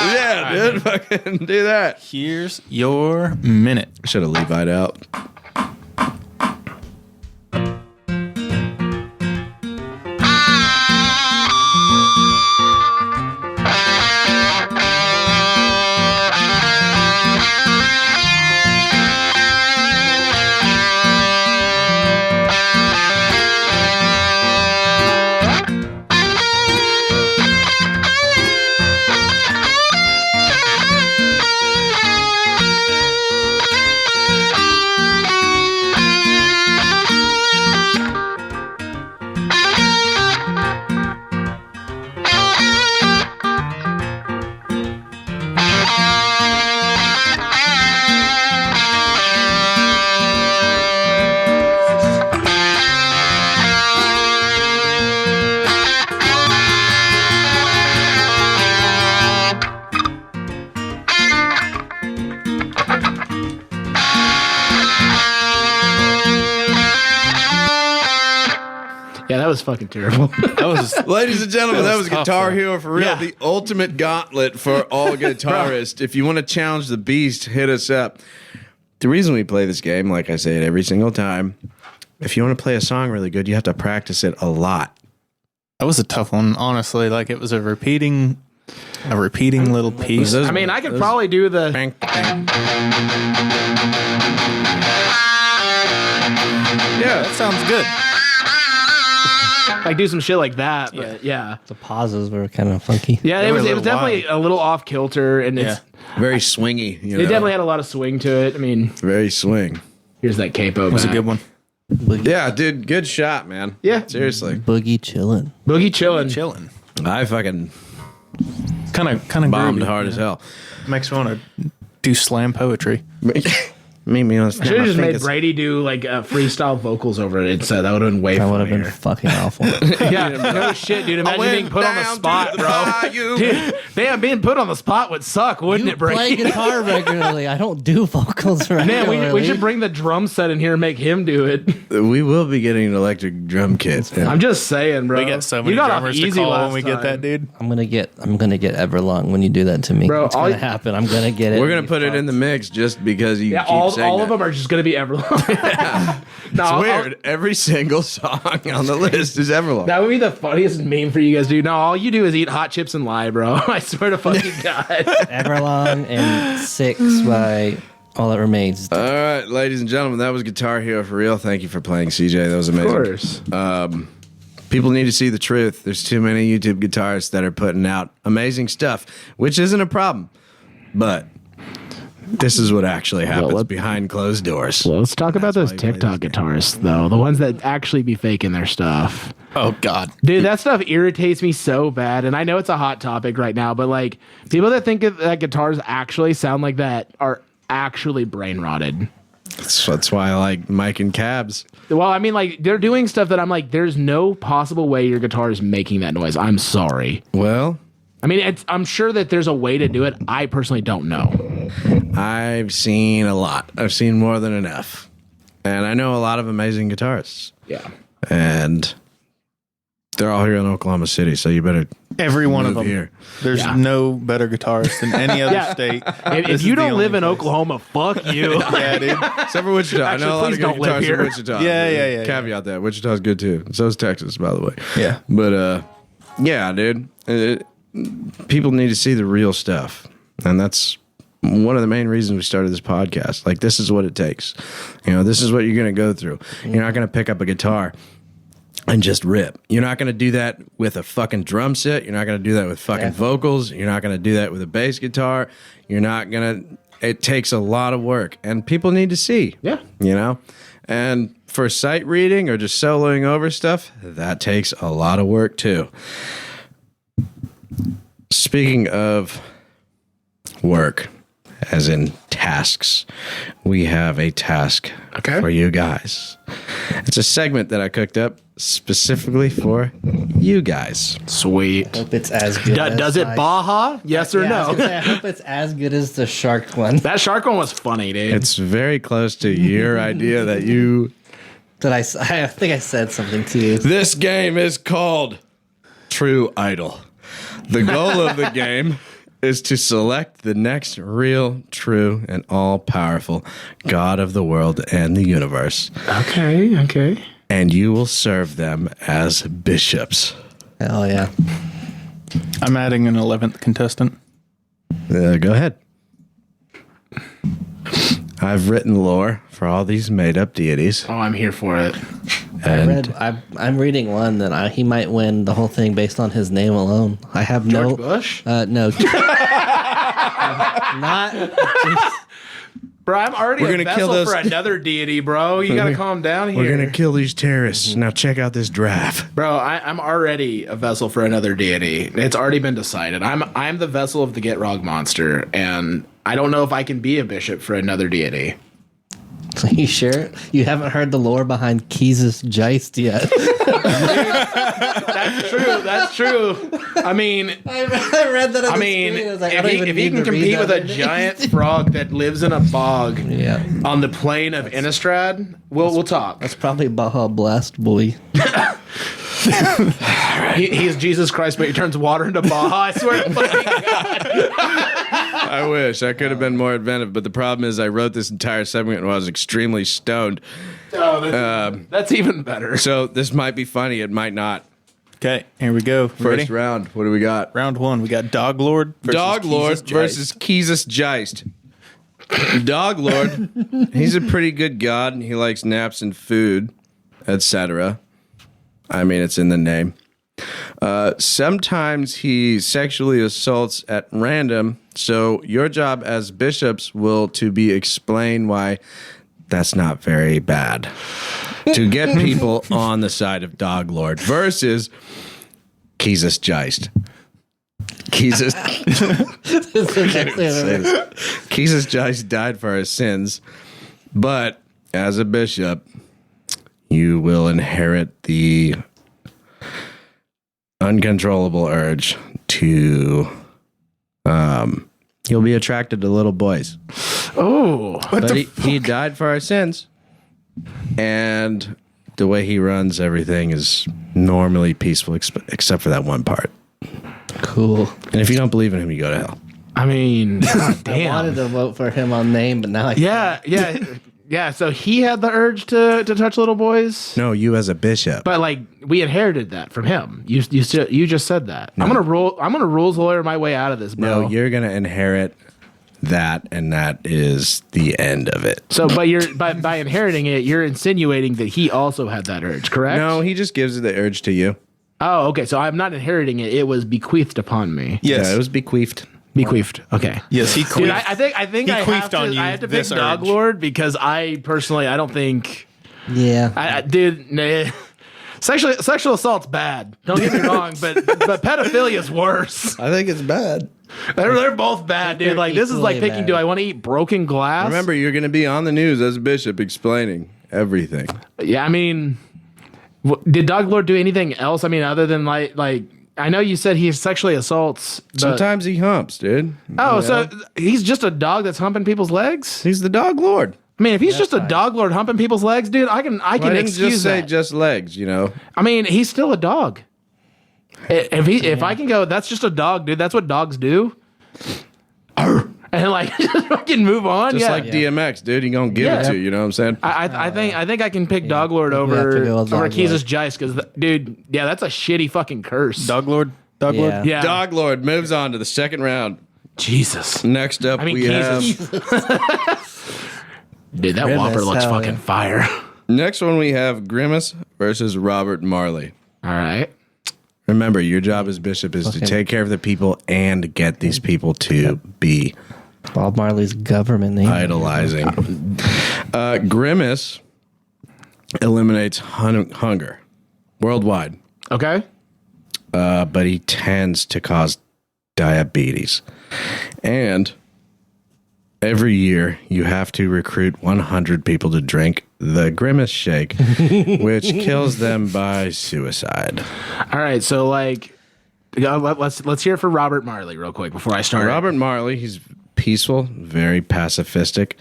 Yeah, dude. Fucking do that. Here's your minute. Should have Levi'd out. Yeah, that was fucking terrible. That was Ladies and gentlemen, that was tough, Guitar though. Hero for real. Yeah. The ultimate gauntlet for all guitarists. If you want to challenge the beast, hit us up. The reason we play this game, like I say it every single time, if you want to play a song really good, you have to practice it a lot. that was a tough one, honestly. Like it was a repeating little piece. I mean, I could probably do the. Bang, bang. Yeah, that sounds good. Like do some shit like that, but yeah. The pauses were kind of funky. Yeah, They it were was a it was little definitely a little off kilter, and it's Very swingy. You it know? definitely had a lot of swing to it. I mean, Very swing. here's that capo. It was a good one. Yeah, dude, good shot, man. Yeah. Seriously. Boogie chillin'. Boogie chillin'. Chilling. I fucking Kind of bombed groovy, hard you as know? hell. Makes me want to do slam poetry. Me on Should have just made Brady do like freestyle vocals over it. It's, that would have been way That would have been funnier. fucking awful. Yeah, no shit, dude. Imagine being put on the spot, bro. Dude, damn, being put on the spot would suck, wouldn't You it, play Brady? guitar regularly. I don't do vocals regularly. Man, we should bring the drum set in here and make him do it. We will be getting an electric drum kit. I'm just saying, bro. We got so many You got off drummers to easy call when last we get that, time. dude. I'm gonna get Everlong when you do that to me. Bro, it's all gonna you- happen. I'm gonna get it. We're gonna put it in the mix just because you Yeah, keep saying all that. of them are just gonna be Everlong. No, It's I'll- weird. Every single song on the list is Everlong. That would be the funniest meme for you guys, dude. No, all you do is eat hot chips and lie, bro. I swear to fucking God. Everlong and 6 by All That Remains. All right, ladies and gentlemen, that was Guitar Hero for real. Thank you for playing, CJ. That was amazing. Of course. People need to see the truth. There's too many YouTube guitarists that are putting out amazing stuff, which isn't a problem. But this is what actually happens behind closed doors. Well, let's talk about those why you play TikTok this game. guitarists, though. The ones that actually be faking their stuff. Oh, God. Dude, that stuff irritates me so bad. And I know it's a hot topic right now, but like people that think that guitars actually sound like that are actually brain rotted. That's why I like Mike and Cabs. Well, I mean, like they're doing stuff that I'm like, there's no possible way your guitar is making that noise. I'm sorry. Well, I mean, I'm sure that there's a way to do it. I personally don't know. I've seen a lot. I've seen more than enough. And I know a lot of amazing guitarists. Yeah. And they're all here in Oklahoma City, so you better Every one of move them. here. There's Yeah. no better guitarist than any other Yeah. state. If This you is the don't live only in place. Oklahoma, fuck you. Yeah, dude. Except for Wichita. I Actually, know a lot please of good don't live guitarists here. in Wichita. Yeah. Caveat that. Wichita's good too. So is Texas, by the way. Yeah. But, yeah, dude. People need to see the real stuff. And that's one of the main reasons we started this podcast. Like, this is what it takes. You know, this is what you're going to go through. You're not going to pick up a guitar and just rip. You're not going to do that with a fucking drum set. You're not going to do that with fucking vocals. You're not going to do that with a bass guitar. You're not going to... It takes a lot of work. And people need to see. Yeah. You know? And for sight reading or just soloing over stuff, that takes a lot of work too. Speaking of work, as in tasks, we have a task for you guys. It's a segment that I cooked up specifically for you guys. Sweet. Hope it's as good. Does it Baja? Yes or Yeah, I was no? gonna say, I hope it's as good as the shark one That shark one was funny, dude. It's very close to your idea that you... that I think I said something to you. This game is called True Idol. The goal of the game is to select the next real, true, and all-powerful God of the world and the universe, Okay. and you will serve them as bishops. Hell yeah. I'm adding an 11th contestant. Go ahead. I've written lore for all these made-up deities. Oh, I'm here for it. And I'm reading one that he might win the whole thing based on his name alone. I have George Bush? no. Not. Bro, I'm already We're a gonna kill vessel those- for another deity, bro. You gotta calm down here. we're going to kill these terrorists. Now check out this draft. Bro, I'm already a vessel for another deity. It's already been decided. I'm the vessel of the Getrog monster, and I don't know if I can be a bishop for another deity. Are you sure? You haven't heard the lore behind Keys' Geist yet. That's true. I mean, I read that on I the mean, screen. I was like, I if don't he, even if he need can to read compete with that. a giant frog that lives in a bog Yeah. on the plain of Innistrad, we'll talk. It's probably Baja Blast, boy. He is Jesus Christ, but he turns water into Baja. I swear to fucking God. I wish I could have been more inventive, but the problem is I wrote this entire segment when I was extremely stoned. Oh, that's even better. So this might be funny. It might not. Okay, here we go. First Ready? round. What do we got? Round 1. We got Dog Lord versus Dog Lord Jesus versus Jesus Geist. Dog Lord, he's a pretty good god. He likes naps and food, etc. I mean, it's in the name. Sometimes he sexually assaults at random, so your job as bishops will to be explain why that's not very bad. To get people on the side of Dog Lord versus Jesus Geist. Jesus Jesus Geist died for our sins, but as a bishop, you will inherit the uncontrollable urge to you'll be attracted to little boys. Oh, But he died for our sins, and the way he runs everything is normally peaceful except for that one part. Cool. And if you don't believe in him, you go to hell. I mean, I damn. wanted to vote for him on name, but now I Yeah. So he had the urge to touch little boys. No, you as a bishop. But like we inherited that from him. You just said that. No. I'm gonna rules lawyer my way out of this, bro. No, you're gonna inherit that, and that is the end of it. So, but you're by inheriting it, you're insinuating that he also had that urge, correct? No, he just gives the urge to you. Oh, okay. So I'm not inheriting it. It was bequeathed upon me. Yes. Yeah, it was bequeathed. Bequeathed. Okay. Yes, he Dude, queefed. I think He I queefed have to. on you I have to pick this Dog urge. Lord because I personally I don't think. yeah. Dude, nah. Sexual assault's bad. Don't get me wrong, but pedophilia is worse. I think it's bad. They're both bad, dude. They're Like this is like equally picking. bad. Do I want to eat broken glass? Remember, you're going to be on the news as a bishop explaining everything. Yeah, I mean, did Dog Lord do anything else? I mean, other than like I know you said he sexually assaults. But, Sometimes he humps, dude. oh, so he's just a dog that's humping people's legs? He's the dog lord. I mean, if he's just a dog lord humping people's legs, dude, I can Well, I didn't excuse just say that. just legs, you know. I mean, he's still a dog. If I can go, that's just a dog, dude. That's what dogs do. And like just fucking move on. Just yeah. like DMX, dude. He going to give Yeah. it to you, you know what I'm saying? I think I can pick Dog Lord we have to go over with Dog Jesus Lord. Geist because dude, yeah, that's a shitty fucking curse. Dog Lord. Dog Yeah. Lord. Yeah, Dog lord moves on to the second round. Jesus. Next up, I mean, we have... Dude, that Grimace, Whopper looks hell fucking yeah. fire. Next one, we have Grimace versus Robert Marley. All right. Remember, your job as bishop is to take care of the people and get these people to be Bob Marley's government name. idolizing. Grimace eliminates hunger worldwide, Okay. but he tends to cause diabetes. And every year, you have to recruit 100 people to drink the Grimace Shake, which kills them by suicide. All right. So like, let's hear it for Robert Marley real quick before I start. Robert Marley, he's peaceful, very pacifistic.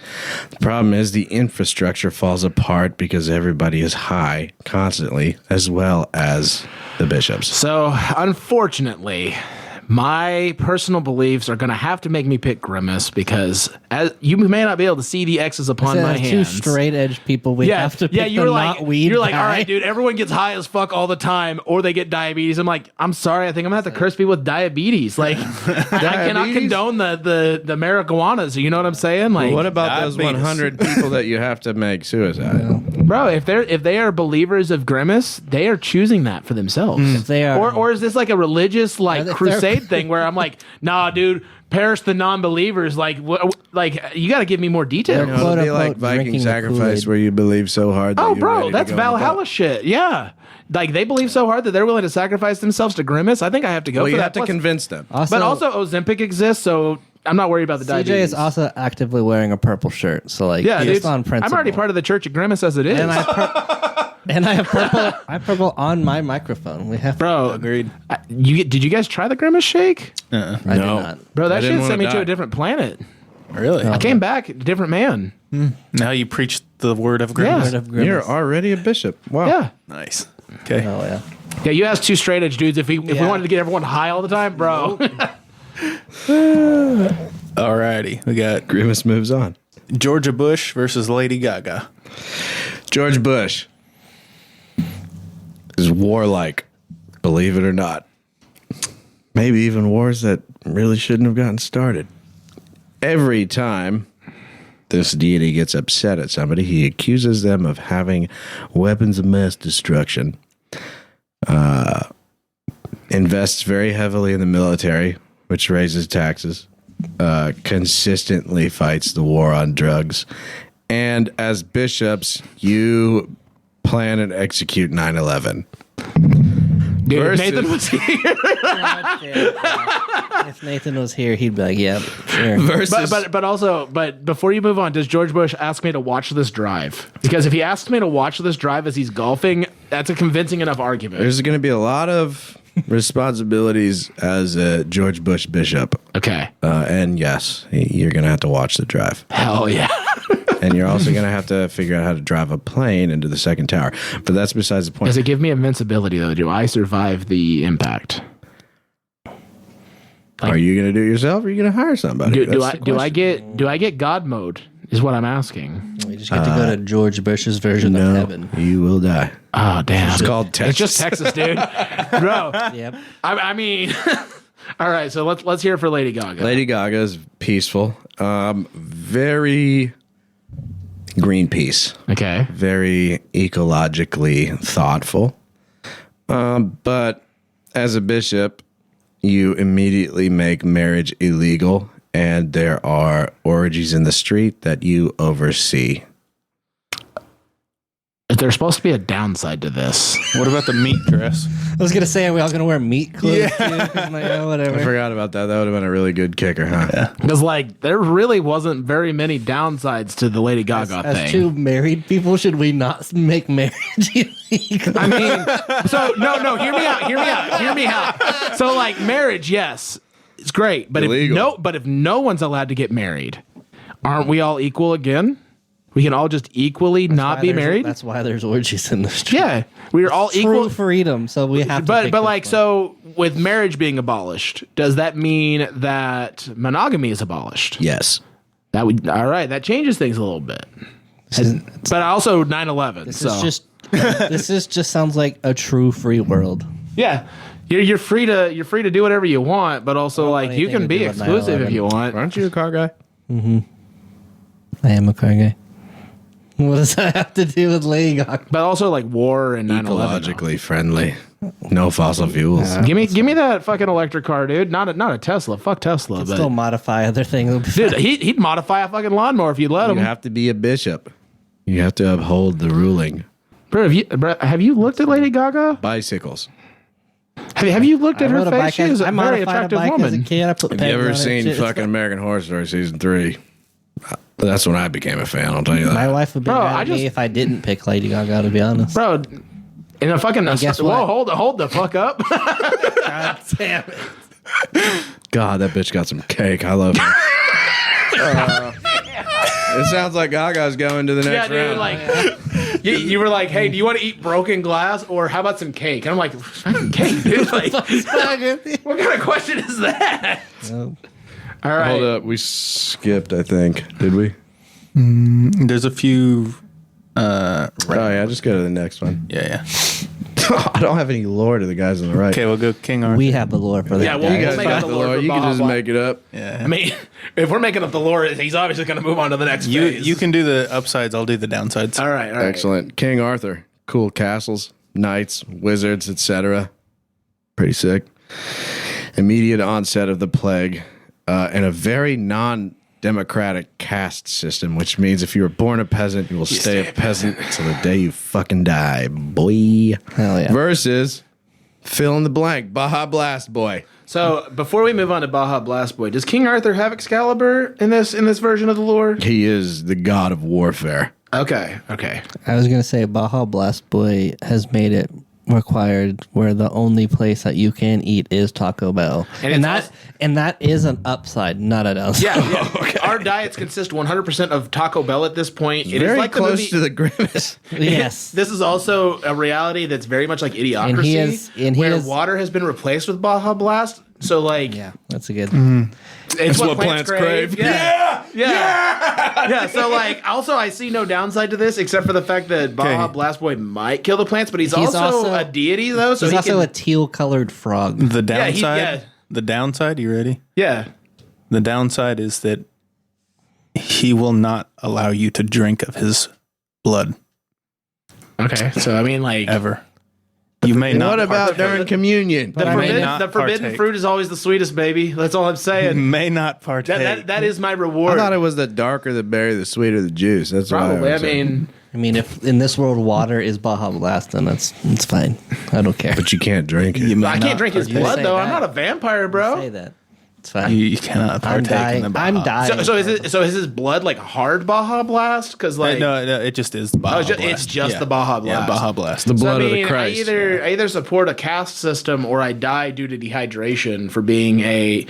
The problem is the infrastructure falls apart because everybody is high constantly, as well as the bishops. So unfortunately, my personal beliefs are going to have to make me pick Grimace because as you may not be able to see the X's upon So my as hands. two straight edge people, we have to pick you're the like, not weed you're like, guy. all right, dude, everyone gets high as fuck all the time, or they get diabetes. I'm like, I'm sorry, I think I'm gonna have to curse people with diabetes. Like, I cannot condone the marijuanas. You know what I'm saying? Like, What about those Diabetes. 100 people that you have to make suicide? bro, if they are believers of Grimace, they are choosing that for themselves. If they are, Or is this like a religious like If they're- crusade thing where I'm like, nah, dude, perish the non-believers. Like, like you got to give me more detail. They're- It'll be Quote, like unquote, Viking drinking the sacrifice Kool-Aid. where you believe so hard that Oh, you're ready bro, to that's go in the Valhalla boat. shit. Yeah. Like they believe so hard that they're willing to sacrifice themselves to Grimace. I think I have to go Well, for you that. have to Plus- convince them. but also Ozempic exists, so I'm not worried about the CJ diabetes. is also actively wearing a purple shirt, so like, yeah, just dude. on principle. I'm already part of the Church of Grimace as it is. And I have purple. I have purple on my microphone. We have, Bro, Agreed. did you guys try the Grimace shake? I did not. Bro, I that didn't shit wanna sent me to die. a different planet. Really? I came back, a different man. Now you preach the word of grace. Yeah. Word of Grimace. You're already a bishop. Wow. Yeah. Nice. Okay. Oh yeah. Yeah, you asked two straight edge dudes if we wanted to get everyone high all the time, bro. Alrighty, we got Grimace moves on. Georgia Bush versus Lady Gaga. George Bush is warlike, believe it or not. Maybe even wars that really shouldn't have gotten started. Every time this deity gets upset at somebody, he accuses them of having weapons of mass destruction. Invests very heavily in the military, which raises taxes. Consistently fights the war on drugs. And as bishops, you plan and execute 9/11. Dude, Versus- Nathan was here. If Nathan was here, he'd be like, "Yeah, sure." Versus, But before you move on, does George Bush ask me to watch this drive? Because if he asks me to watch this drive as he's golfing, that's a convincing enough argument. there's going to be a lot of responsibilities as a George Bush bishop. Okay. And yes, you're going to have to watch the drive. Hell yeah. And you're also going to have to figure out how to drive a plane into the second tower. But that's besides the point. Does it give me invincibility though? Do I survive the impact? Are you going to do it yourself or are you going to hire somebody? Do That's the I question. get God mode? Is what I'm asking. We just get to go to George Bush's version of heaven. You will die. Oh damn! It's called Texas. It's just Texas, dude. Bro. Yep. I mean, all right. So let's hear it for Lady Gaga. Lady Gaga is peaceful. Very Greenpeace. Okay. Very ecologically thoughtful. But as a bishop, you immediately make marriage illegal, and there are orgies in the street that you oversee. If there's supposed to be a downside to this, What about the meat dress? I was gonna say, are we all gonna wear meat clothes too? 'Cause I'm like, oh, I whatever. forgot about that. That would have been a really good kicker, huh? Yeah. because like there really wasn't very many downsides to the Lady Gaga As thing. two married people, should we not make marriage illegal? I mean, so no, hear me out. So like marriage, yes, it's great, but Illegal. if no one's allowed to get married, aren't we all equal again? We can all just equally not be married. That's why there's orgies in the street. Yeah, we are all True equal. freedom. So we have to. But pick like this one. so with marriage being abolished, does that mean that monogamy is abolished? Yes. That would all right. That changes things a little bit. But also 9/11. This So is just. This is just sounds like a true free world. yeah, you're free to do whatever you want, but also like you anything can to be do with exclusive if 9/11. you want. Aren't you a car guy? I am a car guy. What does that have to do with Lady Gaga? But also like war and 9/11. Ecologically friendly. No fossil fuels. Give me that fucking electric car, dude. Not a Tesla. Fuck Tesla. But Still modify other things. dude, he'd modify a fucking lawnmower if you'd let him. You have to be a bishop. You have to uphold the ruling. Bro, have you looked at Lady Gaga? Bicycles. Have you looked at I her rode a face? bike. She is I a very modified a attractive bike as a woman. kid. I put Have pegs you ever on it, seen shit. fucking American Horror Story season 3? That's when I became a fan. I'll tell you that. My wife would be Bro, mad I at me just- if I didn't pick Lady Gaga. To be honest. Bro, in a fucking guess whoa, what? hold the fuck up. God damn it. God, that bitch got some cake. I love her. It sounds like Gaga's going to the Yeah, next dude, round. like you were like, hey, do you want to eat broken glass or how about some cake? And I'm like, fucking cake, dude. Like, what kind of question is that? Nope. All right. Hold up. We skipped, I think. Did we? There's a few. Oh, yeah. Just go to the next one. Yeah. I don't have any lore to the guys on the right. Okay, we'll go King Arthur. We have the lore for that. Yeah, well, You we'll guys make got up the the lore lore. for You can Baja just Blast. make it up. Yeah. I mean, if we're making up the lore, he's obviously going to move on to the next phase. You can do the upsides. I'll do the downsides. All right. Excellent. King Arthur. Cool castles, knights, wizards, etc. Pretty sick. Immediate onset of the plague and a very non-democratic caste system, which means if you were born a peasant, you will stay a peasant till the day you fucking die, boy. Hell yeah. Versus fill in the blank, Baja Blast Boy. So before we move on to Baja Blast Boy, does King Arthur have Excalibur in this version of the lore? He is the god of warfare. Okay. I was gonna say Baja Blast Boy has made it required where the only place that you can eat is Taco Bell. And that is an upside, not a downside. Yeah. Okay. Our diets consist 100% of Taco Bell at this point. It Very is like close the movie, to the grimace. Yes. This is also a reality that's very much like Idiocracy, where water has been replaced with Baja Blast. So, like, Yeah, that's a good. it's what plants crave. Yeah. So, like, also, I see no downside to this except for the fact that Baja Blast Boy might kill the plants, but he's also a deity, though. So he's also a teal-colored frog. The downside. The downside. You ready? Yeah. The downside is that he will not allow you to drink of his blood Okay. So, I mean, like, ever. You may not. What about during communion? The forbidden fruit is always the sweetest, baby. That's all I'm saying. May not partake. That is my reward. I thought it was the darker the berry, the sweeter the juice. That's Probably. what I mean, if in this world water is Baja Blast, then it's fine. I don't care. But you can't drink it. I can't drink his You blood, say though. that. I'm not a vampire, bro. Say that. It's fine. You cannot partake in the Baja. I'm dying. So is his blood like hard Baja Blast? Because like No, it just is Baja Blast. it's just the Baja Blast. Yeah, Baja Blast. The So, blood I of mean, the Christ. I either support a caste system or I die due to dehydration for being a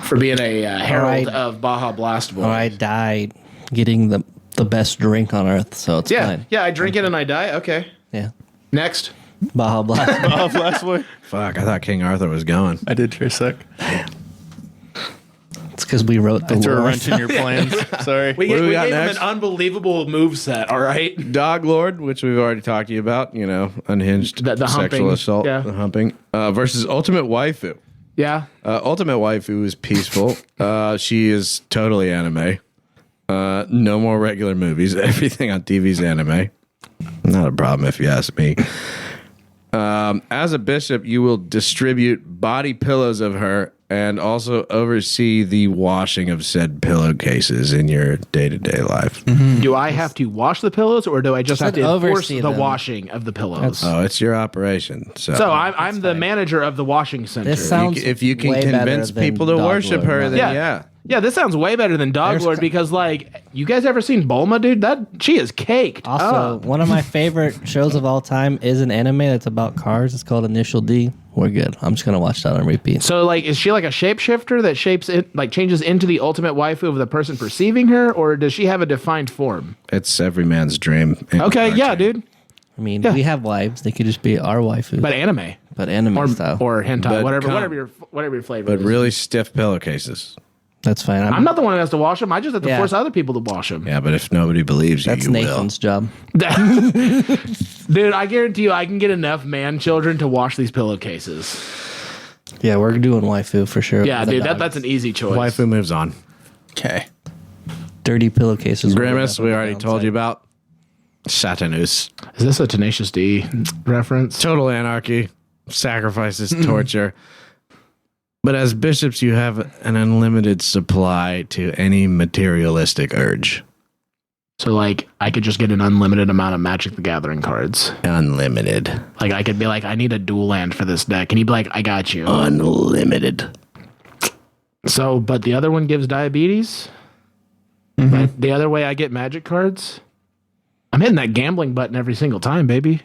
herald of Baja Blast Boy. Or I died getting the best drink on earth, so it's fine. Yeah, I drink it and I die. Okay. Yeah. Next. Baja Blast. Baja Blast boy. Fuck, I thought King Arthur was going. I did for a sec. It's because we wrote the Threw a lore. wrench in your plans. Sorry. We What do we gave got him next? an unbelievable moveset, all right? Dog Lord, which we've already talked to you about, unhinged The sexual humping, assault, yeah. the humping, versus Ultimate Waifu. Yeah. Ultimate Waifu is peaceful. She is totally anime. No more regular movies. Everything on TV is anime. Not a problem if you ask me. As a bishop, you will distribute body pillows of her and also oversee the washing of said pillowcases in your day-to-day life. Do I have to wash the pillows or do I just have to enforce oversee the them. washing of the pillows? Oh, it's your operation. So I'm the manager of the washing center. This sounds If you can way better convince than people to Dog worship Lord, her, not- then Yeah. yeah. Yeah, this sounds way better than Dog There's Lord because, like, you guys ever seen Bulma, dude? She is caked. Also, up. one of my favorite shows of all time is an anime that's about cars. It's called Initial D. We're good. I'm just gonna watch that on repeat. So, like, is she like a shapeshifter that changes into the ultimate waifu of the person perceiving her, or does she have a defined form? It's every man's dream. Okay, yeah, dude. I mean, we have wives. They could just be our waifu, But anime but anime or style. hentai, But whatever your flavor. But is. really stiff pillowcases. That's fine. I'm not the one who has to wash them. I just have to Yeah. force other people to wash them. Yeah, but if nobody believes you, That's you Nathan's job. Dude, I guarantee you, I can get enough man children to wash these pillowcases. Yeah, we're doing waifu for sure. Yeah, The dude, dog. that's an easy choice. will. Waifu moves on. Okay. dirty pillowcases. Grimace, we already told you about. Satanus. Is this a Tenacious D reference? Total anarchy. Sacrifices, torture. But as bishops, you have an unlimited supply to any materialistic urge. So, like, I could just get an unlimited amount of Magic the Gathering cards. Unlimited. Like, I could be like, I need a dual land for this deck. And he'd be like, I got you. Unlimited. So, but the other one gives diabetes. But the other way I get Magic cards, I'm hitting that gambling button every single time, baby.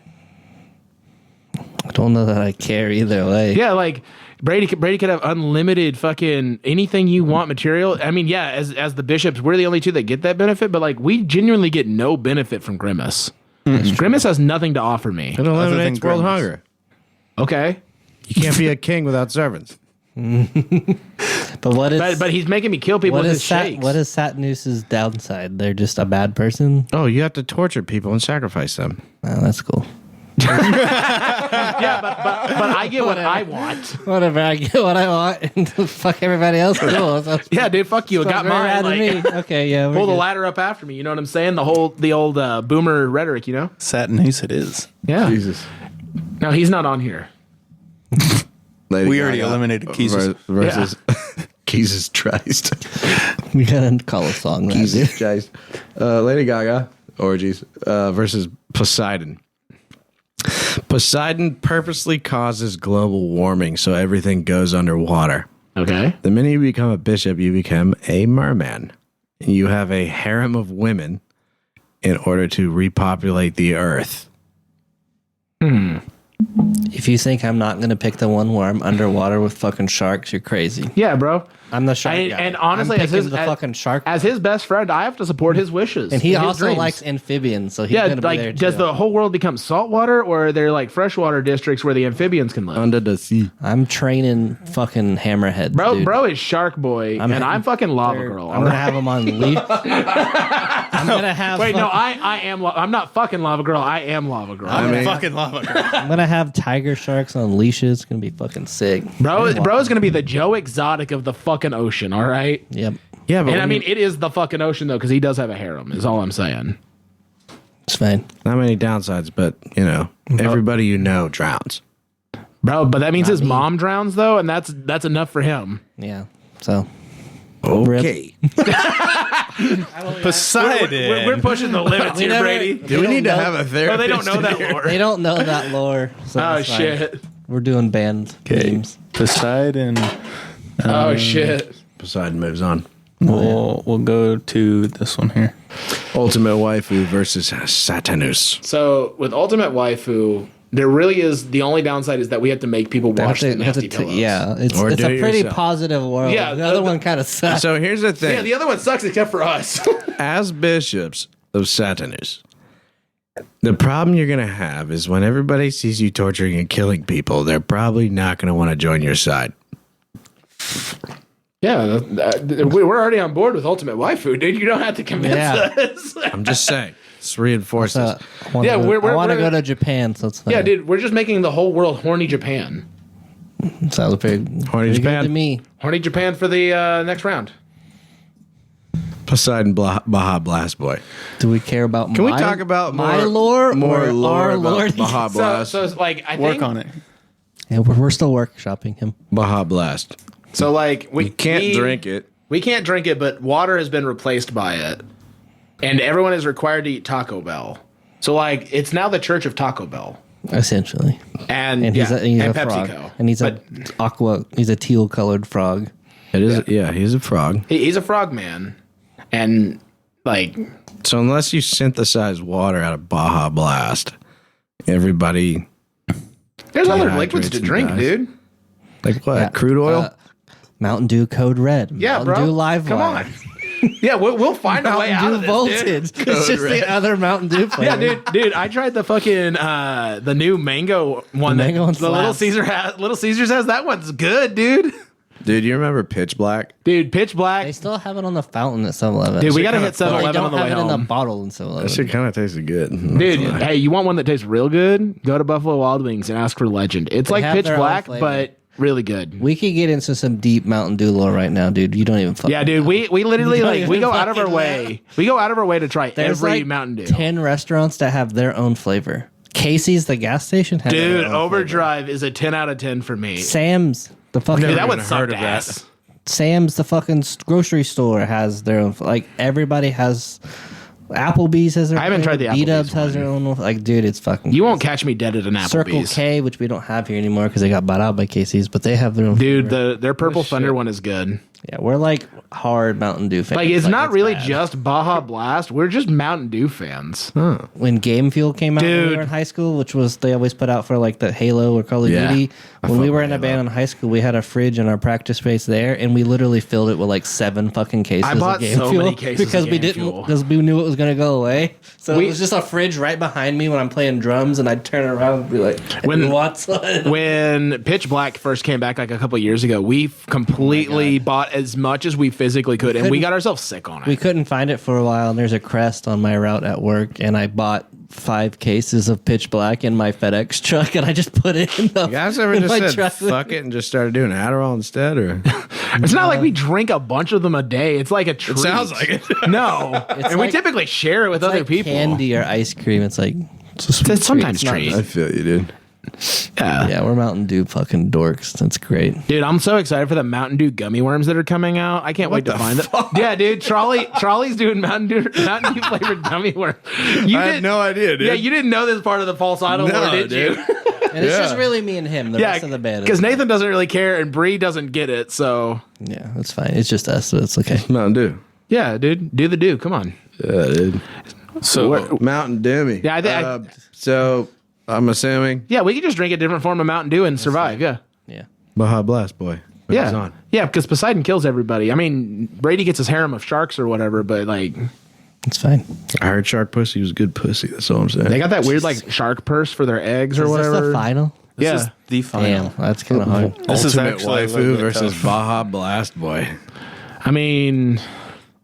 I don't know that I care either way. Yeah, like Brady could have unlimited fucking anything you want material. I mean, yeah, as the bishops, we're the only two that get that benefit, but like we genuinely get no benefit from Grimace. Grimace has nothing to offer me. It eliminates than world Grimace. hunger. Okay. You can't be a king without servants. But what is But he's making me kill people what with is his shakes. what is Satnus's downside? They're just a bad person. Oh, you have to torture people and sacrifice them. Oh, that's cool. Yeah, but I get what I want. Whatever, I get what I want, and fuck everybody else. Cool. That's Yeah, dude, fuck you. I got very mine. rad to Like, me. Okay, yeah. pull the ladder up after me. You know what I'm saying? The old boomer rhetoric. You know? Satanus it is. Yeah. Jesus. No, he's not on here. Lady We already Gaga eliminated Jesus. versus Jesus Christ. We gotta call a song that. dude. Jesus Christ. Lady Gaga, orgies, versus Poseidon. Poseidon purposely causes global warming so everything goes underwater. Okay. The minute you become a bishop, you become a merman. You have a harem of women in order to repopulate the earth. If you think I'm not going to pick the one where I'm underwater with fucking sharks, you're crazy. Yeah, bro. I'm the shark guy. And honestly, I'm as picking the fucking shark. as his best friend, I have to support his wishes. And he his also dreams. likes amphibians, so he's Yeah, going to be there like, does too. the whole world become saltwater, or are there like freshwater districts where the amphibians can live? Under the sea. I'm training fucking hammerheads, dude. Bro is Shark Boy, and I'm fucking Lava Girl. I'm going to have them on leash. I'm going to have... Wait, no, I am. I'm not fucking Lava Girl. I am Lava Girl. Fucking lava girl. I'm going to have tiger sharks on leashes. It's going to be fucking sick. Bro is gonna be the Joe Exotic of the fucking ocean. All right. Yep. Yeah, but And I mean, it is the fucking ocean though, because he does have a harem. Is all I'm saying. It's fine. not many downsides, but you know, everybody you know drowns. Bro, but that means his mom drowns though, and that's enough for him. Yeah. So... Okay. Poseidon. We're pushing the limits here, Brady. Do we need to have a therapist? Oh, they don't know that lore. They don't know that lore. So Oh it's fine. shit. We're doing band names. Poseidon. Oh shit. Poseidon moves on. We'll go to this one here. Ultimate Waifu versus Saturnus. So with Ultimate Waifu, there really is the only downside is that we have to make people watch the nasty pillows. Yeah, it's Or a do it pretty yourself. positive world. Yeah, the other one kind of sucks. So here's the thing. Yeah, the other one sucks except for us. As bishops of Saturnus, the problem you're going to have is when everybody sees you torturing and killing people, they're probably not going to want to join your side. Yeah, we're already on board with Ultimate Waifu, dude. You don't have to convince us. I'm just saying. It's reinforces. I want Yeah, to we're- go to Japan, so it's fine. Yeah, dude, we're just making the whole world horny Japan. Sounds pretty, Horny good Japan. to me. Horny Japan for the next round. Poseidon Baja Blast Boy. Do we care about Can we talk about my more lore more or lore our about lore? Baja So, Blast? so it's like I Work think, on it. Yeah, we're still workshopping him. Baja Blast. So like we You can't drink it. We can't drink it, but water has been replaced by it, and everyone is required to eat Taco Bell. So like it's now the Church of Taco Bell, Essentially. and He's a and frog. PepsiCo, And he's he's a teal colored frog. It is. Yeah, he's a frog. He's a frog man, and like So unless you synthesize water out of Baja Blast, everybody there's other Dehydrates liquids to and drink, dies. dude. like what? Yeah. Crude oil? Mountain Dew Code Red. Yeah, Mountain bro. Dew Live Come Wire. on. Yeah, we'll find a way out Mountain of Dew this, dude. Voltage. It's just the other Mountain Dew flavor. Yeah, dude, I tried the fucking the new mango one. The mango one the Little slaps. Little Caesars has that one's good, dude. Dude, you remember Pitch Black? Dude, Pitch Black. They still have it on the fountain at 7-Eleven. Dude, we gotta hit But they 7-Eleven don't on the have way it in the home. bottle in That 7-Eleven. shit kind of tasted good. Dude, hey, you want one that tastes real good? Go to Buffalo Wild Wings and ask for Legend. It's like have Pitch their own Black, flavor. but really good. We could get into some deep Mountain Dew lore right now, dude. You don't even fucking Yeah, dude, we literally Don't like we even go out of our fucking way. We go out of our way to try There's every like Mountain Dew. 10 restaurants that have their own flavor. Casey's, the gas station, has their Dude, own Overdrive is a 10 out of 10 for me. flavor. Sam's, the fucking Dude, that one even heard sucked of that. ass. Sam's, the fucking grocery store, has their own. Like everybody has. Applebee's has their. I haven't tried the B-Dubs Applebee's has their own. Like, dude, it's fucking. You won't catch me dead at an Circle Applebee's. K, which we don't have here anymore because they got bought out by Casey's, but they have their own. Dude, flavor. their Purple Thunder one is good. Yeah, we're like hard Mountain Dew fans. Like, it's not really bad. just Baja Blast. We're just Mountain Dew fans. When Game Fuel came out when we Dude. were in high school, which was they always put out for like the Halo or Call of Yeah. Duty. I When we fuck were with in a Halo. band in high school, we had a fridge in our practice space there, and we literally filled it with like 7 fucking cases I bought of Game so Fuel many cases because of we Game didn't Fuel. because we knew it was gonna go away. So We- it was just a fridge right behind me when I'm playing drums, and I'd turn around and be like, When- "What's on?" When Pitch Black first came back like a couple years ago, we completely bought as much as we physically could, and we got ourselves sick on it. We couldn't find it for a while, and there's a Crest on my route at work, and I bought 5 cases of Pitch Black in my FedEx truck, and I just put it in the. You guys ever in just my said truck. fuck it and just started doing Adderall instead? Or It's not like we drink a bunch of them a day. It's like a treat. sounds like it. No. And we like- typically share it with other Like people. candy or ice cream. It's like it's a sweet It's sometimes treat. It's not- treat. I feel you, dude. Yeah. Yeah, we're Mountain Dew fucking dorks. That's great. Dude, I'm so excited for the Mountain Dew gummy worms that are coming out. I can't wait to find them. Yeah, dude, Trolley's doing Mountain Dew flavored gummy worms. You I had didn't- no idea, dude. Yeah, you didn't know this part of the false idol No, lore, did dude. you? And it's just Yeah. really me and him. The Yeah, rest of the band. because is- Nathan doesn't really care and Bree doesn't get it. So Yeah, it's fine. It's just us, so it's okay. Mountain Dew. yeah, dude, do the do. Come on. Yeah, dude. So Mountain Dew me. Yeah, I think so I'm assuming. Yeah, we could just drink a different form of Mountain Dew and survive. Yeah. Yeah. Baja Blast, boy. Put this Yeah. on. Yeah, because Poseidon kills everybody. I mean, Brady gets his harem of sharks or whatever, but like It's fine. I heard shark pussy was good pussy. That's all I'm saying. they got that weird like shark purse for their eggs or Is whatever. this the final? This Yeah. is the final. Damn, that's kind of hard. This is Ultimate actually a little waifu bit versus tough. Baja Blast, boy. I mean,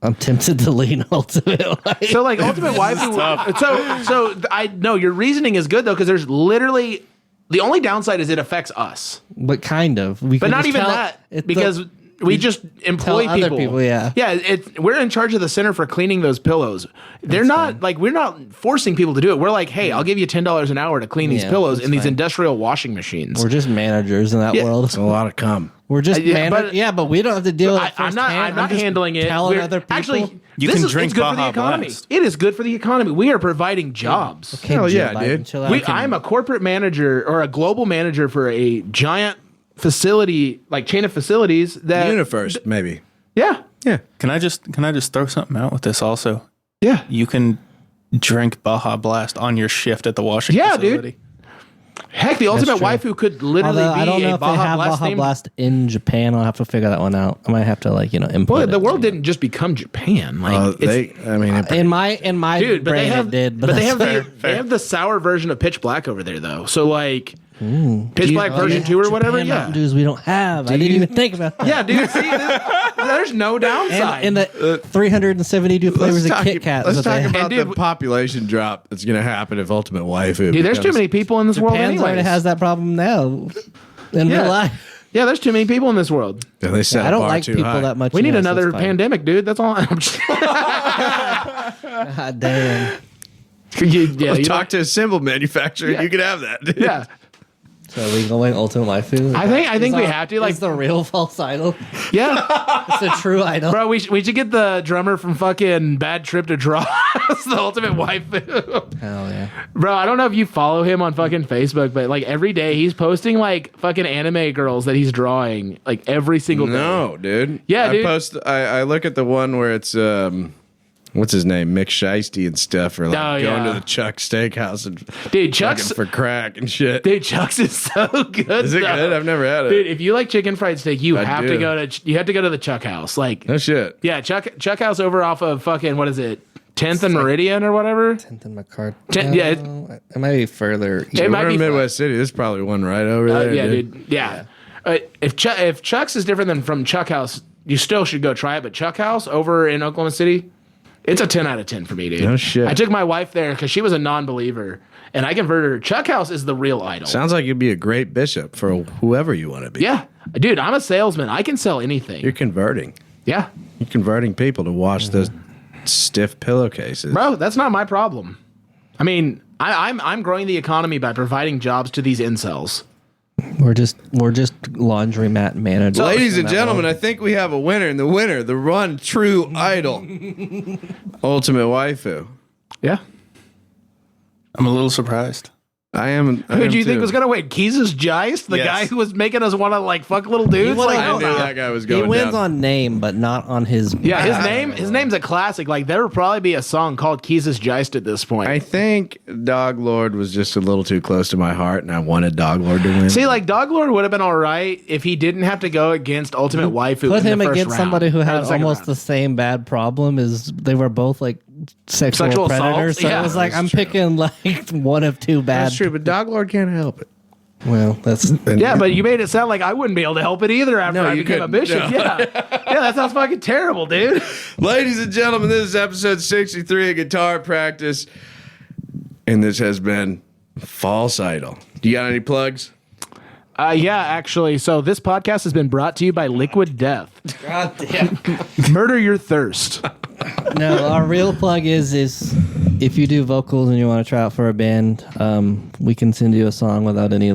I'm tempted to lean Ultimate. so like Ultimate Waifu. So I know your reasoning is good though, because there's literally the only downside is it affects us, But kind of. We but can not just even tell- that it's because we just employ tell other people, yeah. We're in charge of the center for cleaning those pillows. They're not like we're not forcing people to do it. We're like, hey, I'll give you $10 an hour to clean these Yeah, pillows in that's these fine. industrial washing machines. we're just managers in that Yeah. world. It's a lot of cum. We're just Yeah, but- but we don't have to deal with it. I'm not firsthand. just handling it. Telling We're- other people. Actually, You this can is drink it's good for the Baja economy. Blast. It is good for the economy. We are providing jobs. Okay, Hell Joe yeah, Biden, dude. chill out. I'm a corporate manager or a global manager for a giant facility, like chain of facilities that. Universe, maybe. Yeah. Yeah. Can I just throw something out with this also? Yeah. You can drink Baja Blast on your shift at the washing Yeah, dude. facility. Heck, the ultimate true. waifu could literally Although I don't be know a if they Baja have Blast Baja named. Blast in Japan. I'll have to figure that one out. I might have to import Well, it. the world didn't just become Japan. Like it's, in my dude, but brain they have it did. but they that's have fine. they have the sour version of Pitch Black over there though. So like Pitch You- Black oh, version yeah, 2 or Japan whatever. Yeah. Mountain Dews we don't have. I didn't even think about that. Yeah, dude. See, there's no downside. And the 372 flavors of Kit Kat. Let's is what they talk have. about And the dude- population drop that's going to happen if Ultimate Waifu. dude, there's too many people in this world. Japan Anyways. already has that problem now in Yeah. real life. Yeah, there's too many people in this world. Yeah, they set I don't bar like too people high. that much. We need anyway, so another it's fine. pandemic, dude. That's all. I'm just, God damn. yeah, you Talk to a symbol manufacturer. Yeah. You can have that. Dude. yeah. So are we going Ultimate Waifu? I think we have to. Like, Is the real false idol? yeah, It's a true idol. bro. We should get the drummer from fucking Bad Trip to Draw. It's the ultimate waifu. Hell yeah. Bro, I don't know if you follow him on fucking Facebook, but like every day he's posting like fucking anime girls that he's drawing like every single day. No, dude. Yeah, dude. I look at the one where it's what's his name, Mick Shiesty and stuff, or like Oh, going yeah. to the Chuck Steakhouse and Dude, Chuck's looking for crack and shit. Dude, Chuck's is so good. Is it though. good? I've never had it. Dude, if you like chicken fried steak, you I have to do. go to the Chuck House. Like, No shit. yeah, Chuck House over off of fucking what is it, 10th and Meridian or whatever. 10th and McCart. Yeah, it might be further. It might We're be in Midwest City. There's probably one right over there. yeah, dude. Yeah. If Chuck's is different than from Chuck House, you still should go try it. But Chuck House over in Oklahoma City, it's a 10 out of 10 for me, dude. No shit. I took my wife there because she was a non-believer, and I converted her. Chuck House is the real idol. Sounds like you'd be a great bishop for whoever you want to be. Yeah, dude, I'm a salesman. I can sell anything. You're converting. Yeah, You're converting people to wash those stiff pillowcases. bro, that's not my problem. I mean, I'm growing the economy by providing jobs to these incels. We're just laundromat managers. Ladies in and that gentlemen, world. I think we have a winner. And the winner, the one true idol, Ultimate Waifu. Yeah. I'm a little surprised. I am. Who do you think was going to win? Keezus Geist? The Yes. guy who was making us want to, like, fuck little dudes? wanna Like, I go- knew that guy was he going wins down. on name, but not on his. yeah, his name's a classic. Like, there would probably be a song called Kezus Geist at this point. I think Dog Lord was just a little too close to my heart, and I wanted Dog Lord to win. See, like, Dog Lord would have been all right if he didn't have to go against Ultimate Waifu. Put in him the first against round, somebody who or had the second almost round. the same bad problem as they were both like sexual predators. assaults? So Yeah. it was like That's I'm true. picking like one of two bad. That's true, but Dog Lord can't help it. Well, that's Yeah, but you made it sound like I wouldn't be able to help it either after No, I you became a couldn't. bishop. No. Yeah. Yeah, that sounds fucking terrible, dude. Ladies and gentlemen, this is episode 63 of Guitar Practice, and this has been False Idol. Do you got any plugs? Yeah, actually. So this podcast has been brought to you by Liquid Death. God damn. Murder your thirst. No, our real plug is if you do vocals and you want to try out for a band, we can send you a song without any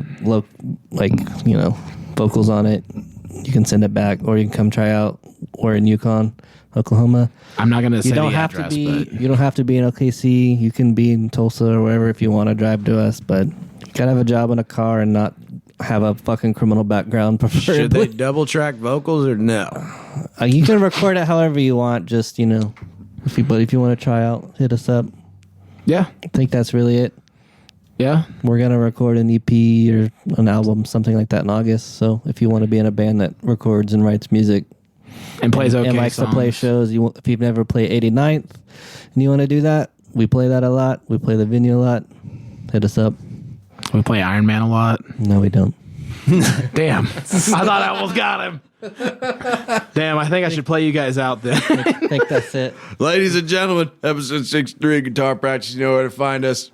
vocals on it. You can send it back, or you can come try out. We're in Yukon, Oklahoma. I'm not gonna say You don't the have address, to be. but You don't have to be in OKC. You can be in Tulsa or wherever if you want to drive to us. But you gotta have a job in a car and not have a fucking criminal background. Should they Preferably, double track vocals or no? you can record it however you want. Just if you want to try out, hit us up. yeah. I think that's really it. Yeah. We're gonna record an EP or an album, something like that in August. So if you want to be in a band that records and writes music And plays okay and likes songs. to play shows, if you've never played 89th and you want to do that, we play that a lot. We play the venue a lot. Hit us up. We play Iron Man a lot. No, we don't. Damn. I thought I almost got him. Damn, I think I should play you guys out then. I think that's it. Ladies and gentlemen, episode 63 Guitar Practice. You know where to find us.